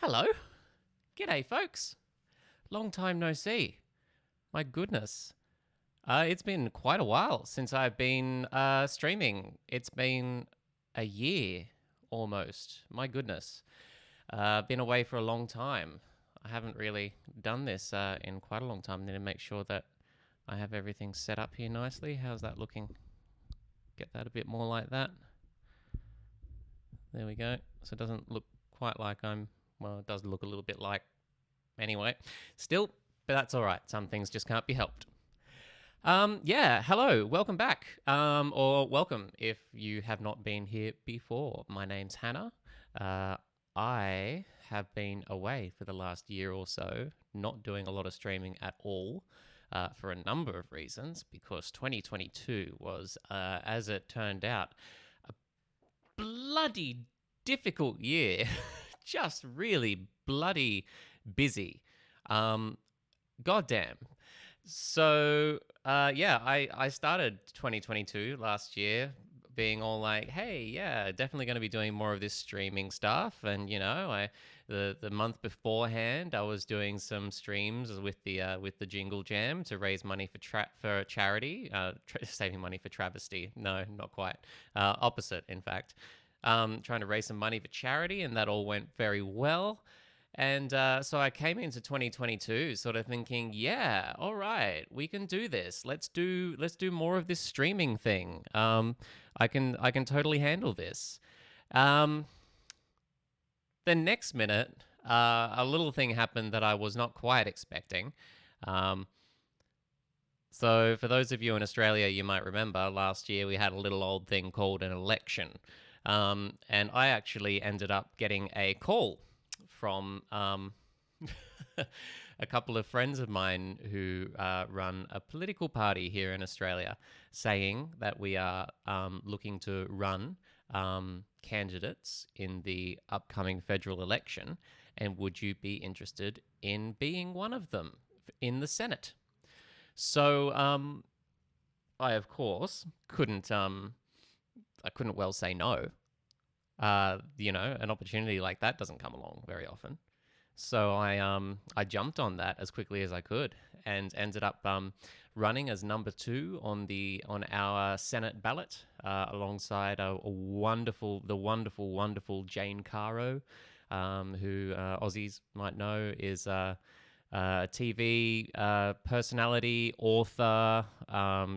Hello. G'day, folks. Long time no see. My goodness. It's been quite a while since I've been streaming. It's been a year almost. My goodness. Been away for a long time. I haven't really done this in quite a long time. I need to make sure that I have everything set up here nicely. How's that looking? Get that a bit more like that. There we go. So it doesn't look quite like well, it does look a little bit like anyway. Still, but that's all right. Some things just can't be helped. Yeah, hello, welcome back. Or welcome if you have not been here before. My name's Hannah. I have been away for the last year or so, not doing a lot of streaming at all, for a number of reasons, because 2022 was, as it turned out, a bloody difficult year. Just really bloody busy. Goddamn. So, yeah, I started 2022 last year being all like, hey, yeah, definitely going to be doing more of this streaming stuff. And, the month beforehand, I was doing some streams with the Jingle Jam to raise money for charity, saving money for travesty. No, not quite. Opposite, in fact. Trying to raise some money for charity, and that all went very well. And so I came into 2022 sort of thinking, yeah, all right, we can do this. Let's do more of this streaming thing. I can totally handle this. The next minute, a little thing happened that I was not quite expecting. So for those of you in Australia, you might remember last year we had a little old thing called an election. And I actually ended up getting a call from a couple of friends of mine who run a political party here in Australia, saying that we are looking to run candidates in the upcoming federal election, and would you be interested in being one of them in the Senate? So I, of course, couldn't well say no. An opportunity like that doesn't come along very often. So I jumped on that as quickly as I could and ended up running as number 2 on our Senate ballot alongside the wonderful Jane Caro, who Aussies might know is TV personality, author.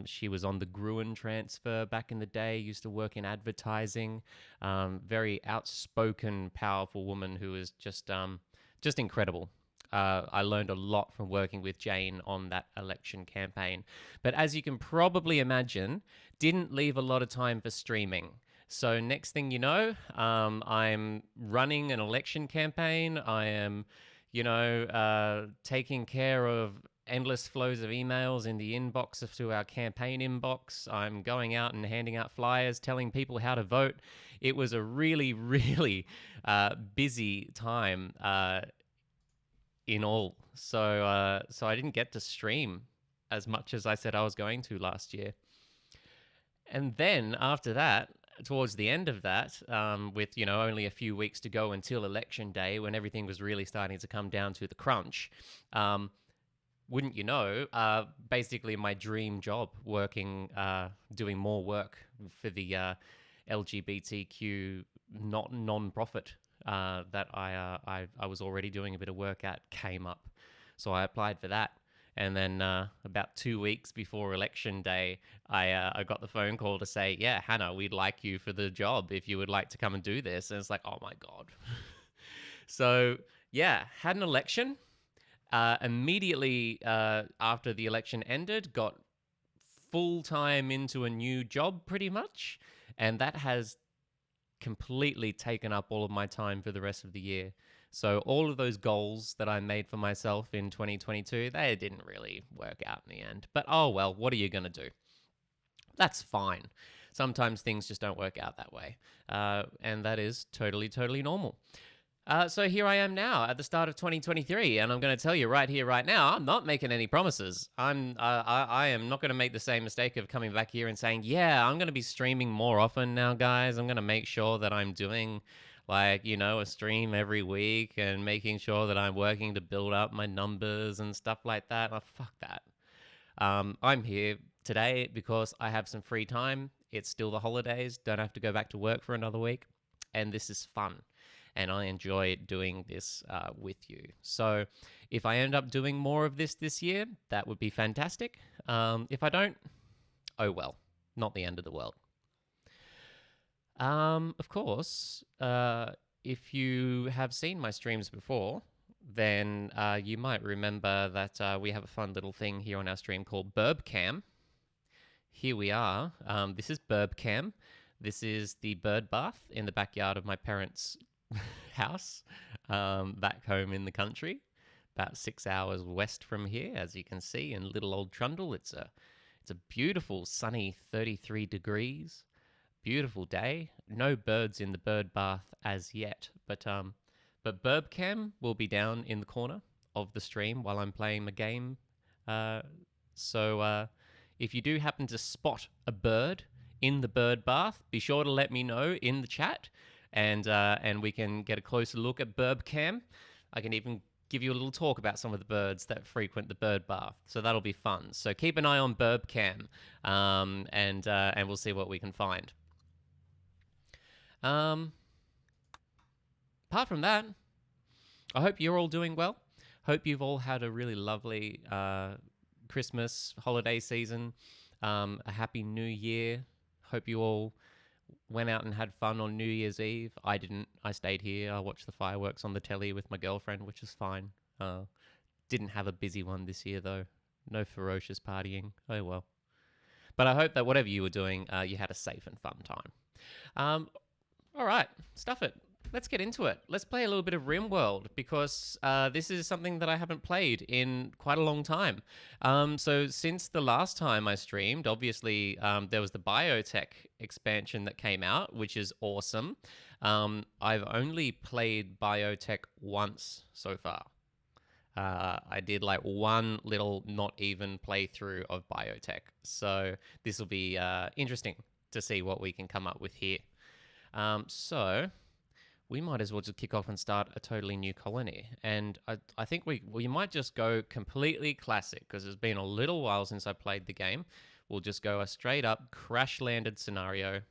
She was on the Gruen transfer back in the day, used to work in advertising. Very outspoken, powerful woman who is just incredible. I learned a lot from working with Jane on that election campaign. But as you can probably imagine, didn't leave a lot of time for streaming. So next thing you know, I'm running an election campaign. I am taking care of endless flows of emails in the inbox to our campaign inbox. I'm going out and handing out flyers, telling people how to vote. It was a really, really busy time in all. So I didn't get to stream as much as I said I was going to last year. And then after that, towards the end of that, with only a few weeks to go until election day, when everything was really starting to come down to the crunch, wouldn't you know, basically my dream job, working, doing more work for the LGBTQ non-profit that I was already doing a bit of work at, came up. So I applied for that. And then about 2 weeks before election day, I got the phone call to say, yeah, Hannah, we'd like you for the job if you would like to come and do this. And it's like, oh my God. So yeah, had an election. Immediately after the election ended, got full time into a new job pretty much. And that has completely taken up all of my time for the rest of the year. So all of those goals that I made for myself in 2022, they didn't really work out in the end. But oh well, what are you going to do? That's fine. Sometimes things just don't work out that way. And that is totally, totally normal. So here I am now at the start of 2023, and I'm going to tell you right here, right now, I'm not making any promises. I am not going to make the same mistake of coming back here and saying, yeah, I'm going to be streaming more often now, guys. I'm going to make sure that I'm doing like, a stream every week and making sure that I'm working to build up my numbers and stuff like that. Oh, fuck that. I'm here today because I have some free time. It's still the holidays, don't have to go back to work for another week, and this is fun. And I enjoy doing this with you. So, if I end up doing more of this year, that would be fantastic. If I don't, oh well, not the end of the world. Of course, if you have seen my streams before, then you might remember that we have a fun little thing here on our stream called Burb Cam. Here we are. This is Burb Cam. This is the bird bath in the backyard of my parents' house back home in the country, about 6 hours west from here, as you can see, in little old Trundle. It's a beautiful sunny 33 degrees. Beautiful day. No birds in the bird bath as yet, but Burbcam will be down in the corner of the stream while I'm playing the game. So if you do happen to spot a bird in the bird bath, be sure to let me know in the chat, and we can get a closer look at Burbcam. I can even give you a little talk about some of the birds that frequent the bird bath. So that'll be fun. So keep an eye on Burbcam, and we'll see what we can find. Apart from that, I hope you're all doing well. Hope you've all had a really lovely Christmas holiday season. A happy New Year. Hope you all went out and had fun on New Year's Eve. I didn't. I stayed here. I watched the fireworks on the telly with my girlfriend, which is fine. Didn't have a busy one this year, though. No ferocious partying. Oh, well. But I hope that whatever you were doing, you had a safe and fun time. All right, stuff it. Let's get into it. Let's play a little bit of RimWorld because this is something that I haven't played in quite a long time. So since the last time I streamed, obviously there was the Biotech expansion that came out, which is awesome. I've only played Biotech once so far. I did like one little not even playthrough of Biotech. So this will be interesting to see what we can come up with here. So we might as well just kick off and start a totally new colony. And I think we might just go completely classic because it's been a little while since I played the game. We'll just go a straight up crash landed scenario.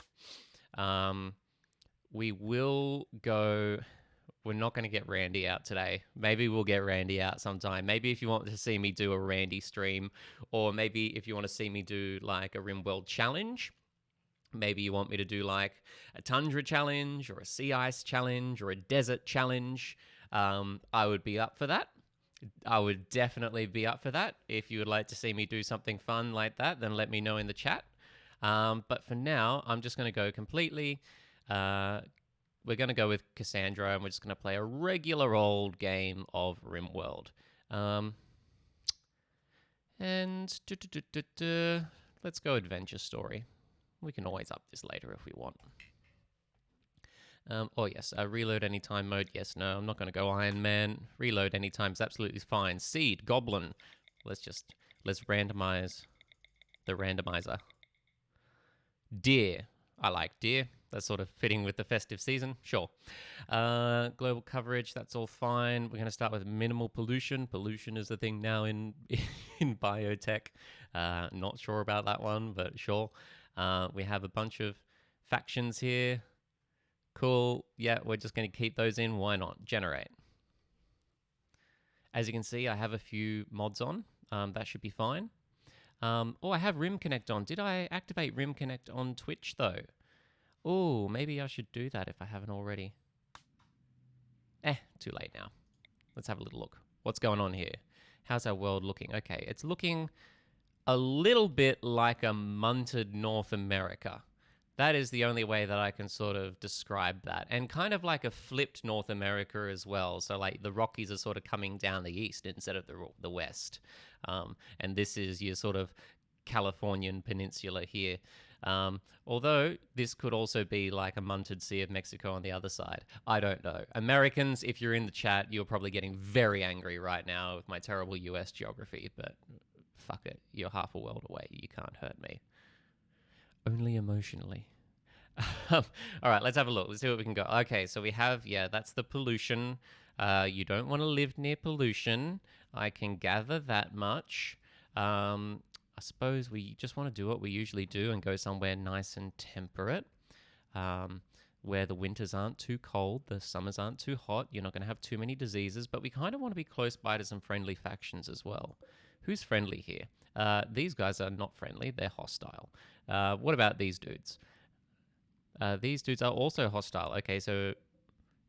We will go... We're not going to get Randy out today. Maybe we'll get Randy out sometime. Maybe if you want to see me do a Randy stream, or maybe if you want to see me do like a RimWorld challenge. Maybe you want me to do like a tundra challenge or a sea ice challenge or a desert challenge. I would be up for that. I would definitely be up for that. If you would like to see me do something fun like that, then let me know in the chat. But for now, I'm just going to go completely... we're going to go with Cassandra, and we're just going to play a regular old game of RimWorld. Let's go adventure story. We can always up this later if we want. Oh, yes. Reload anytime mode. Yes, no, I'm not going to go Iron Man. Reload anytime is absolutely fine. Seed, Goblin. Let's randomize the randomizer. Deer. I like deer. That's sort of fitting with the festive season. Sure. Global coverage. That's all fine. We're going to start with minimal pollution. Pollution is a thing now in biotech. Not sure about that one, but sure. We have a bunch of factions here. Cool. Yeah, we're just going to keep those in. Why not? Generate. As you can see, I have a few mods on. That should be fine. Oh, I have Rim Connect on. Did I activate Rim Connect on Twitch, though? Oh, maybe I should do that if I haven't already. Too late now. Let's have a little look. What's going on here? How's our world looking? Okay, it's looking a little bit like a munted North America. That is the only way that I can sort of describe that. And kind of like a flipped North America as well. So like the Rockies are sort of coming down the east instead of the west. And this is your sort of Californian peninsula here. Although this could also be like a munted Sea of Mexico on the other side. I don't know. Americans, if you're in the chat, you're probably getting very angry right now with my terrible US geography, but fuck it. You're half a world away. You can't hurt me. Only emotionally. All right, let's have a look. Let's see what we can go. Okay, so we have, yeah, that's the pollution. You don't want to live near pollution. I can gather that much. I suppose we just want to do what we usually do and go somewhere nice and temperate, um, where the winters aren't too cold, the summers aren't too hot. You're not going to have too many diseases, but we kind of want to be close by to some friendly factions as well. Who's friendly here? These guys are not friendly, they're hostile. What about these dudes? These dudes are also hostile. Okay, so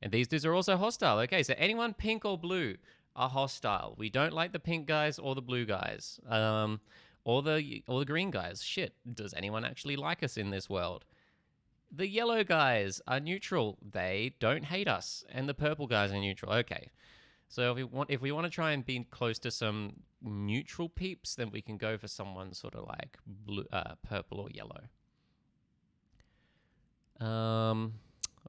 and these dudes are also hostile. Okay, so anyone pink or blue are hostile. We don't like the pink guys or the blue guys, or the green guys. Shit, does anyone actually like us in this world? The yellow guys are neutral. They don't hate us, and the purple guys are neutral. Okay, so if we want to try and be close to some neutral peeps, then we can go for someone sort of like blue, purple or yellow.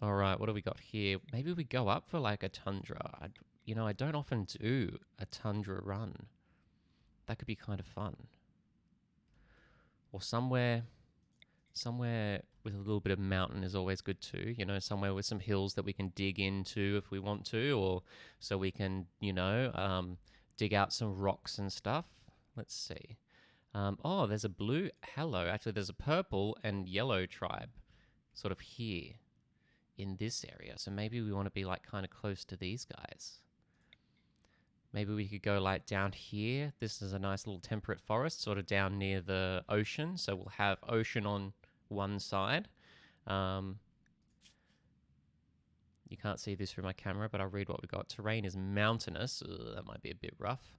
All right, what do we got here? Maybe we go up for like a tundra. I don't often do a tundra run. That could be kind of fun. Or somewhere with a little bit of mountain is always good too. Somewhere with some hills that we can dig into if we want to, or so we can, dig out some rocks and stuff. Let's see. Oh, there's a blue. Hello, actually, there's a purple and yellow tribe, sort of here in this area. So maybe we want to be like kind of close to these guys. Maybe we could go like down here. This is a nice little temperate forest, sort of down near the ocean. So we'll have ocean on one side. You can't see this through my camera, but I'll read what we got. Terrain is mountainous. Ugh, that might be a bit rough.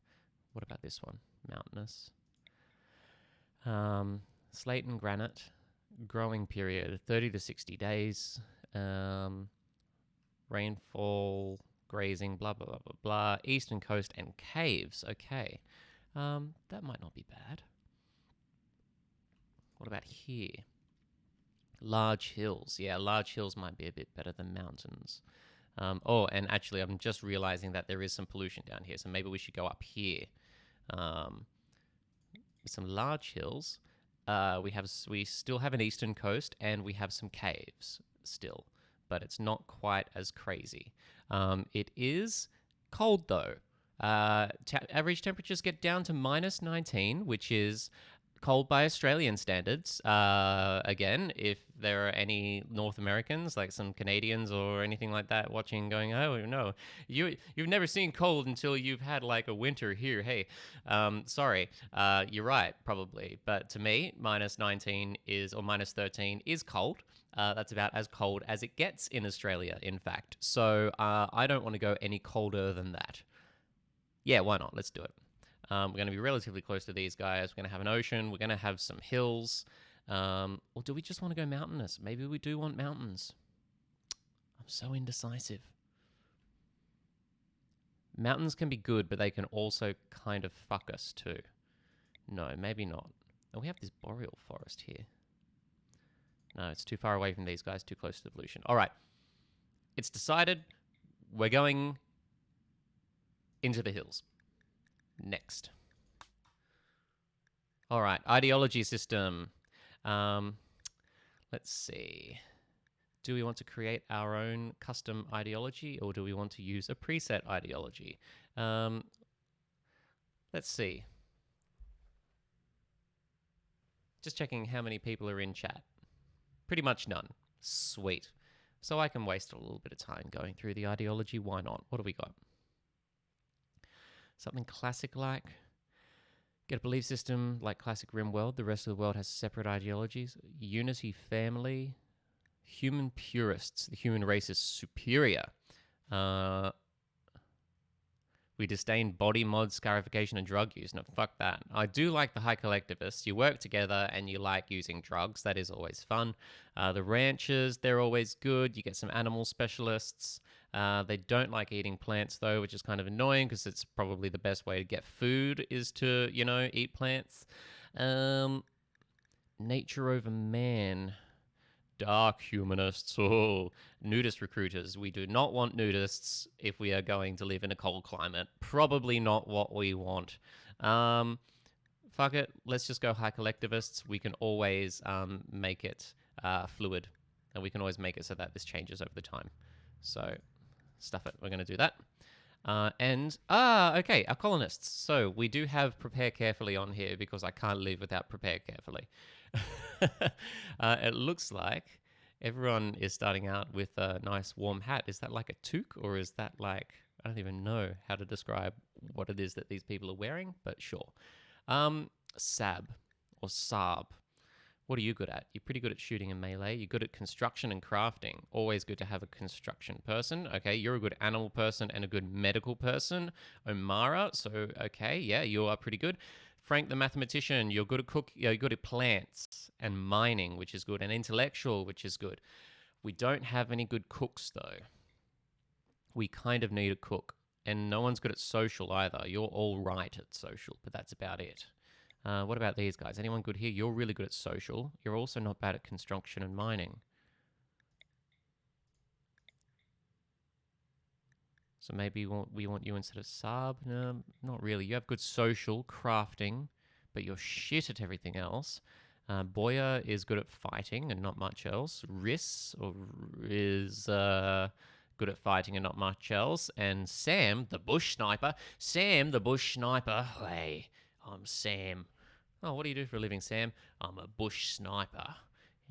What about this one? Mountainous. Slate and granite. Growing period 30 to 60 days. Rainfall, grazing, blah, blah, blah, blah, blah. Eastern coast and caves. Okay. That might not be bad. What about here? Large hills. Yeah, large hills might be a bit better than mountains. And actually, I'm just realizing that there is some pollution down here, so maybe we should go up here. Some large hills. We still have an eastern coast, and we have some caves still, but it's not quite as crazy. It is cold though. Average temperatures get down to -19, which is cold by Australian standards. Again, if there are any North Americans, like some Canadians or anything like that, watching, going, "Oh no, you've never seen cold until you've had like a winter here." Hey, sorry, you're right, probably, but to me, -19 or -13 is cold. That's about as cold as it gets in Australia, in fact. So I don't want to go any colder than that. Yeah, why not? Let's do it. We're going to be relatively close to these guys. We're going to have an ocean. We're going to have some hills. Or do we just want to go mountainous? Maybe we do want mountains. I'm so indecisive. Mountains can be good, but they can also kind of fuck us too. No, maybe not. Oh, we have this boreal forest here. No, it's too far away from these guys, too close to the pollution. All right. It's decided. We're going into the hills. Next. All right, ideology system. Let's see. Do we want to create our own custom ideology, or do we want to use a preset ideology? Let's see. Just checking how many people are in chat. Pretty much none. Sweet. So I can waste a little bit of time going through the ideology. Why not? What do we got? Something classic-like. Get a belief system like classic RimWorld. The rest of the world has separate ideologies. Unity family. Human purists. The human race is superior. We disdain body mod, scarification, and drug use. No, fuck that. I do like the high collectivists. You work together and you like using drugs. That is always fun. The ranchers, they're always good. You get some animal specialists. They don't like eating plants, though, which is kind of annoying because it's probably the best way to get food is to, eat plants. Nature over man. Dark humanists. Oh, nudist recruiters. We do not want nudists if we are going to live in a cold climate. Probably not what we want. Fuck it. Let's just go high collectivists. We can always make it fluid. and we can always make it so that this changes over the time. So stuff it. We're going to do that. Okay, our colonists. So we do have prepare carefully on here because I can't live without prepare carefully. It looks like everyone is starting out with a nice warm hat. Is that like a toque, or is that like, I don't even know how to describe what it is that these people are wearing, but sure. Sab or Saab. What are you good at? You're pretty good at shooting and melee. You're good at construction and crafting. Always good to have a construction person. Okay, you're a good animal person and a good medical person. Omara, so okay, yeah, you are pretty good. Frank the mathematician, you're good at you're good at plants and mining, which is good, and intellectual, which is good. We don't have any good cooks though. We kind of need a cook, and no one's good at social either. You're all right at social, but that's about it. What about these guys? Anyone good here? You're really good at social. You're also not bad at construction and mining. So maybe we want you instead of Saab? No, not really. You have good social, crafting, but you're shit at everything else. Boya is good at fighting and not much else. Riss is good at fighting and not much else. And Sam, the bush sniper. Sam, the bush sniper. Hey, I'm Sam. Oh, what do you do for a living, Sam? I'm a bush sniper.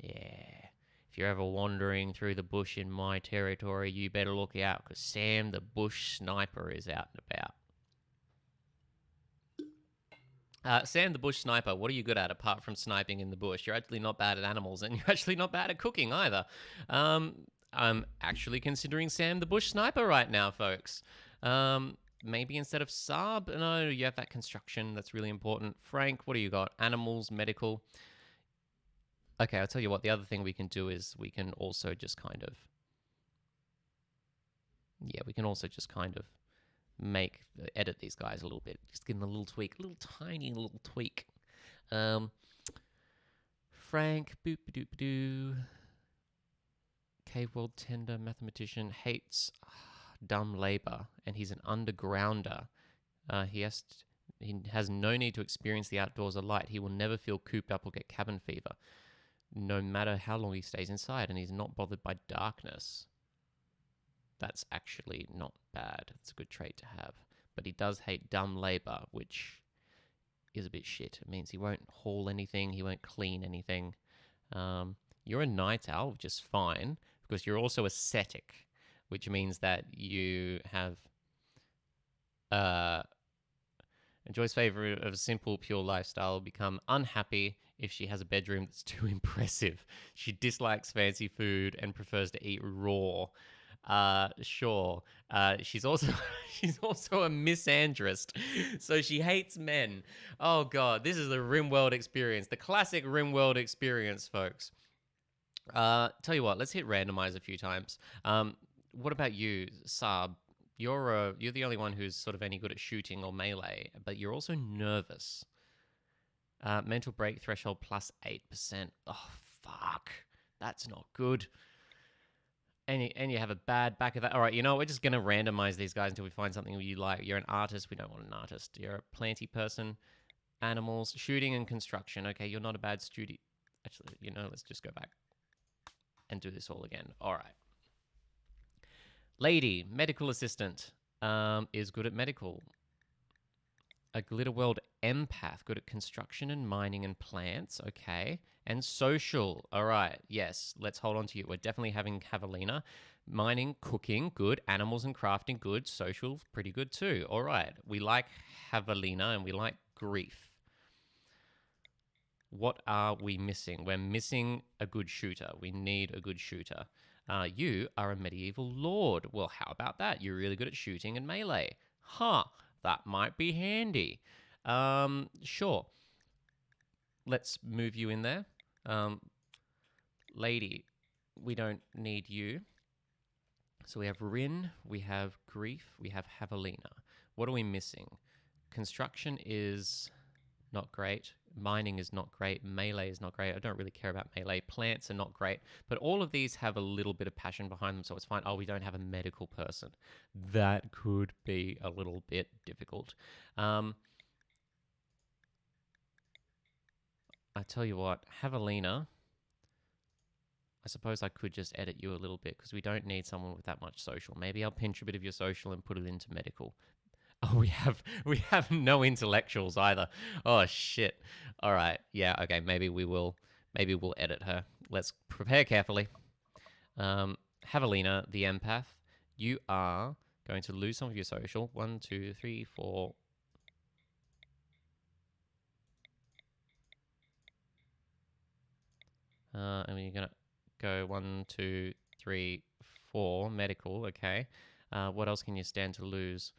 Yeah. If you're ever wandering through the bush in my territory, you better look out, because Sam the bush sniper is out and about. Sam the bush sniper, what are you good at apart from sniping in the bush? You're actually not bad at animals, and you're actually not bad at cooking either. I'm actually considering Sam the bush sniper right now, folks. Maybe instead of Saab, no, you have that construction. That's really important. Frank, what do you got? Animals, medical. Okay, I'll tell you what. The other thing we can do is we can also just kind of, yeah, we can also just kind of edit these guys a little bit. Just give them a little tweak, a little tiny little tweak. Frank, boop doop doo. Cave world tender mathematician hates dumb labor, and he's an undergrounder. He has no need to experience the outdoors or light. He will never feel cooped up or get cabin fever, no matter how long he stays inside, and he's not bothered by darkness. That's actually not bad. It's a good trait to have. But he does hate dumb labor, which is a bit shit. It means he won't haul anything, he won't clean anything. You're a night owl, which is fine, because you're also ascetic, which means that you have enjoys favor of a simple, pure lifestyle, become unhappy if she has a bedroom that's too impressive. She dislikes fancy food and prefers to eat raw. Sure. She's also she's also a misandrist, so she hates men. Oh god, this is the RimWorld experience, the classic RimWorld experience, folks. Tell you what, let's hit randomize a few times. What about you, Saab? You're the only one who's sort of any good at shooting or melee, but you're also nervous. Mental break threshold plus 8%. Oh fuck, that's not good. And you have a bad back of that. All right, you know, we're just going to randomize these guys until we find something you like. You're an artist. We don't want an artist. You're a planty person. Animals, shooting and construction. Okay, you're not a bad student. Actually, you know, let's just go back and do this all again. All right. Lady, medical assistant, is good at medical. A Glitter World empath, good at construction and mining and plants. Okay. And social. All right. Yes. Let's hold on to you. We're definitely having Javelina. Mining, cooking, good. Animals and crafting, good. Social, pretty good too. All right. We like Javelina and we like grief. What are we missing? We're missing a good shooter. We need a good shooter. You are a medieval lord. Well, how about that? You're really good at shooting and melee. Huh. That might be handy. Sure. Let's move you in there. Lady, we don't need you. So we have Rin, we have Grief, we have Javelina. What are we missing? Construction is not great. Mining is not great. Melee is not great. I don't really care about melee. Plants are not great. But all of these have a little bit of passion behind them, so it's fine. Oh, we don't have a medical person. That could be a little bit difficult. I tell you what, Javelina, I suppose I could just edit you a little bit because we don't need someone with that much social. Maybe I'll pinch a bit of your social and put it into medical. Oh, we have no intellectuals either. Oh shit. All right. Yeah. Okay. Maybe we'll edit her. Let's prepare carefully. Javelina, the empath, you are going to lose some of your social. 1, 2, 3, 4. And you're gonna go 1, 2, 3, 4 medical. Okay. What else can you stand to lose?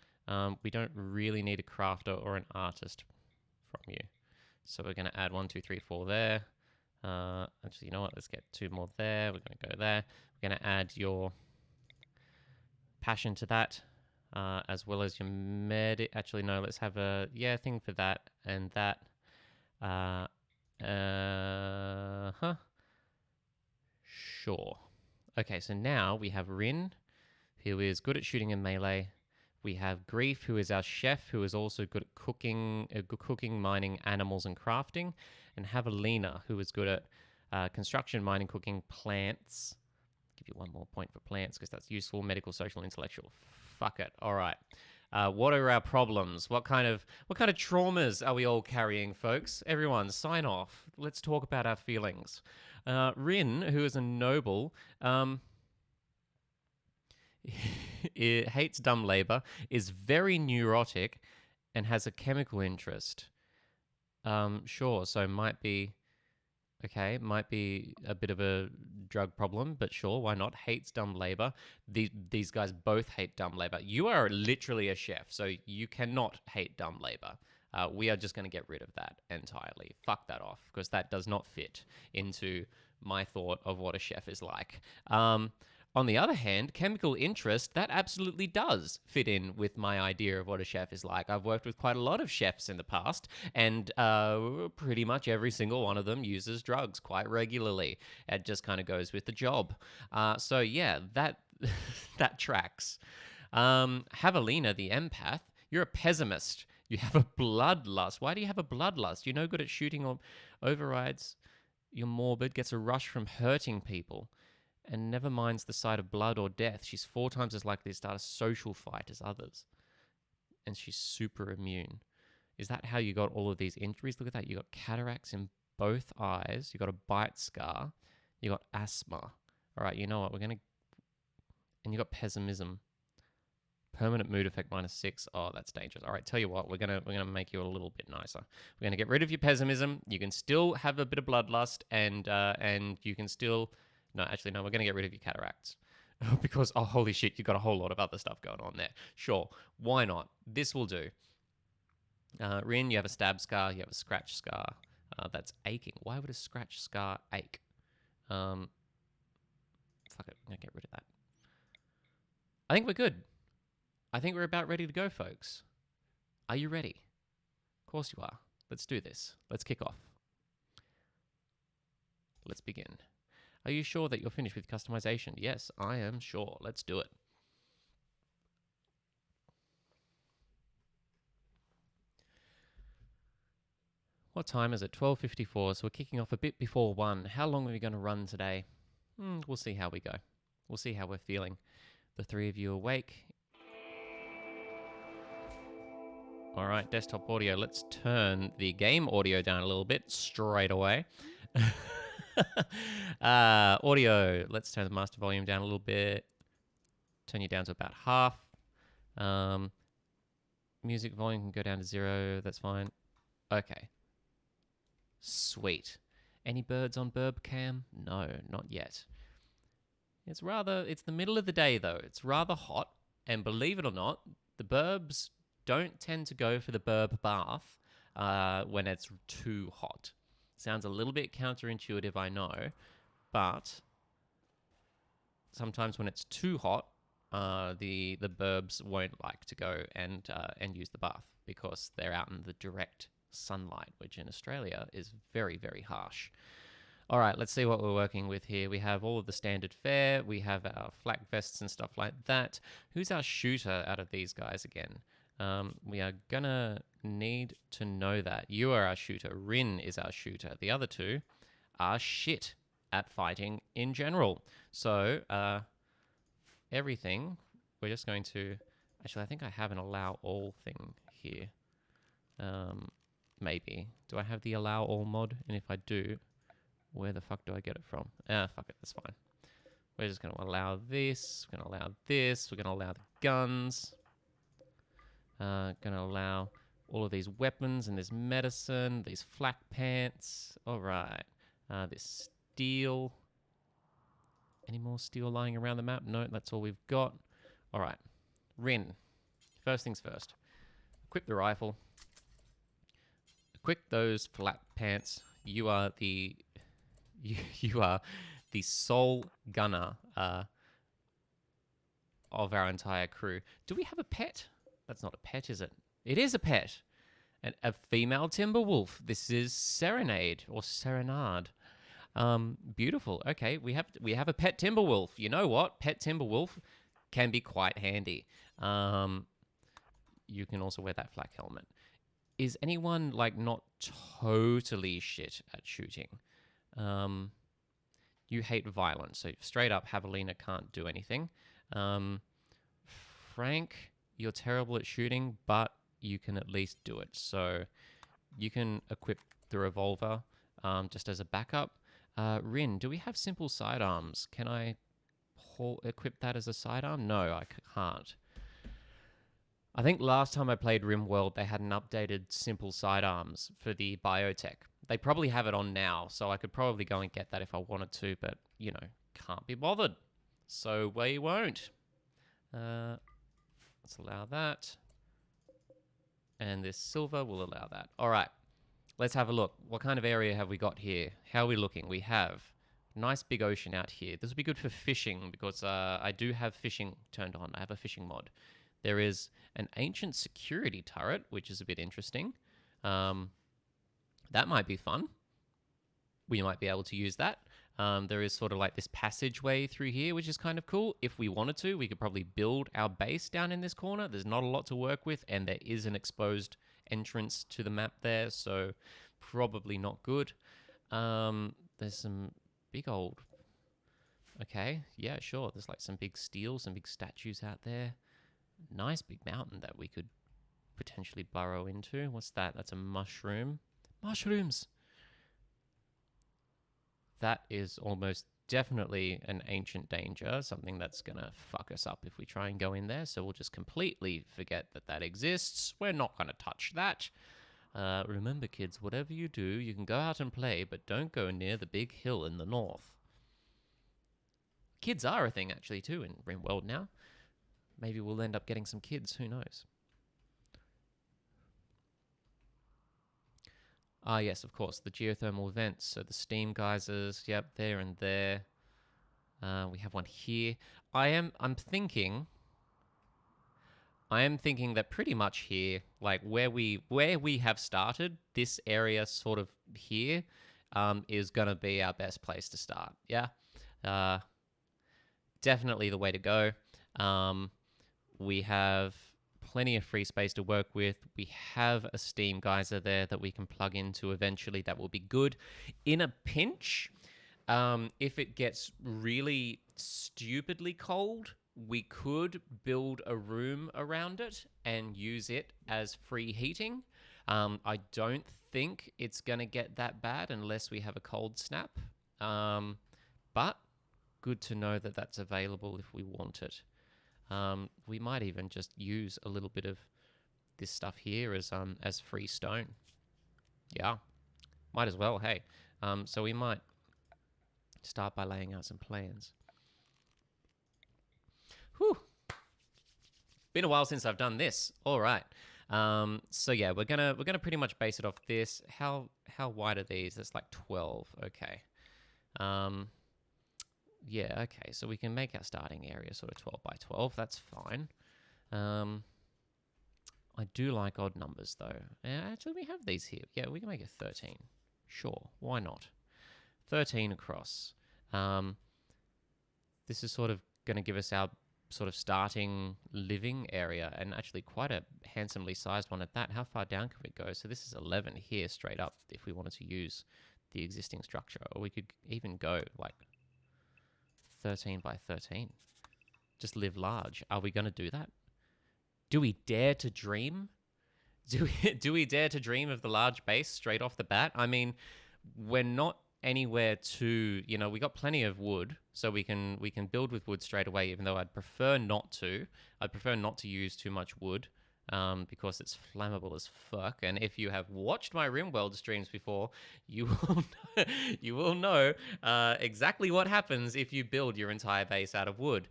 We don't really need a crafter or an artist from you, so we're gonna add 1, 2, 3, 4 there. Actually, you know what? Let's get 2 more there. We're gonna go there. We're gonna add your passion to that, as well as your med. Actually, no. Let's have a thing for that and that. Huh. Sure. Okay, so now we have Rin, who is good at shooting and melee. We have Grief, who is our chef, who is also good at cooking, mining, animals, and crafting. And Javelina, who is good at construction, mining, cooking, plants. Give you 1 more point for plants because that's useful. Medical, social, intellectual. Fuck it. All right. What are our problems? What kind of traumas are we all carrying, folks? Everyone, sign off. Let's talk about our feelings. Rin, who is a noble, it hates dumb labor, is very neurotic, and has a chemical interest. Sure. So might be a bit of a drug problem, but sure, why not? Hates dumb labor. These guys both hate dumb labor. You are literally a chef, so you cannot hate dumb labor. We are just going to get rid of that entirely. Fuck that off, because that does not fit into my thought of what a chef is like. On the other hand, chemical interest, that absolutely does fit in with my idea of what a chef is like. I've worked with quite a lot of chefs in the past, and pretty much every single one of them uses drugs quite regularly. It just kind of goes with the job. So yeah, that that tracks. Javelina, the empath, you're a pessimist. You have a bloodlust. Why do you have a bloodlust? You're no good at shooting or overrides. You're morbid, gets a rush from hurting people, and never minds the sight of blood or death. She's 4 times as likely to start a social fight as others. And she's super immune. Is that how you got all of these injuries? Look at that. You got cataracts in both eyes. You got a bite scar. You got asthma. All right, you know what? And you got pessimism. Permanent mood effect -6. Oh, that's dangerous. All right, tell you what, we're gonna make you a little bit nicer. We're gonna get rid of your pessimism. You can still have a bit of bloodlust, and you can still. No, actually, no, we're going to get rid of your cataracts. Because, oh, holy shit, you've got a whole lot of other stuff going on there. Sure, why not? This will do. Rin, you have a stab scar, you have a scratch scar. That's aching. Why would a scratch scar ache? Fuck it, I'm going to get rid of that. I think we're good. I think we're about ready to go, folks. Are you ready? Of course you are. Let's do this. Let's kick off. Let's begin. Are you sure that you're finished with customization? Yes, I am sure. Let's do it. What time is it? 12:54, so we're kicking off a bit before 1. How long are we going to run today? We'll see how we go. We'll see how we're feeling. The 3 of you awake. All right, desktop audio. Let's turn the game audio down a little bit straight away. Audio, let's turn the master volume down a little bit. Turn you down to about half. Music volume can go down to 0. That's fine. Okay. Sweet. Any birds on burb cam? No, not yet. It's the middle of the day though. It's rather hot, and believe it or not, the burbs don't tend to go for the burb bath when it's too hot. Sounds a little bit counterintuitive, I know, but sometimes when it's too hot, the burbs won't like to go and use the bath because they're out in the direct sunlight, which in Australia is very, very harsh. All right, let's see what we're working with here. We have all of the standard fare. We have our flak vests and stuff like that. Who's our shooter out of these guys again? We are gonna need to know that. You are our shooter. Rin is our shooter. The other two are shit. at fighting in general. So everything, we're just going to... Actually, I think I have an allow all thing here. Maybe. Do I have the allow all mod? And if I do, where the fuck do I get it from? Fuck it, that's fine. We're just going to allow this. We're going to allow this. We're going to allow the guns. Going to allow all of these weapons and this medicine, these flak pants. All right. This steel. Any more steel lying around the map? No, that's all we've got. All right. Rin. First things first. Equip the rifle. Equip those flak pants. You are the... You are the sole gunner of our entire crew. Do we have a pet? That's not a pet, is it? It is a pet. A female timber wolf. This is Serenade or Serenade. Beautiful. Okay, we have a pet timber wolf. You know what? Pet timber wolf can be quite handy. You can also wear that flak helmet. Is anyone like not totally shit at shooting? You hate violence, so straight up, Javelina can't do anything. Frank, you're terrible at shooting, but you can at least do it. So you can equip the revolver just as a backup. Rin, do we have simple sidearms? Can I equip that as a sidearm? No, I can't. I think last time I played RimWorld, they had an updated simple sidearms for the Biotech. They probably have it on now, so I could probably go and get that if I wanted to, but, you know, can't be bothered. So we won't. Let's allow that. And this silver will allow that. All right, let's have a look. What kind of area have we got here? How are we looking? We have a nice big ocean out here. This will be good for fishing because I do have fishing turned on. I have a fishing mod. There is an ancient security turret, which is a bit interesting. That might be fun. We might be able to use that. There is sort of like this passageway through here, which is kind of cool. If we wanted to, we could probably build our base down in this corner. There's not a lot to work with, and there is an exposed entrance to the map there, so probably not good. There's some big old... Okay, yeah, sure. There's like some big steel, some big statues out there. Nice big mountain that we could potentially burrow into. What's that? That's a mushroom. Mushrooms! That is almost definitely an ancient danger, something that's going to fuck us up if we try and go in there, so we'll just completely forget that that exists. We're not going to touch that. Remember, kids, whatever you do, you can go out and play, but don't go near the big hill in the north. Kids are a thing, actually, too, in RimWorld now. Maybe we'll end up getting some kids, who knows? Ah, yes, of course, the geothermal vents. So the steam geysers, yep, there and there. We have one here. I'm thinking that pretty much here, like where we have started, this area sort of here, is gonna be our best place to start. Yeah, definitely the way to go. We have plenty of free space to work with. We have a steam geyser there that we can plug into eventually. That will be good. In a pinch, if it gets really stupidly cold, we could build a room around it and use it as free heating. I don't think it's going to get that bad unless we have a cold snap. But good to know that that's available if we want it. We might even just use a little bit of this stuff here as free stone. Yeah, might as well, hey. So we might start by laying out some plans. Whew. Been a while since I've done this. All right. So yeah, we're gonna pretty much base it off this. How wide are these? That's like 12. Okay. Yeah, okay, so we can make our starting area sort of 12 by 12. That's fine. I do like odd numbers, though. Actually, we have these here. Yeah, we can make it 13. Sure, why not? 13 across. This is sort of going to give us our sort of starting living area, and actually quite a handsomely sized one at that. How far down can we go? So this is 11 here straight up if we wanted to use the existing structure. Or we could even go like 13 by 13. Just live large. Are we going to do that? Do we dare to dream? Do we dare to dream of the large base straight off the bat? I mean, we're not anywhere too, we got plenty of wood, so we can build with wood straight away, even though I'd prefer not to. I'd prefer not to use too much wood. Because it's flammable as fuck. And if you have watched my RimWorld streams before, you will know exactly what happens if you build your entire base out of wood.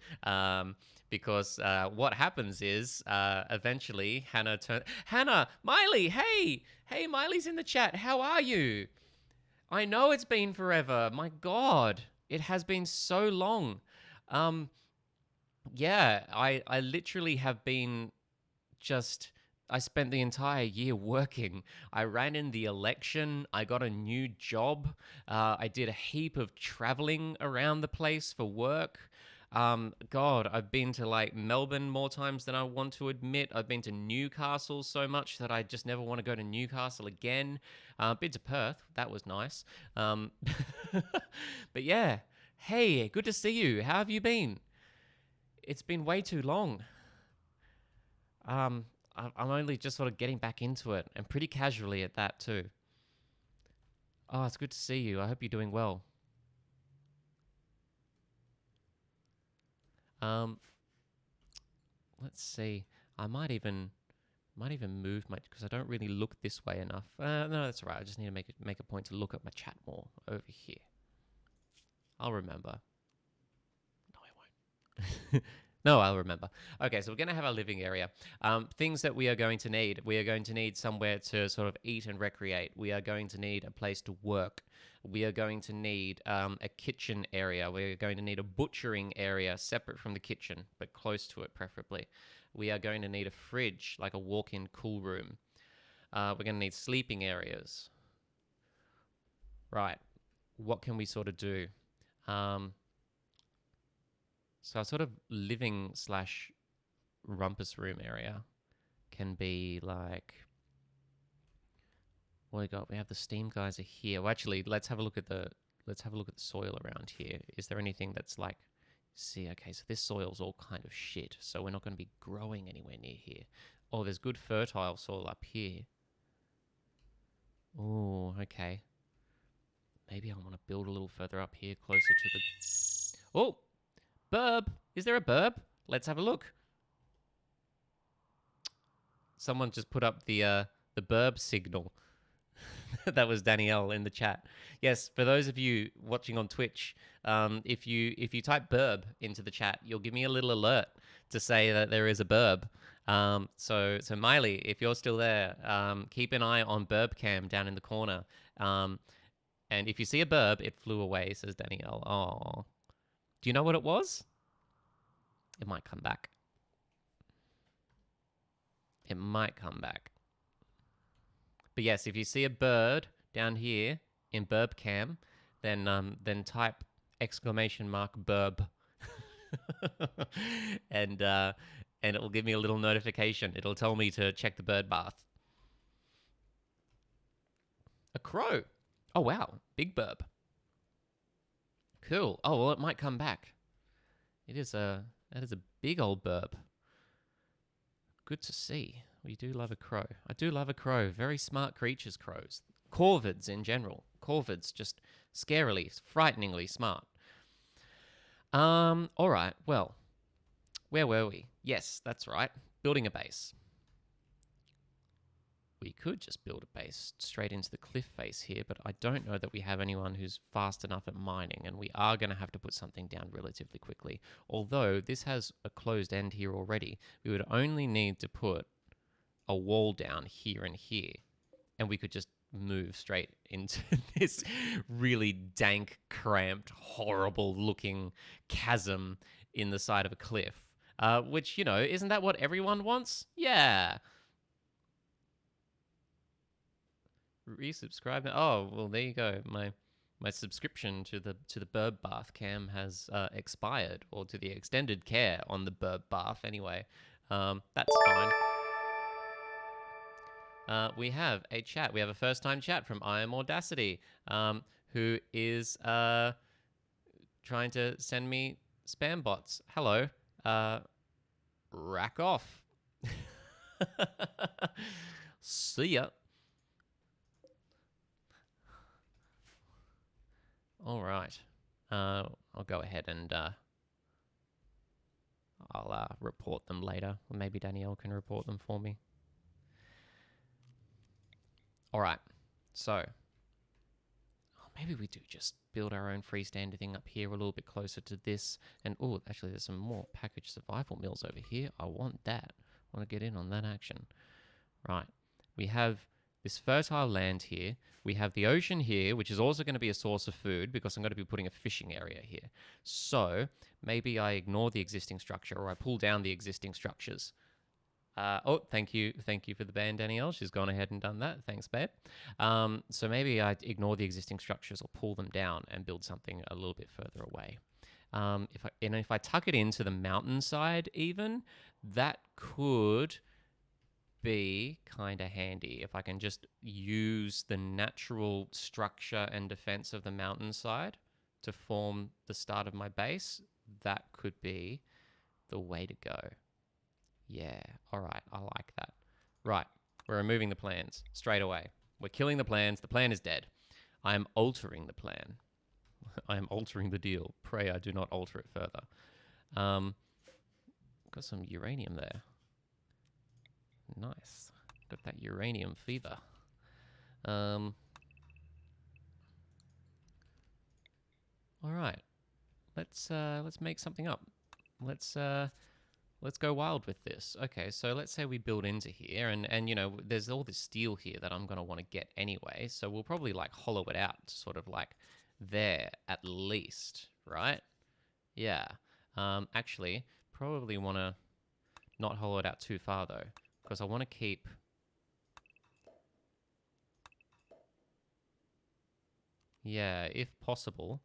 Because what happens is eventually Hannah, Miley, hey, Miley's in the chat. How are you? I know it's been forever. My God, it has been so long. Yeah, I literally have been I spent the entire year working. I ran in the election. I got a new job. I did a heap of traveling around the place for work. God, I've been to like Melbourne more times than I want to admit. I've been to Newcastle so much that I just never want to go to Newcastle again. Been to Perth. That was nice. But yeah, hey, good to see you. How have you been? It's been way too long. I'm only just sort of getting back into it, and pretty casually at that too. Oh, it's good to see you. I hope you're doing well. Let's see. I might even move my, because I don't really look this way enough. No, that's all right. I just need to make a point to look at my chat more over here. I'll remember. No, I won't. No, I'll remember. Okay, so we're going to have our living area. Things that we are going to need. We are going to need somewhere to sort of eat and recreate. We are going to need a place to work. We are going to need a kitchen area. We're going to need a butchering area separate from the kitchen, but close to it preferably. We are going to need a fridge, like a walk-in cool room. We're going to need sleeping areas. Right. What can we sort of do? So our sort of living / rumpus room area can be like, what we got? We have the steam geyser here. Well, actually, let's have a look at the soil around here. Is there anything that's like, see, okay, so this soil's all kind of shit, so we're not going to be growing anywhere near here. Oh, there's good fertile soil up here. Oh, okay. Maybe I want to build a little further up here, closer to the... Oh! Burb! Is there a burb? Let's have a look. Someone just put up the burb signal. That was Danielle in the chat. Yes, for those of you watching on Twitch, if you type burb into the chat, you'll give me a little alert to say that there is a burb. So Miley, if you're still there, keep an eye on burb cam down in the corner. And if you see a burb, it flew away, says Danielle. Oh. Do you know what it was? It might come back. It might come back. But yes, if you see a bird down here in burb cam, then type !burb. and it will give me a little notification. It'll tell me to check the bird bath. A crow. Oh wow, big burb. Cool. Oh, well, it might come back. That is a big old burb. Good to see. We do love a crow. I do love a crow. Very smart creatures, crows. Corvids in general. Corvids, just scarily, frighteningly smart. All right. Well, where were we? Yes, that's right. Building a base. We could just build a base straight into the cliff face here, but I don't know that we have anyone who's fast enough at mining, and we are going to have to put something down relatively quickly. Although this has a closed end here already, we would only need to put a wall down here and here, and we could just move straight into this really dank, cramped, horrible-looking chasm in the side of a cliff. Which, isn't that what everyone wants? Yeah. Resubscribe. Oh, well, there you go. My subscription to the burb bath cam has expired, or to the extended care on the burb bath anyway. That's fine. We have a chat. We have a first-time chat from I Am Audacity, who is trying to send me spam bots. Hello. Rack off. See ya. All right. I'll go ahead and I'll report them later. Or maybe Danielle can report them for me. All right. So maybe we do just build our own freestanding thing up here a little bit closer to this. And oh, actually, there's some more packaged survival meals over here. I want that. I want to get in on that action. Right. We have this fertile land here. We have the ocean here, which is also going to be a source of food because I'm going to be putting a fishing area here. So maybe I ignore the existing structure or I pull down the existing structures. Oh, thank you for the ban, Danielle. She's gone ahead and done that. Thanks, babe. So maybe I ignore the existing structures or pull them down and build something a little bit further away. If I tuck it into the mountainside, even that could be kind of handy. If I can just use the natural structure and defense of the mountainside to form the start of my base, that could be the way to go. Yeah, all right, I like that. Right, we're removing the plans straight away. We're killing the plans. The plan is dead. I am altering the plan. I am altering the deal. Pray I do not alter it further. Got some uranium there. Nice. Got that uranium fever. All right. Let's make something up. Let's go wild with this. Okay, so let's say we build into here, and you know, there's all this steel here that I'm gonna want to get anyway. So we'll probably like hollow it out, sort of like there at least, right? Yeah. Actually, probably want to not hollow it out too far though, because I want to keep. Yeah, if possible,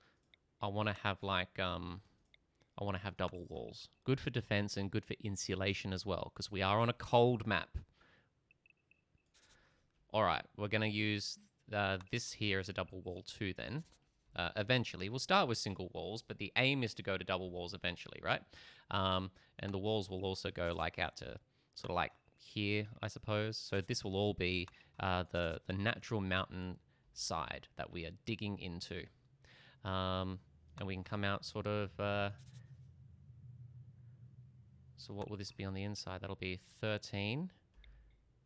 I want to have like I want to have double walls. Good for defense and good for insulation as well, because we are on a cold map. All right, we're going to use this here as a double wall too then. Eventually, we'll start with single walls, but the aim is to go to double walls eventually, right? And the walls will also go like out to sort of like here, I suppose. So this will all be the natural mountain side that we are digging into. And we can come out sort of... so what will this be on the inside? That'll be 13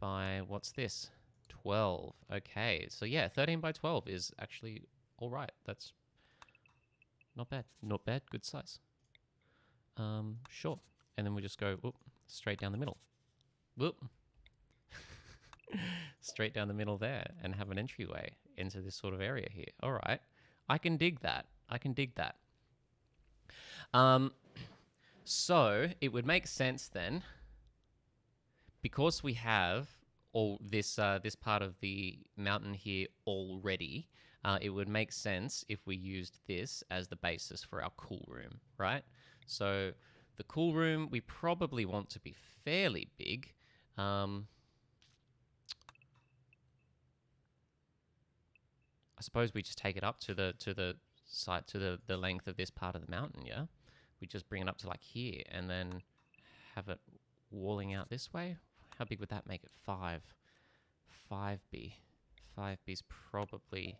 by, what's this? 12. Okay, so yeah, 13 by 12 is actually all right. That's not bad. Not bad, good size. Sure. And then we just go whoop, straight down the middle. Whoop. Straight down the middle there and have an entryway into this sort of area here. All right. I can dig that. I can dig that. So it would make sense then, because we have all this this part of the mountain here already, it would make sense if we used this as the basis for our cool room, right? So the cool room we probably want to be fairly big. I suppose we just take it up to the side, to the length of this part of the mountain, yeah? We just bring it up to like here and then have it walling out this way. How big would that make it? 5. 5B. 5B's probably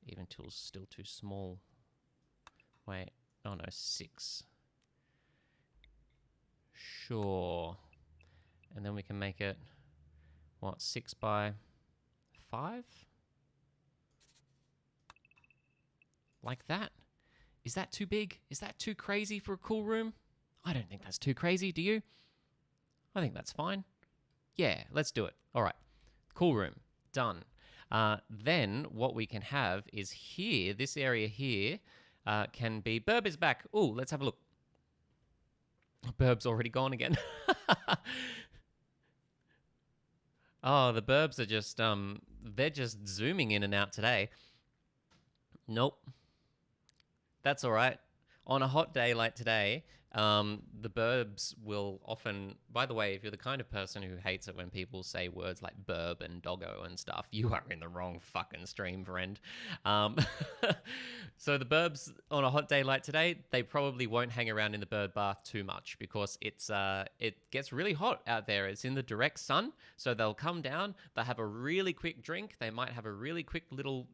even still too small. Wait, oh no, 6. Sure. And then we can make it, what, 6 by 5? Like that. Is that too big? Is that too crazy for a cool room? I don't think that's too crazy, do you? I think that's fine. Yeah, let's do it. All right, cool room, done. Then what we can have is here, this area here, can be... Burb is back. Ooh, let's have a look. Burb's already gone again. Oh, the burbs are just, they're just zooming in and out today. Nope. That's all right. On a hot day like today, The burbs will often, by the way, if you're the kind of person who hates it when people say words like burb and doggo and stuff, you are in the wrong fucking stream, friend. Um, so the burbs on a hot day like today, they probably won't hang around in the bird bath too much because it gets really hot out there. It's in the direct sun, so they'll come down. They'll have a really quick drink. They might have a really quick little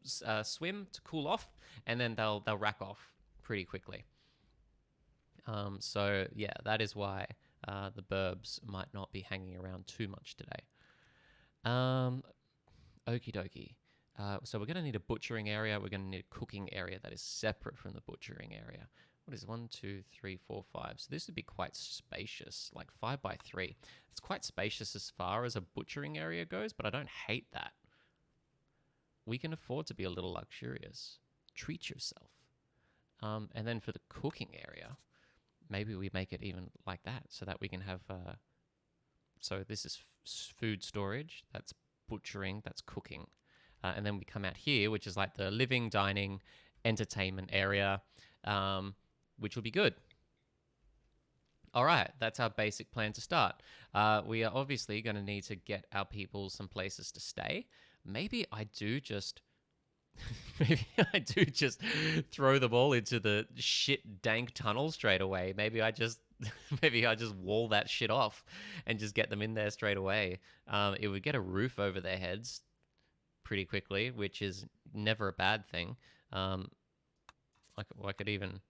swim to cool off, and then they'll rack off pretty quickly. So yeah, that is why the burbs might not be hanging around too much today. Um, Okie dokie. So we're going to need a butchering area. We're going to need a cooking area that is separate from the butchering area. What is 1, 2, 3, 4, 5? So this would be quite spacious, like 5 by 3. It's quite spacious as far as a butchering area goes, but I don't hate that. We can afford to be a little luxurious. Treat yourself. And then for the cooking area, maybe we make it even like that so that we can have... so this is food storage, that's butchering, that's cooking. And then we come out here, which is like the living, dining, entertainment area, which will be good. All right, that's our basic plan to start. We are obviously going to need to get our people some places to stay. Maybe I do just... Maybe I do just throw them all into the shit dank tunnel straight away. Maybe I just wall that shit off and just get them in there straight away. It would get a roof over their heads pretty quickly, which is never a bad thing. I could even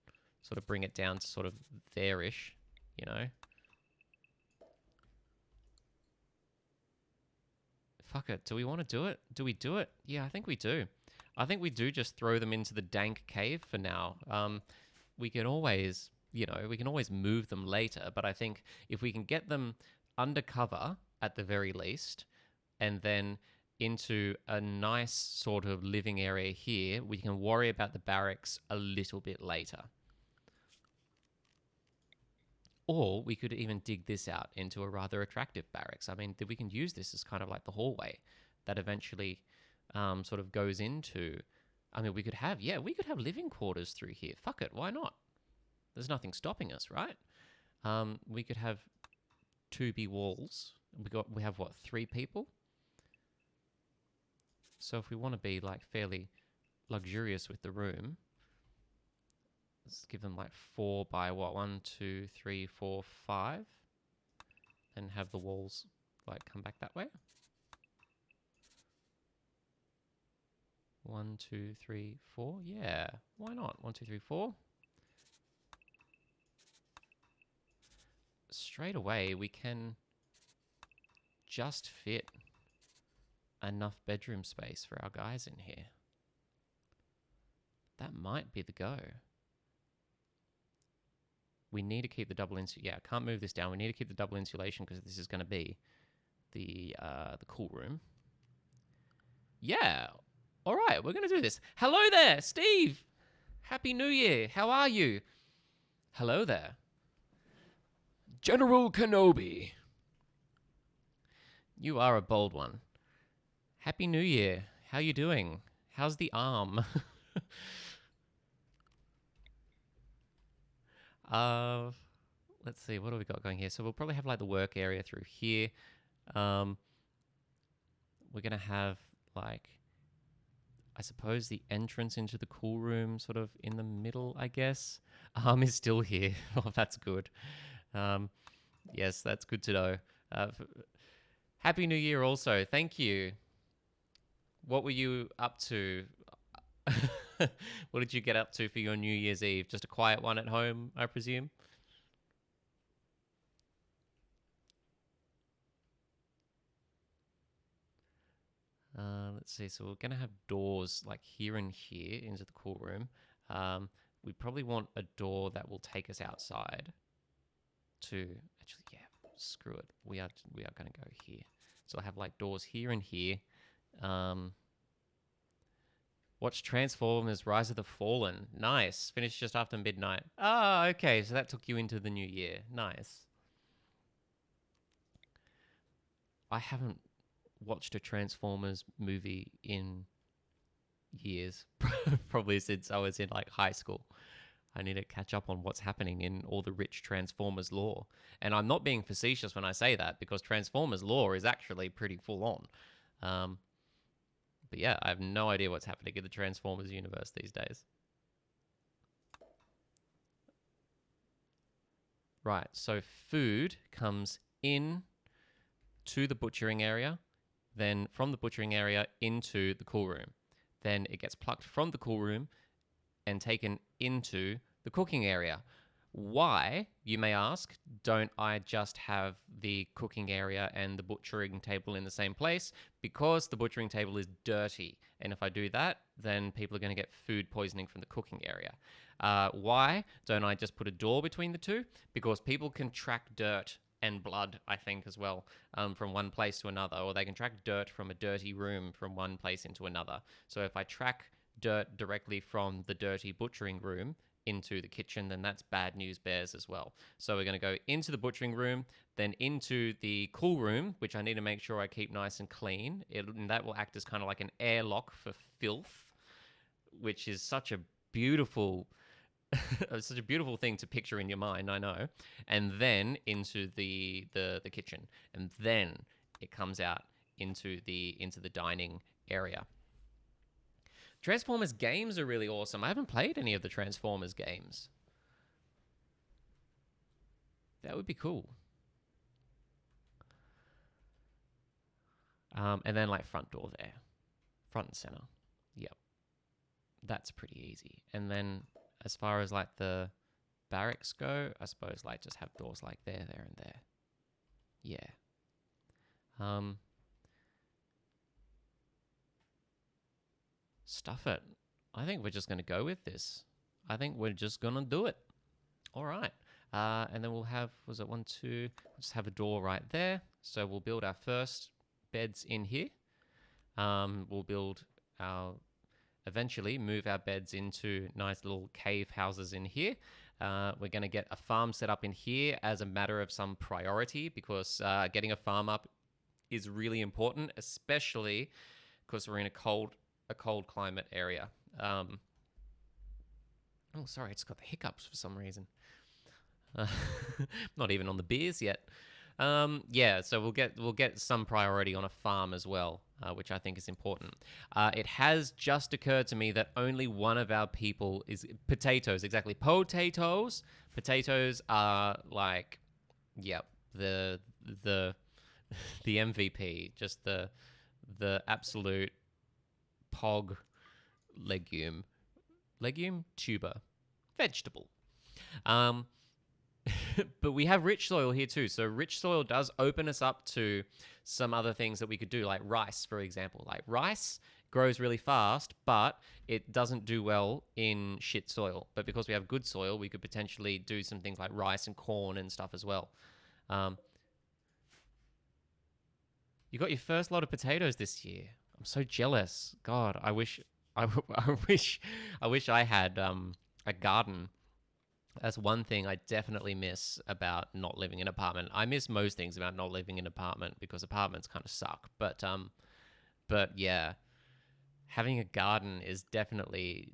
sort of bring it down to sort of there-ish, you know. Fuck it. Do we want to do it? Do we do it? Yeah, I think we do. I think we do just throw them into the dank cave for now. We can always, we can always move them later. But I think if we can get them undercover at the very least, and then into a nice sort of living area here, we can worry about the barracks a little bit later. Or we could even dig this out into a rather attractive barracks. I mean, we can use this as kind of like the hallway that eventually sort of goes into... I mean, we could have living quarters through here. Fuck it, why not? There's nothing stopping us, right? We could have 2B walls. We have, what, 3 people? So if we want to be, like, fairly luxurious with the room... Let's give them like 4 by what? 1, 2, 3, 4, 5. And have the walls like come back that way. 1, 2, 3, 4. Yeah, why not? 1, 2, 3, 4. Straight away, we can just fit enough bedroom space for our guys in here. That might be the go. We need to keep the double insulation. Yeah, I can't move this down. We need to keep the double insulation because this is going to be the cool room. Yeah. All right, we're going to do this. Hello there, Steve. Happy New Year. How are you? Hello there. General Kenobi. You are a bold one. Happy New Year. How you doing? How's the arm? Let's see, what do we got going here? So we'll probably have like the work area through here. We're going to have like, I suppose the entrance into the cool room sort of in the middle, I guess. Arm is still here. Oh, that's good. Yes, that's good to know. Happy New Year also. Thank you. What were you up to? What did you get up to for your New Year's Eve? Just a quiet one at home, I presume? Let's see. So we're going to have doors like here and here into the cool room. We probably want a door that will take us outside to... Actually, yeah, screw it. We are going to go here. So I have like doors here and here. Watch Transformers Rise of the Fallen. Nice. Finished just after midnight. Ah, okay. So that took you into the new year. Nice. I haven't watched a Transformers movie in years. Probably since I was in like high school. I need to catch up on what's happening in all the rich Transformers lore. And I'm not being facetious when I say that, because Transformers lore is actually pretty full on. Um, but yeah, I have no idea what's happening in the Transformers universe these days. Right, so food comes in to the butchering area, then from the butchering area into the cool room. Then it gets plucked from the cool room and taken into the cooking area. Why, you may ask, don't I just have the cooking area and the butchering table in the same place? Because the butchering table is dirty. And if I do that, then people are going to get food poisoning from the cooking area. Why don't I just put a door between the two? Because people can track dirt and blood, I think, as well, from one place to another. Or they can track dirt from a dirty room from one place into another. So if I track dirt directly from the dirty butchering room into the kitchen, then that's bad news bears as well. So we're going to go into the butchering room, then into the cool room, which I need to make sure I keep nice and clean. And that will act as kind of like an airlock for filth, which is such a beautiful such a beautiful thing to picture in your mind, I know. And then into the kitchen, and then it comes out into the dining area. Transformers games are really awesome. I haven't played any of the Transformers games. That would be cool. And then like front door there, front and center. Yep, that's pretty easy. And then as far as like the barracks go, I suppose like just have doors like there, and there. Yeah. Stuff it. I think we're just going to go with this. I think we're just going to do it. All right. And then we'll have, was it 1, 2? Just have a door right there. So we'll build our first beds in here. We'll build our, eventually move our beds into nice little cave houses in here. We're going to get a farm set up in here as a matter of some priority, because getting a farm up is really important, especially because we're in a cold climate area. Oh, sorry, it's got the hiccups for some reason. Not even on the beers yet. Yeah, so we'll get some priority on a farm as well, which I think is important. It has just occurred to me that only one of our people is potatoes. Exactly, potatoes. Potatoes are like, yep, the the MVP, just the absolute pog legume tuber vegetable. But we have rich soil here too. So rich soil does open us up to some other things that we could do, like rice, for example. Like rice grows really fast, but it doesn't do well in shit soil. But because we have good soil, we could potentially do some things like rice and corn and stuff as well. You got your first lot of potatoes this year. I'm so jealous. God, I wish I had a garden. That's one thing I definitely miss about not living in an apartment. I miss most things about not living in an apartment, because apartments kind of suck. But yeah, having a garden is definitely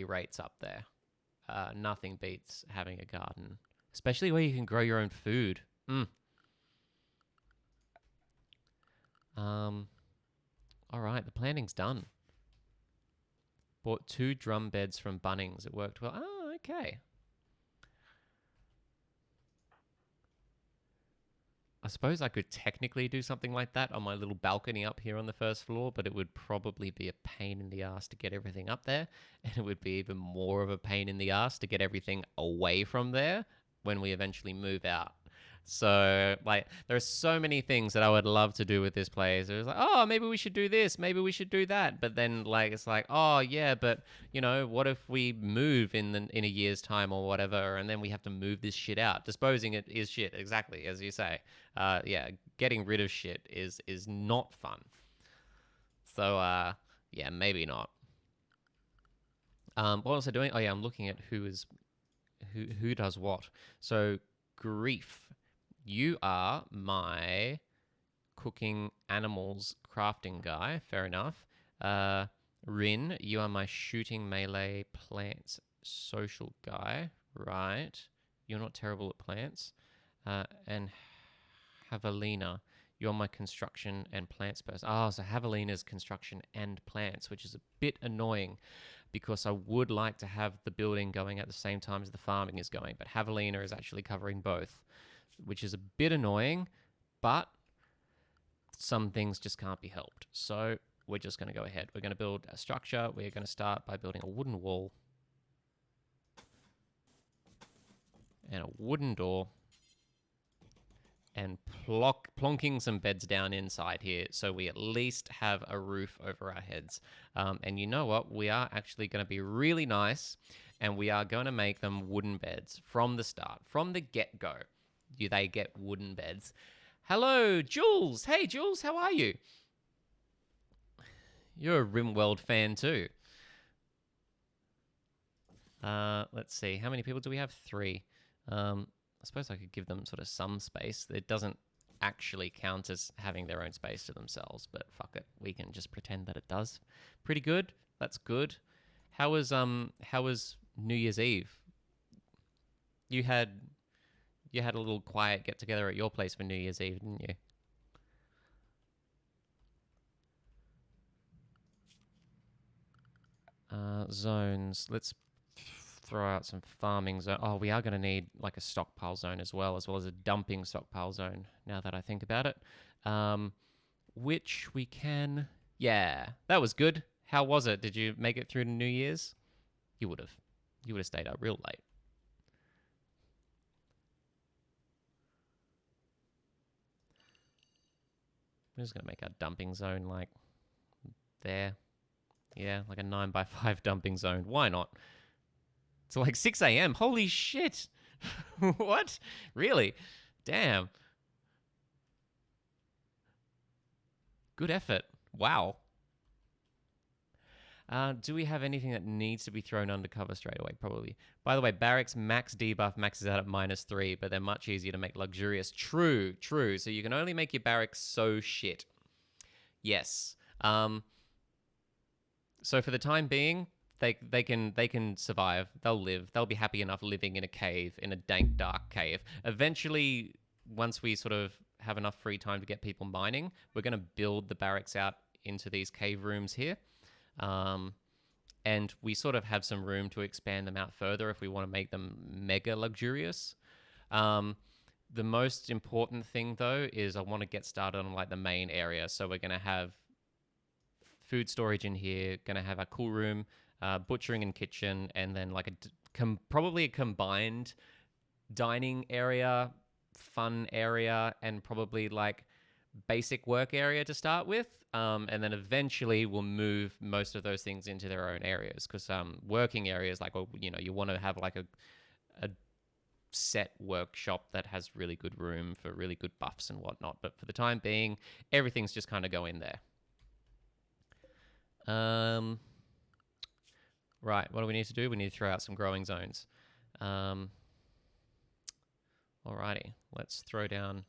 rates up there. Nothing beats having a garden, especially where you can grow your own food. All right, the planning's done. Bought 2 drum beds from Bunnings. It worked well. Oh, okay. I suppose I could technically do something like that on my little balcony up here on the first floor, but it would probably be a pain in the ass to get everything up there. And it would be even more of a pain in the ass to get everything away from there when we eventually move out. So, like, there are so many things that I would love to do with this place. It was like, oh, maybe we should do this, maybe we should do that. But then, like, it's like, oh, yeah, but you know, what if we move in a year's time or whatever, and then we have to move this shit out? Disposing it is shit, exactly as you say. Yeah, getting rid of shit is not fun. So, yeah, maybe not. What was I doing? Oh yeah, I'm looking at who does what. So, Grief, you are my cooking animals crafting guy. Fair enough. Rin, you are my shooting melee plants social guy, right? You're not terrible at plants. And Javelina, you're my construction and plants person. Oh, so Javelina's construction and plants, which is a bit annoying because I would like to have the building going at the same time as the farming is going, but Javelina is actually covering both, which is a bit annoying, but some things just can't be helped. So we're just going to go ahead. We're going to build a structure. We're going to start by building a wooden wall and a wooden door and plonking some beds down inside here so we at least have a roof over our heads. And you know what? We are actually going to be really nice and we are going to make them wooden beds from the start, from the get-go. They get wooden beds. Hello, Jules. Hey, Jules, how are you? You're a RimWorld fan too. Let's see. How many people do we have? 3. I suppose I could give them sort of some space. It doesn't actually count as having their own space to themselves, but fuck it. We can just pretend that it does. Pretty good. That's good. How was New Year's Eve? You had a little quiet get together at your place for New Year's Eve, didn't you? Zones. Let's throw out some farming zone. Oh, we are going to need like a stockpile zone as well as a dumping stockpile zone, now that I think about it. Which we can... Yeah, that was good. How was it? Did you make it through to New Year's? You would have. You would have stayed up real late. We're just going to make our dumping zone like there. Yeah, like a 9x5 dumping zone. Why not? It's like 6 a.m. Holy shit. What? Really? Damn. Good effort. Wow. Do we have anything that needs to be thrown undercover straight away? Probably. By the way, barracks max debuff maxes out at -3, but they're much easier to make luxurious. True. So you can only make your barracks so shit. Yes. So for the time being, they can survive. They'll live. They'll be happy enough living in a cave, in a dank, dark cave. Eventually, once we sort of have enough free time to get people mining, we're going to build the barracks out into these cave rooms here. And we sort of have some room to expand them out further if we want to make them mega luxurious. The most important thing, though, is I want to get started on like the main area. So we're going to have food storage in here, going to have a cool room, butchering and kitchen, and then like probably a combined dining area, fun area, and probably like basic work area to start with. And then eventually we'll move most of those things into their own areas, because working areas, like, well, you know, you want to have like a set workshop that has really good room for really good buffs and whatnot. But for the time being, everything's just kind of go in there. Right, what do we need to do? We need to throw out some growing zones. Alrighty, let's throw down...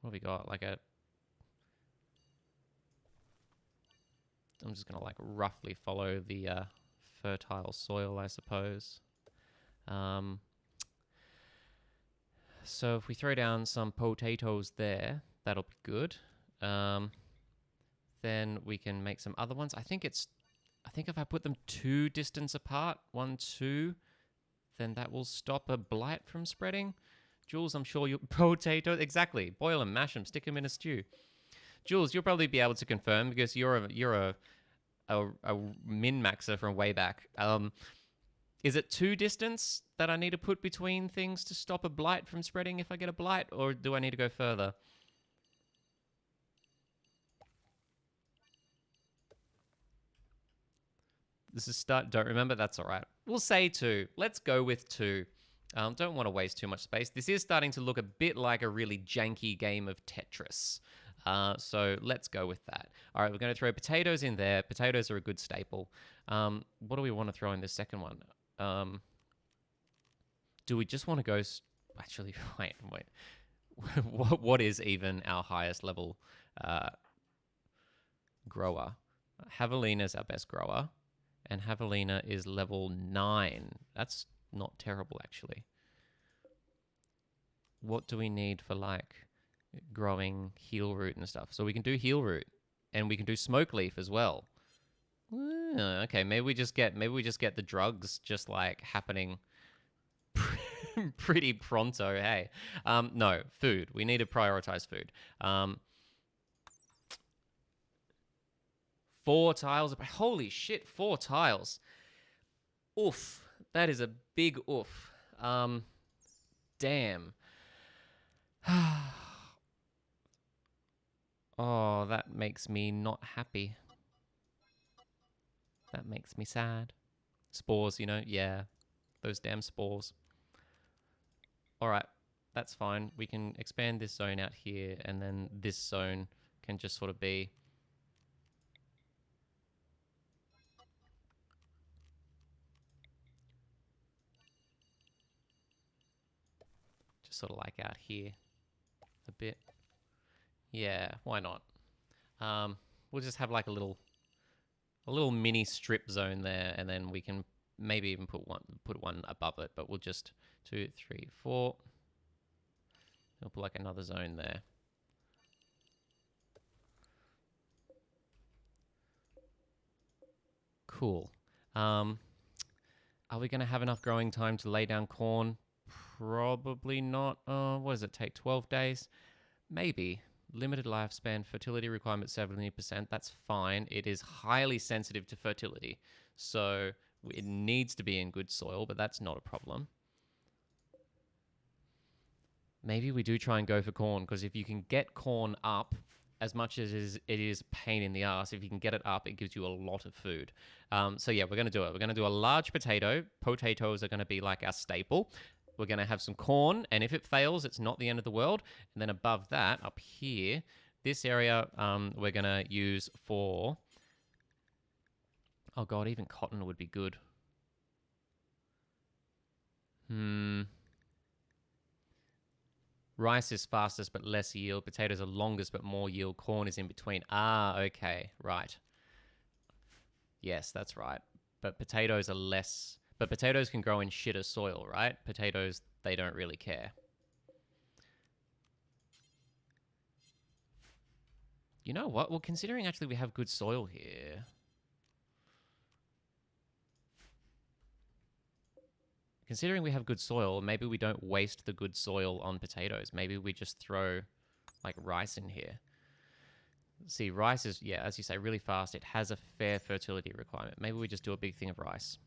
What have we got? Like a... I'm just going to like roughly follow the fertile soil, I suppose. So if we throw down some potatoes there, that'll be good. Then we can make some other ones. I think if I put them 2 distance apart, 1, 2, then that will stop a blight from spreading. Jules, I'm sure you potatoes, exactly. Boil them, mash them, stick them in a stew. Jules, you'll probably be able to confirm because you're a min maxer from way back. Is it 2 distance that I need to put between things to stop a blight from spreading if I get a blight, or do I need to go further? This is don't remember? That's all right. We'll say 2. Let's go with 2. Don't want to waste too much space. This is starting to look a bit like a really janky game of Tetris. So let's go with that. All right, we're going to throw potatoes in there. Potatoes are a good staple. What do we want to throw in this second one? Do we just want to go... Actually, wait. What is even our highest level grower? Javelina is our best grower. And Javelina is level 9. That's not terrible, actually. What do we need for, like, growing heal root and stuff? So we can do heal root, and we can do smoke leaf as well. Okay, maybe we just get the drugs just like happening pretty pronto. Hey, no, food. We need to prioritize food. 4 tiles. Holy shit, 4 tiles. Oof, that is a big oof. Damn. Oh, that makes me not happy. That makes me sad. Spores, you know? Yeah, those damn spores. All right, that's fine. We can expand this zone out here, and then this zone can just sort of be... just sort of like out here a bit. Yeah, why not? We'll just have like a little mini strip zone there, and then we can maybe even put one above it, but we'll just 2, 3, 4. We'll put like another zone there. Cool. Are we going to have enough growing time to lay down corn? Probably not. What does it take? 12 days? Maybe. Limited lifespan, fertility requirement 70%. That's fine. It is highly sensitive to fertility, so it needs to be in good soil, but that's not a problem. Maybe we do try and go for corn, because if you can get corn up, as much as it is a pain in the ass, if you can get it up, it gives you a lot of food. So yeah, we're going to do it. We're going to do a large potato. Potatoes are going to be like our staple. We're going to have some corn, and if it fails, it's not the end of the world. And then above that, up here, this area, we're going to use for... oh god, even cotton would be good. Rice is fastest but less yield. Potatoes are longest but more yield. Corn is in between. Ah, okay, right. Yes, that's right. But potatoes are less... but potatoes can grow in shitter soil, right? Potatoes, they don't really care. You know what? Well, considering actually we have good soil here... considering we have good soil, maybe we don't waste the good soil on potatoes. Maybe we just throw, like, rice in here. See, rice is, yeah, as you say, really fast. It has a fair fertility requirement. Maybe we just do a big thing of rice.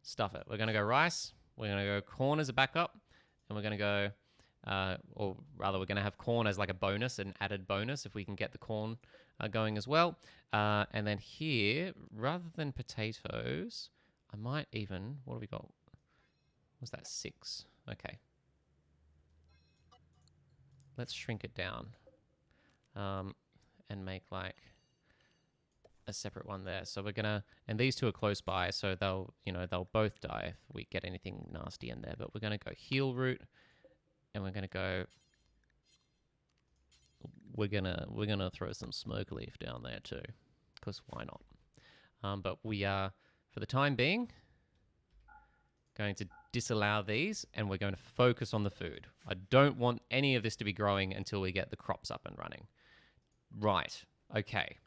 Stuff it. We're going to go rice. We're going to go corn as a backup. And we're going to go, or rather, we're going to have corn as like a bonus, an added bonus, if we can get the corn going as well. And then here, rather than potatoes... I might even... what have we got? Was that 6? Okay. Let's shrink it down. And make like a separate one there. So we're gonna... and these two are close by, so they'll, you know, they'll both die if we get anything nasty in there. But we're gonna go heal root, and we're gonna go... we're gonna throw some smoke leaf down there too, because why not? But we are... for the time being, going to disallow these, and we're going to focus on the food. I don't want any of this to be growing until we get the crops up and running. Right. Okay.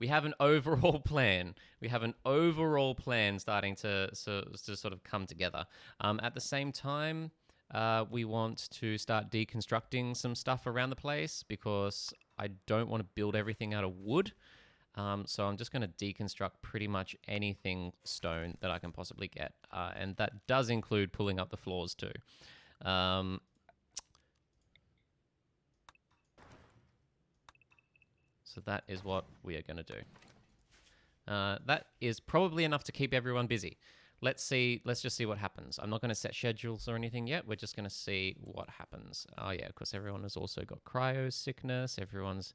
We have an overall plan. We have an overall plan starting to sort of come together. At the same time, we want to start deconstructing some stuff around the place, because I don't want to build everything out of wood. So I'm just going to deconstruct pretty much anything stone that I can possibly get. And that does include pulling up the floors too. So that is what we are going to do. That is probably enough to keep everyone busy. Let's just see what happens. I'm not going to set schedules or anything yet. We're just going to see what happens. Oh yeah, of course, everyone has also got cryo sickness. Everyone's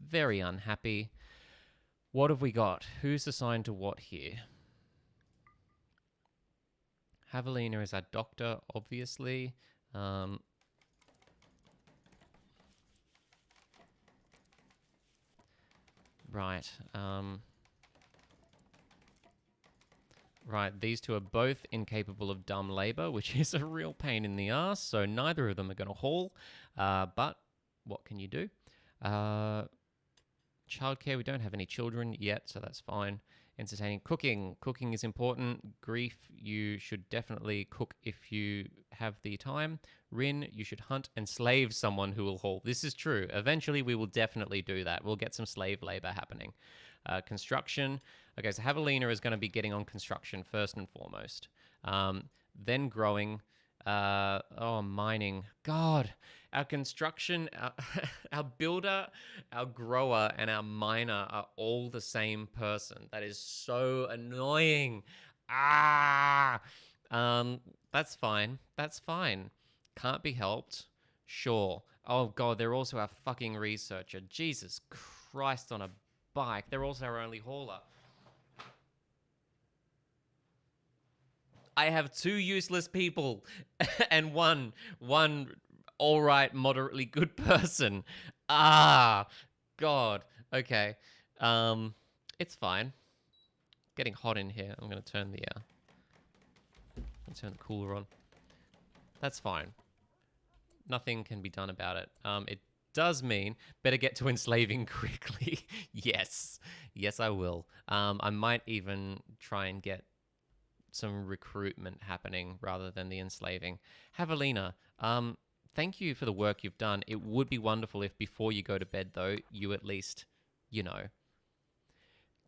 very unhappy. What have we got? Who's assigned to what here? Javelina is our doctor, obviously. Right. Right, these two are both incapable of dumb labor, which is a real pain in the ass. So neither of them are going to haul. But what can you do? Uh, Childcare, we don't have any children yet, so that's fine. Entertaining, cooking. Cooking is important. Grief, you should definitely cook if you have the time. Rin, you should hunt and slave someone who will haul. This is true. Eventually, we will definitely do that. We'll get some slave labor happening. Construction. Okay, so Javelina is going to be getting on construction first and foremost. Then growing. Mining. God, our construction, our builder, our grower, and our miner are all the same person. That is so annoying. Ah, that's fine. That's fine. Can't be helped. Sure. Oh God, they're also our fucking researcher. Jesus Christ on a bike. They're also our only hauler. I have two useless people and one all right, moderately good person. Ah, God. Okay. It's fine. Getting hot in here. I'm gonna turn the cooler on. That's fine. Nothing can be done about it. It does mean better get to enslaving quickly. Yes, yes, I will. I might even try and get some recruitment happening rather than the enslaving. Javelina, thank you for the work you've done. It would be wonderful if before you go to bed, though, you at least,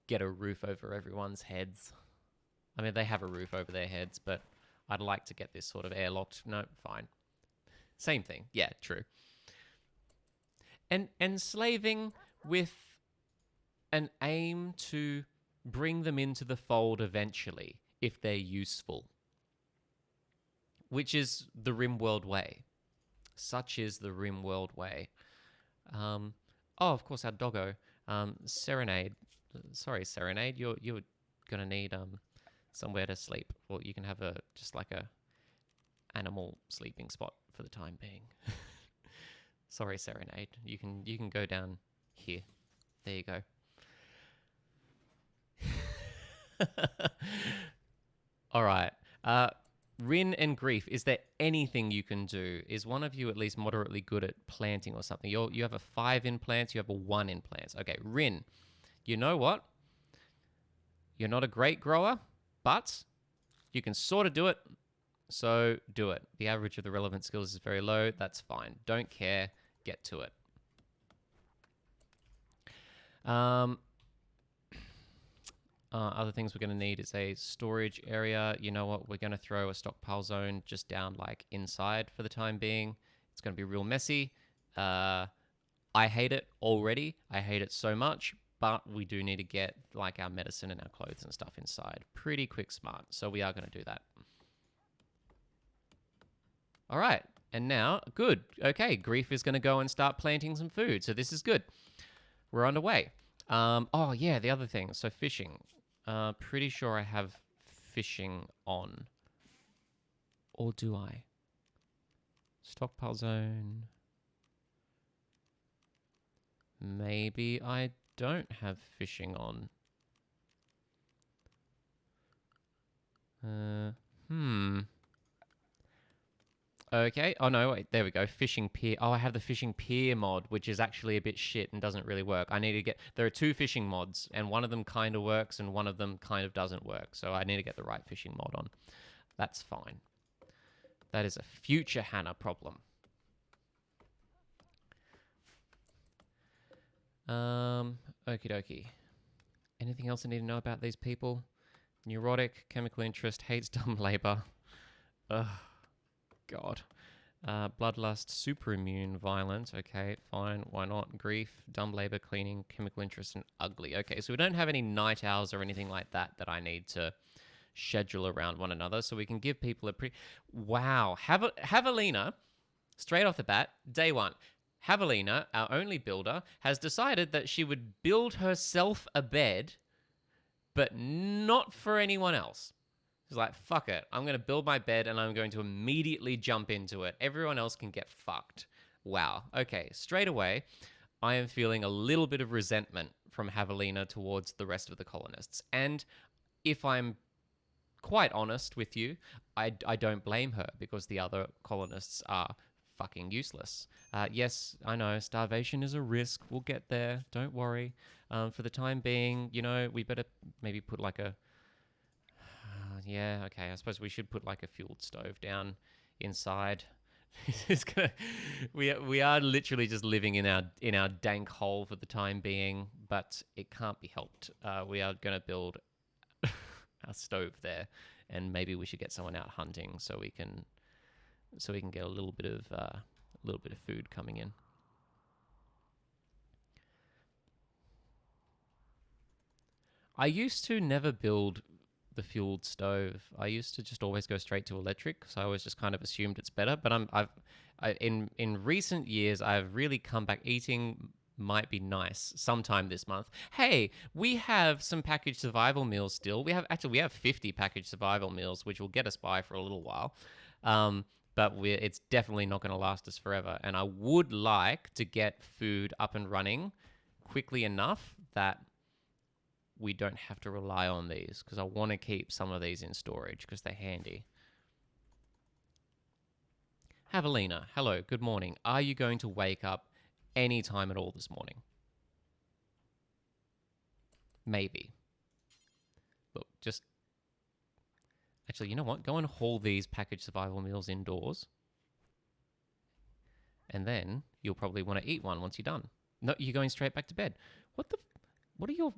get a roof over everyone's heads. I mean, they have a roof over their heads, but I'd like to get this sort of airlocked. No, fine. Same thing. Yeah, true. And enslaving with an aim to bring them into the fold eventually, if they're useful. Which is the RimWorld way. Such is the RimWorld way. Of course, our doggo. Serenade. Sorry, Serenade. You're gonna need somewhere to sleep. Well, you can have just like a animal sleeping spot for the time being. Sorry, Serenade. You can go down here. There you go. All right. Rin and Grief, is there anything you can do? Is one of you at least moderately good at planting or something? You have a 5 in plants, you have a 1 in plants. Okay, Rin, you know what? You're not a great grower, but you can sort of do it. So do it. The average of the relevant skills is very low. That's fine. Don't care. Get to it. Other things we're going to need is a storage area. You know what? We're going to throw a stockpile zone just down like inside for the time being. It's going to be real messy. I hate it already. I hate it so much, but we do need to get like our medicine and our clothes and stuff inside pretty quick smart. So we are going to do that. All right. And now, good. Okay, Grief is going to go and start planting some food. So this is good. We're underway. Oh, yeah, the other thing. So fishing. Pretty sure I have fishing on. Or do I? Stockpile zone. Maybe I don't have fishing on. Okay. Oh, no, wait. There we go. Fishing pier. Oh, I have the fishing pier mod, which is actually a bit shit and doesn't really work. I need to get... There are 2 fishing mods, and one of them kind of works, and one of them kind of doesn't work. So I need to get the right fishing mod on. That's fine. That is a future Hannah problem. Okie dokie. Anything else I need to know about these people? Neurotic, chemical interest, hates dumb labor. Ugh. God. Bloodlust, super immune, violent. Okay, fine. Why not? Grief, dumb labor, cleaning, chemical interest, and ugly. Okay, so we don't have any night owls or anything like that I need to schedule around one another. So we can give people a pretty... Wow. Javelina, straight off the bat, day 1. Javelina, our only builder, has decided that she would build herself a bed, but not for anyone else. She's like, fuck it. I'm going to build my bed and I'm going to immediately jump into it. Everyone else can get fucked. Wow. Okay, straight away, I am feeling a little bit of resentment from Javelina towards the rest of the colonists. And if I'm quite honest with you, I don't blame her because the other colonists are fucking useless. Yes, I know, starvation is a risk. We'll get there. Don't worry. For the time being, you know, we better maybe put like a... yeah, okay, I suppose we should put like a fueled stove down inside. It's gonna, we are literally just living in our dank hole for the time being, but it can't be helped. We are gonna build a stove there, and maybe we should get someone out hunting so we can get a little bit of food coming in. I used to never build the fueled stove. I used to just always go straight to electric, so I always just kind of assumed it's better. But in recent years, I've really come back. Eating might be nice sometime this month. Hey, we have some packaged survival meals still. We have 50 packaged survival meals, which will get us by for a little while. But it's definitely not going to last us forever. And I would like to get food up and running quickly enough that we don't have to rely on these, because I want to keep some of these in storage because they're handy. Javelina, hello, good morning. Are you going to wake up any time at all this morning? Maybe. Look, just... Actually, you know what? Go and haul these packaged survival meals indoors. And then you'll probably want to eat one once you're done. No, you're going straight back to bed. What are your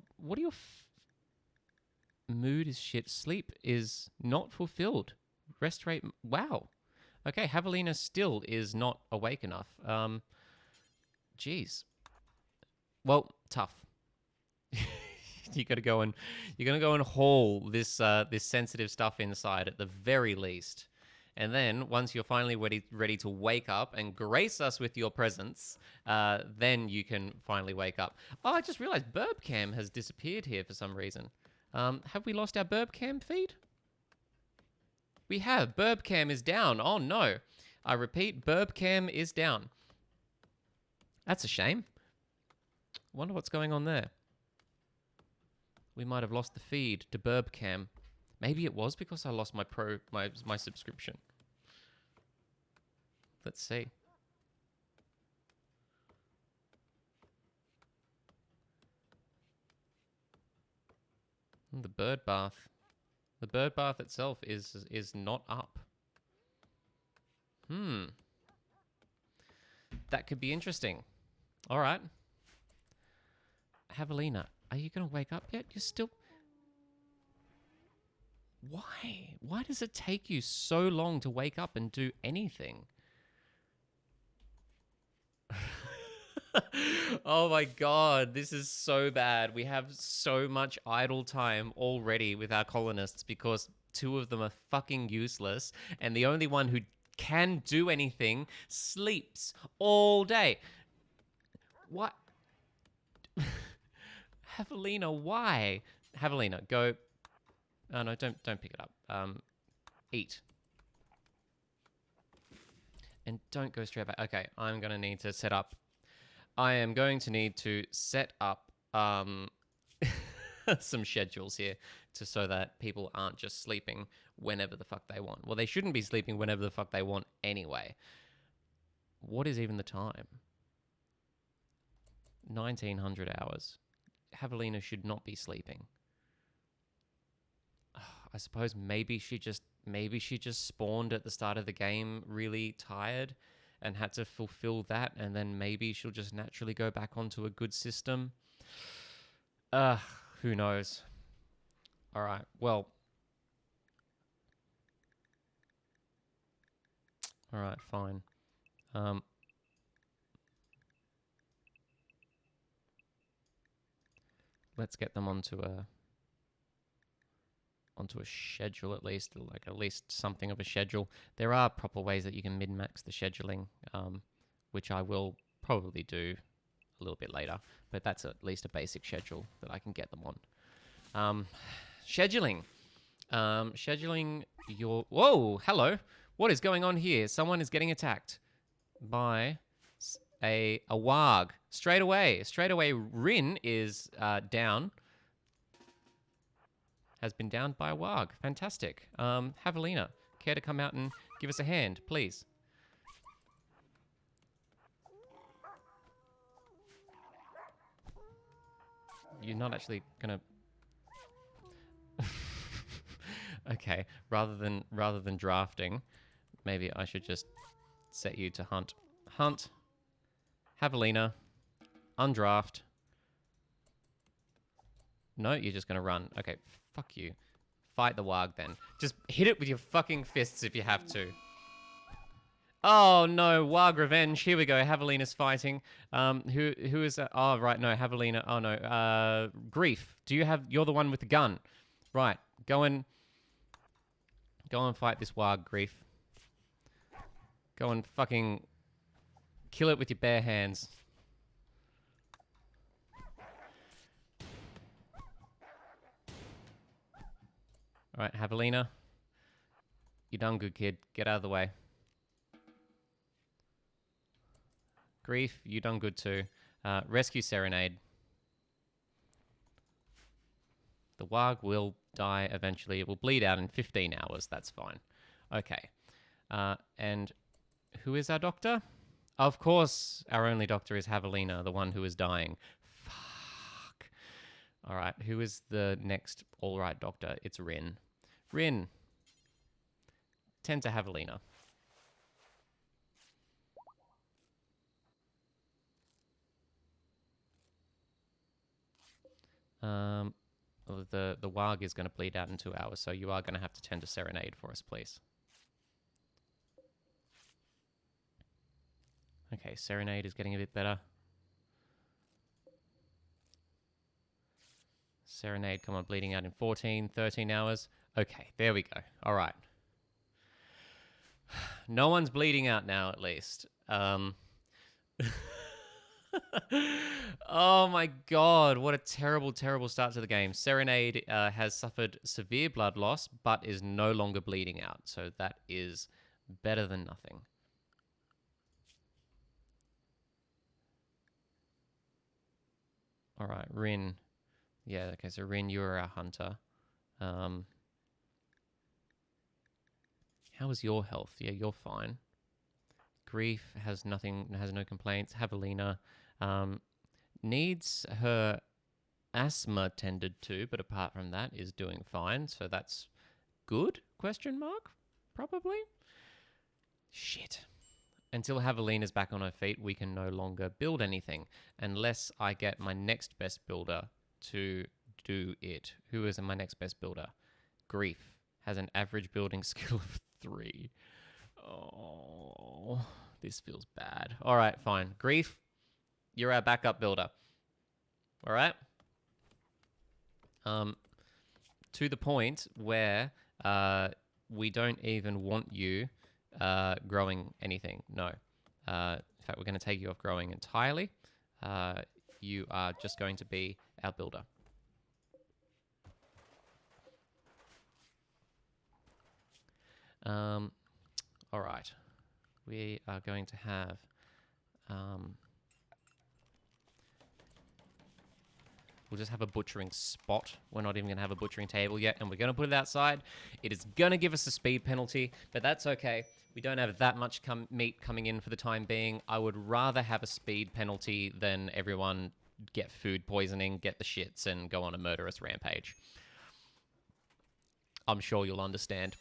mood is shit. Sleep is not fulfilled. Rest rate, wow. Okay, Javelina still is not awake enough. Jeez. Well, tough. You're gonna go and haul this this sensitive stuff inside at the very least. And then once you're finally ready to wake up and grace us with your presence, then you can finally wake up. Oh, I just realized Burbcam has disappeared here for some reason. Have we lost our Burbcam feed? We have. Burbcam is down. Oh no. I repeat, Burbcam is down. That's a shame. Wonder what's going on there. We might have lost the feed to Burbcam. Maybe it was because I lost my subscription. Let's see. The bird bath. The bird bath itself is not up. That could be interesting. All right. Javelina, are you going to wake up yet? You're still... Why? Why does it take you so long to wake up and do anything? Oh my god, this is so bad. We have so much idle time already with our colonists because two of them are fucking useless, and the only one who can do anything sleeps all day. What? Javelina, why? Javelina, go... Oh no, don't pick it up. Eat. And don't go straight back. Okay, I'm going to need to set up... I am going to need to set up some schedules here so that people aren't just sleeping whenever the fuck they want. Well, they shouldn't be sleeping whenever the fuck they want anyway. What is even the time? 1900 hours. Javelina should not be sleeping. I suppose maybe she just spawned at the start of the game really tired and had to fulfill that, and then maybe she'll just naturally go back onto a good system. Who knows? All right, well. All right, fine. Let's get them onto a schedule at least, like at least something of a schedule. There are proper ways that you can min-max the scheduling, which I will probably do a little bit later, but that's at least a basic schedule that I can get them on. Scheduling. Scheduling your... Whoa, hello. What is going on here? Someone is getting attacked by a warg. Straight away, Rin is down. has been downed by a warg. Fantastic. Javelina, care to come out and give us a hand, please? You're not actually gonna... Okay, rather than drafting, maybe I should just set you to hunt. Hunt. Javelina. Undraft. No, you're just gonna run. Okay, fuck you. Fight the warg then. Just hit it with your fucking fists if you have to. Oh no, warg revenge. Here we go. Javelina's fighting. Who is that? Oh right, no, Javelina. Oh no. Grief. You're the one with the gun. Right. Go and fight this warg, Grief. Go and fucking kill it with your bare hands. Alright, Javelina. You done good, kid. Get out of the way. Grief, you done good too. Rescue Serenade. The warg will die eventually. It will bleed out in 15 hours. That's fine. Okay. And who is our doctor? Of course, our only doctor is Javelina, the one who is dying. Fuck. All right, who is the next all right doctor? It's Rin. Rin. Tend to Javelina. The warg is going to bleed out in 2 hours, so you are going to have to tend to Serenade for us, please. Okay, Serenade is getting a bit better. Serenade, come on, bleeding out in 14, 13 hours. Okay, there we go. All right. No one's bleeding out now, at least. Oh my god, what a terrible, terrible start to the game. Serenade has suffered severe blood loss, but is no longer bleeding out. So that is better than nothing. All right, Rin. Yeah, okay, so Rin, you're our hunter. How is your health? Yeah, you're fine. Grief has no complaints. Javelina needs her asthma tended to, but apart from that is doing fine. So that's good? Question mark? Probably. Shit. Until Javelina's back on her feet, we can no longer build anything unless I get my next best builder to do it. Who is my next best builder? Grief has an average building skill of 3. Oh, this feels bad. All right, fine. Grief, you're our backup builder. All right? To the point where we don't even want you growing anything. No. In fact, we're going to take you off growing entirely. You are just going to be our builder. All right. We are going to have... we'll just have a butchering spot. We're not even going to have a butchering table yet, and we're going to put it outside. It is going to give us a speed penalty, but that's okay. We don't have that much meat coming in for the time being. I would rather have a speed penalty than everyone get food poisoning, get the shits, and go on a murderous rampage. I'm sure you'll understand.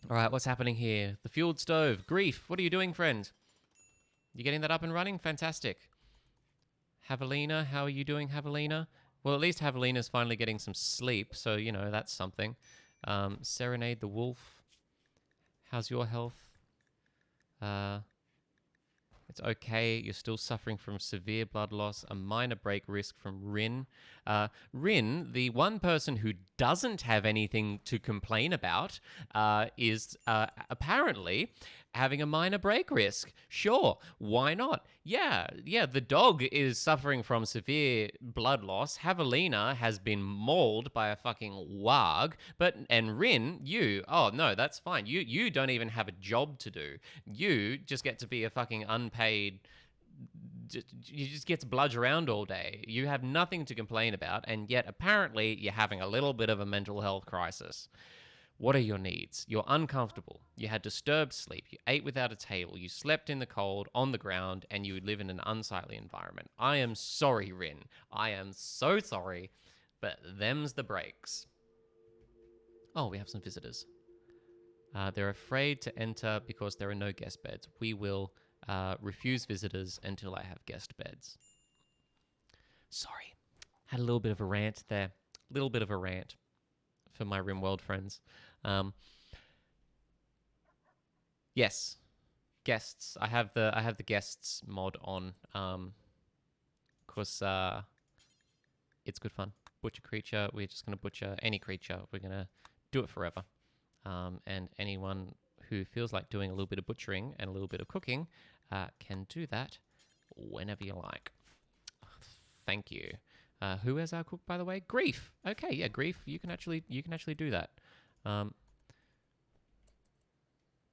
All right, what's happening here? The fueled stove. Grief, what are you doing, friend? You getting that up and running? Fantastic. Javelina, how are you doing, Javelina? Well, at least Javelina's finally getting some sleep, so, you know, that's something. Serenade the wolf. How's your health? It's okay. You're still suffering from severe blood loss, a minor break risk from Rin. Rin, the one person who doesn't have anything to complain about, is apparently having a minor break risk. Sure, why not? Yeah, the dog is suffering from severe blood loss. Javelina has been mauled by a fucking warg. And Rin, oh no, that's fine. You don't even have a job to do. You just get to be a fucking unpaid you just get to bludge around all day. You have nothing to complain about, and yet apparently you're having a little bit of a mental health crisis. What are your needs? You're uncomfortable. You had disturbed sleep. You ate without a table. You slept in the cold, on the ground, and you live in an unsightly environment. I am sorry, Rin. I am so sorry, but them's the breaks. Oh, we have some visitors. They're afraid to enter because there are no guest beds. We will refuse visitors until I have guest beds. Sorry. Had a little bit of a rant there. Little bit of a rant for my RimWorld friends. Yes, guests. I have the guests mod on. Cause it's good fun. Butcher creature. We're just gonna butcher any creature. We're gonna do it forever. And anyone who feels like doing a little bit of butchering and a little bit of cooking can do that whenever you like. Thank you. Who is our cook, by the way? Grief. Okay, yeah, Grief. You can actually do that.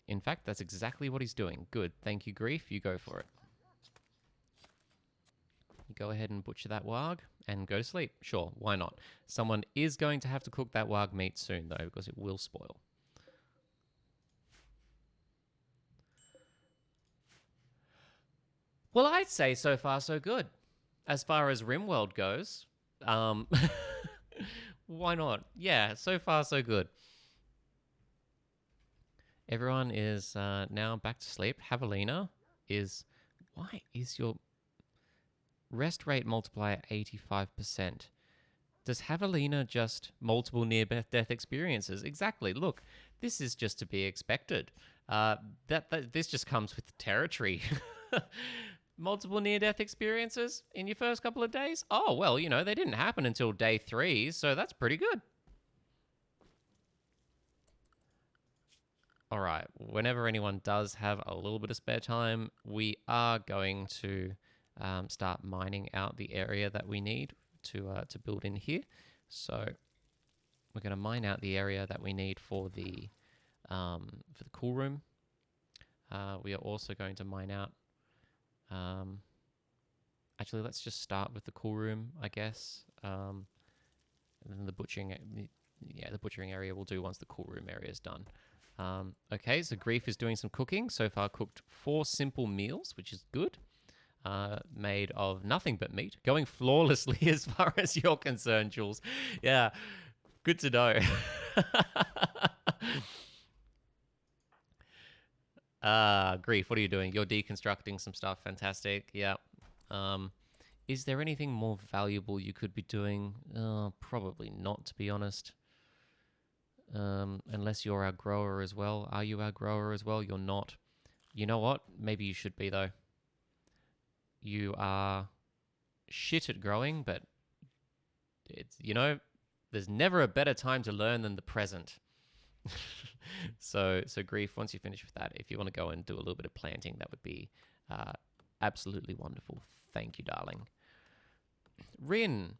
In fact, that's exactly what he's doing. Good. Thank you, Grief. You go for it. You go ahead and butcher that warg and go to sleep. Sure, why not? Someone is going to have to cook that warg meat soon, though, because it will spoil. Well, I'd say so far so good. As far as RimWorld goes, why not? Yeah, so far so good. Everyone is now back to sleep. Javelina is... Why is your rest rate multiplier 85%? Does Javelina just multiple near-death experiences? Exactly. Look, this is just to be expected. This just comes with the territory. Multiple near-death experiences in your first couple of days? Oh, well, you know, they didn't happen until day 3, so that's pretty good. All right, whenever anyone does have a little bit of spare time, we are going to start mining out the area that we need to build in here. So we're going to mine out the area that we need for the cool room. We are also going to mine out... actually, let's just start with the cool room, I guess. And then the butchering area we'll do once the cool room area is done. Okay, so Grief is doing some cooking. So far cooked 4 simple meals, which is good. Made of nothing but meat. Going flawlessly as far as you're concerned, Jules. Yeah, good to know. Grief, what are you doing? You're deconstructing some stuff. Fantastic. Yeah. Is there anything more valuable you could be doing? Probably not, to be honest. Unless you're our grower as well. Are you our grower as well? You're not. You know what? Maybe you should be, though. You are shit at growing, but it's, you know, there's never a better time to learn than the present. So Grief, once you finish with that, if you want to go and do a little bit of planting, that would be absolutely wonderful. Thank you, darling. Rin,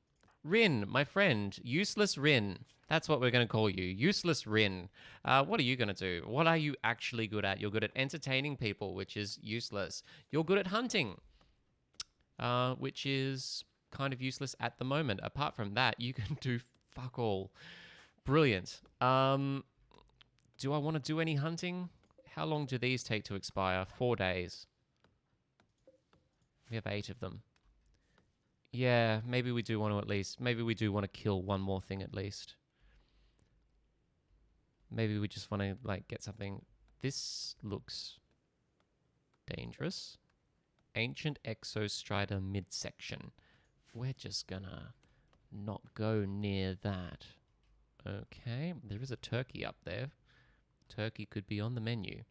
my friend, useless Rin. That's what we're going to call you, useless Rin. What are you going to do? What are you actually good at? You're good at entertaining people, which is useless. You're good at hunting, which is kind of useless at the moment. Apart from that, you can do fuck all. Brilliant. Do I want to do any hunting? How long do these take to expire? 4 days. We have 8 of them. Yeah, maybe we do want to at least... Maybe we do want to kill one more thing at least. Maybe we just want to, like, get something... This looks dangerous. Ancient Exostrider midsection. We're just gonna not go near that. Okay, there is a turkey up there. Turkey could be on the menu.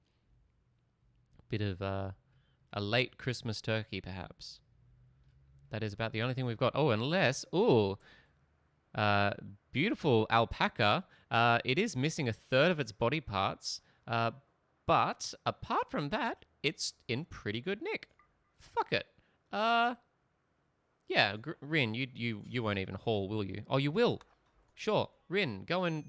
Bit of a late Christmas turkey, perhaps. That is about the only thing we've got. Oh, unless... Ooh. Beautiful alpaca. It is missing 1/3 of its body parts. But apart from that, it's in pretty good nick. Fuck it. Yeah, Rin, you won't even haul, will you? Oh, you will. Sure, Rin, go and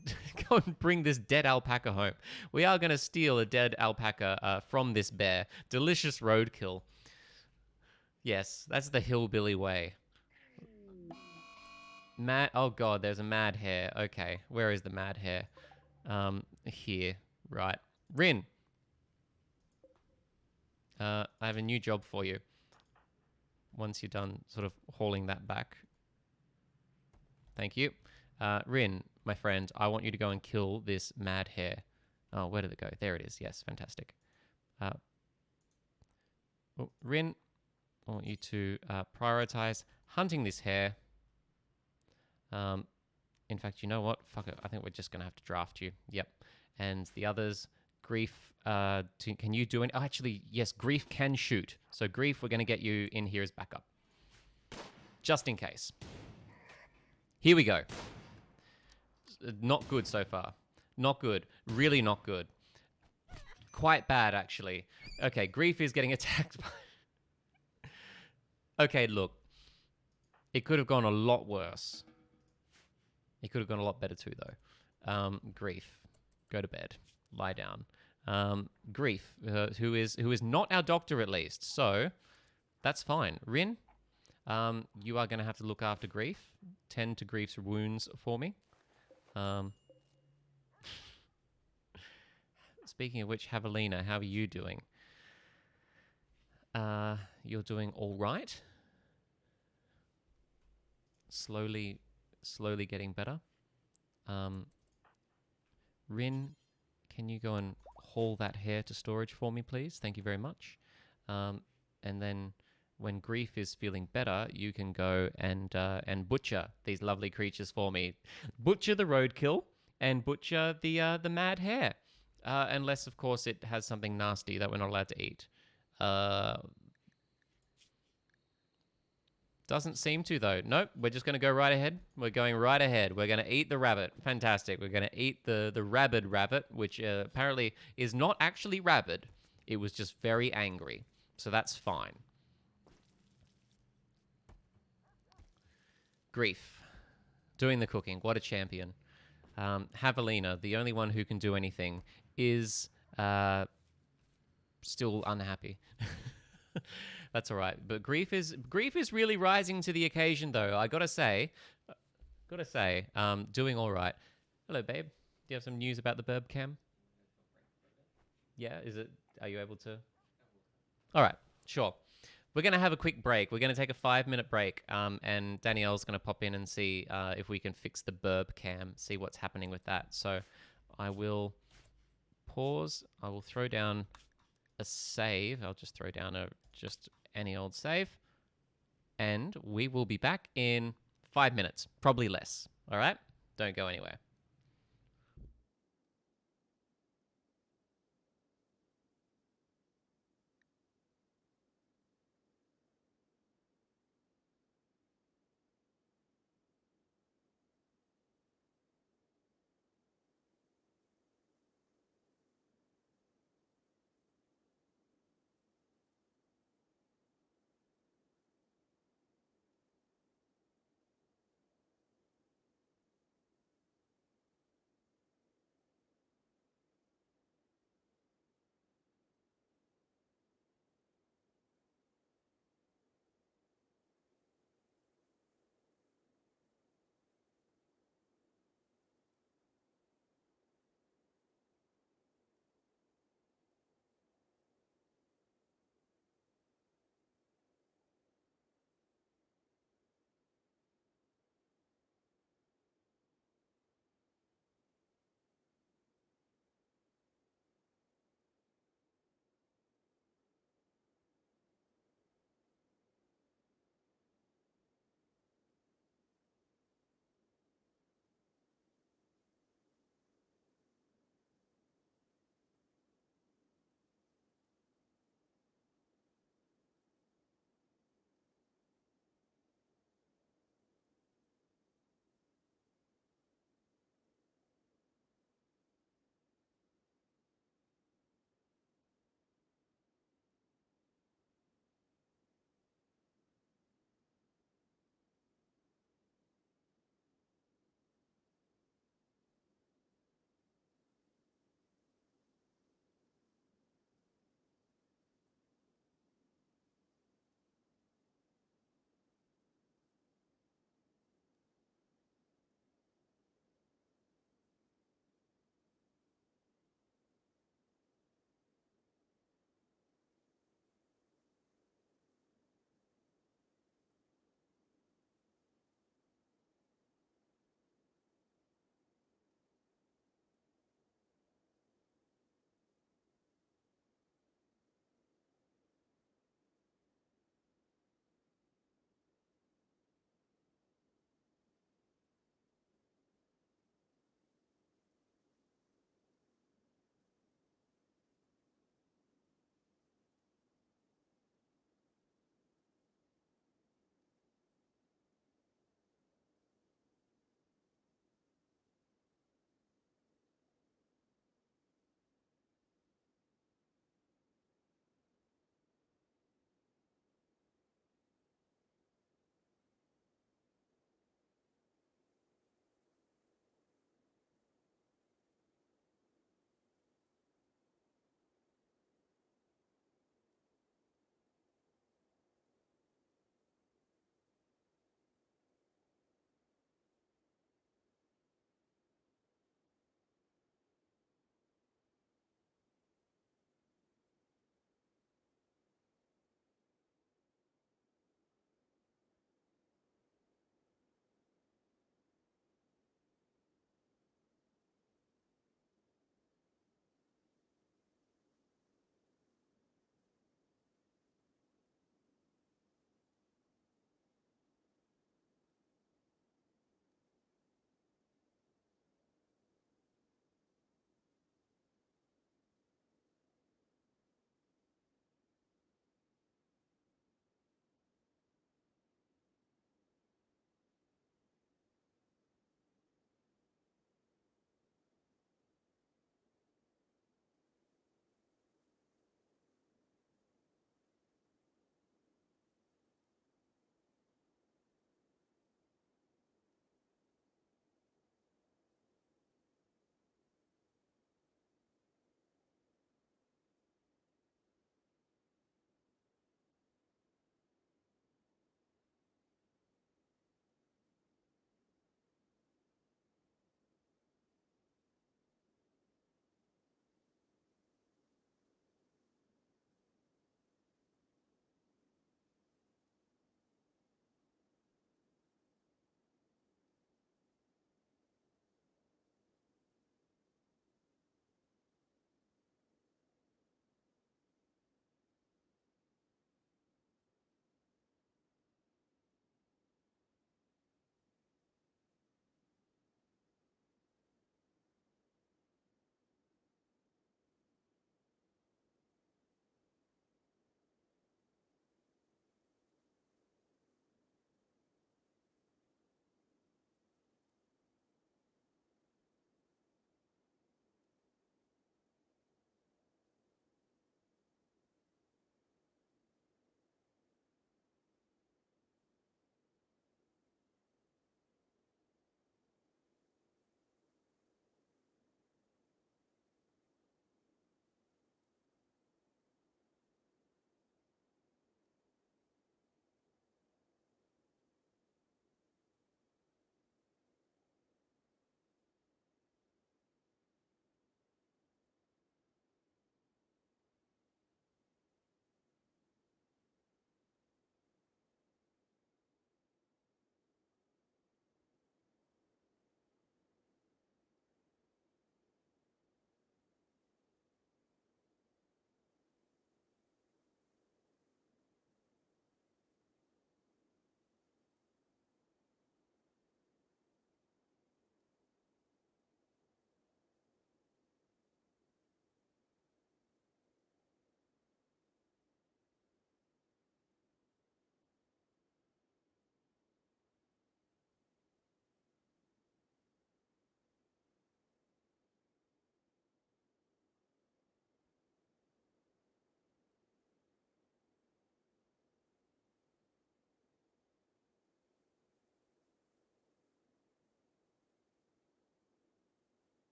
bring this dead alpaca home. We are going to steal a dead alpaca from this bear. Delicious roadkill. Yes, that's the hillbilly way. Mad. Oh god, there's a mad hare. Okay, where is the mad hare? Here. Right. Rin, I have a new job for you. Once you're done sort of hauling that back. Thank you. Rin, my friend, I want you to go and kill this mad hare. Oh, where did it go? There it is. Yes, fantastic. Uh, Rin, I want you to prioritize hunting this hare. Um, in fact, you know what? Fuck it. I think we're just going to have to draft you. Yep. And the others, Grief, can you do it? Oh, actually, yes, Grief can shoot. So, Grief, we're going to get you in here as backup. Just in case. Here we go. Not good so far. Not good. Really not good. Quite bad, actually. Okay, Grief is getting attacked by... Okay, look. It could have gone a lot worse. It could have gone a lot better too, though. Grief, go to bed. Lie down. Grief, who is not our doctor at least, so that's fine. Rin, you are going to have to look after Grief. Tend to Grief's wounds for me. Speaking of which, Javelina, how are you doing? You're doing all right. Slowly getting better. Rin, can you go and haul that hare to storage for me, please? Thank you very much. And then when Grief is feeling better, you can go and butcher these lovely creatures for me. Butcher the roadkill and butcher the mad hare. Unless, of course, it has something nasty that we're not allowed to eat. Doesn't seem to, though. Nope, we're just going to go right ahead. We're going right ahead. We're going to eat the rabbit. Fantastic. We're going to eat the rabid rabbit, which apparently is not actually rabid. It was just very angry. So that's fine. Grief. Doing the cooking. What a champion. Javelina, the only one who can do anything, is still unhappy. That's all right. But grief is really rising to the occasion, though. I gotta say, doing all right. Hello, babe. Do you have some news about the burb cam? Yeah. Is it? Are you able to? All right. Sure. We're gonna have a quick break. We're gonna take a 5-minute break. And Danielle's gonna pop in and see if we can fix the burb cam. See what's happening with that. So, I will pause. I will throw down a save. I'll just throw down just any old save. And we will be back in 5 minutes, probably less. All right? Don't go anywhere.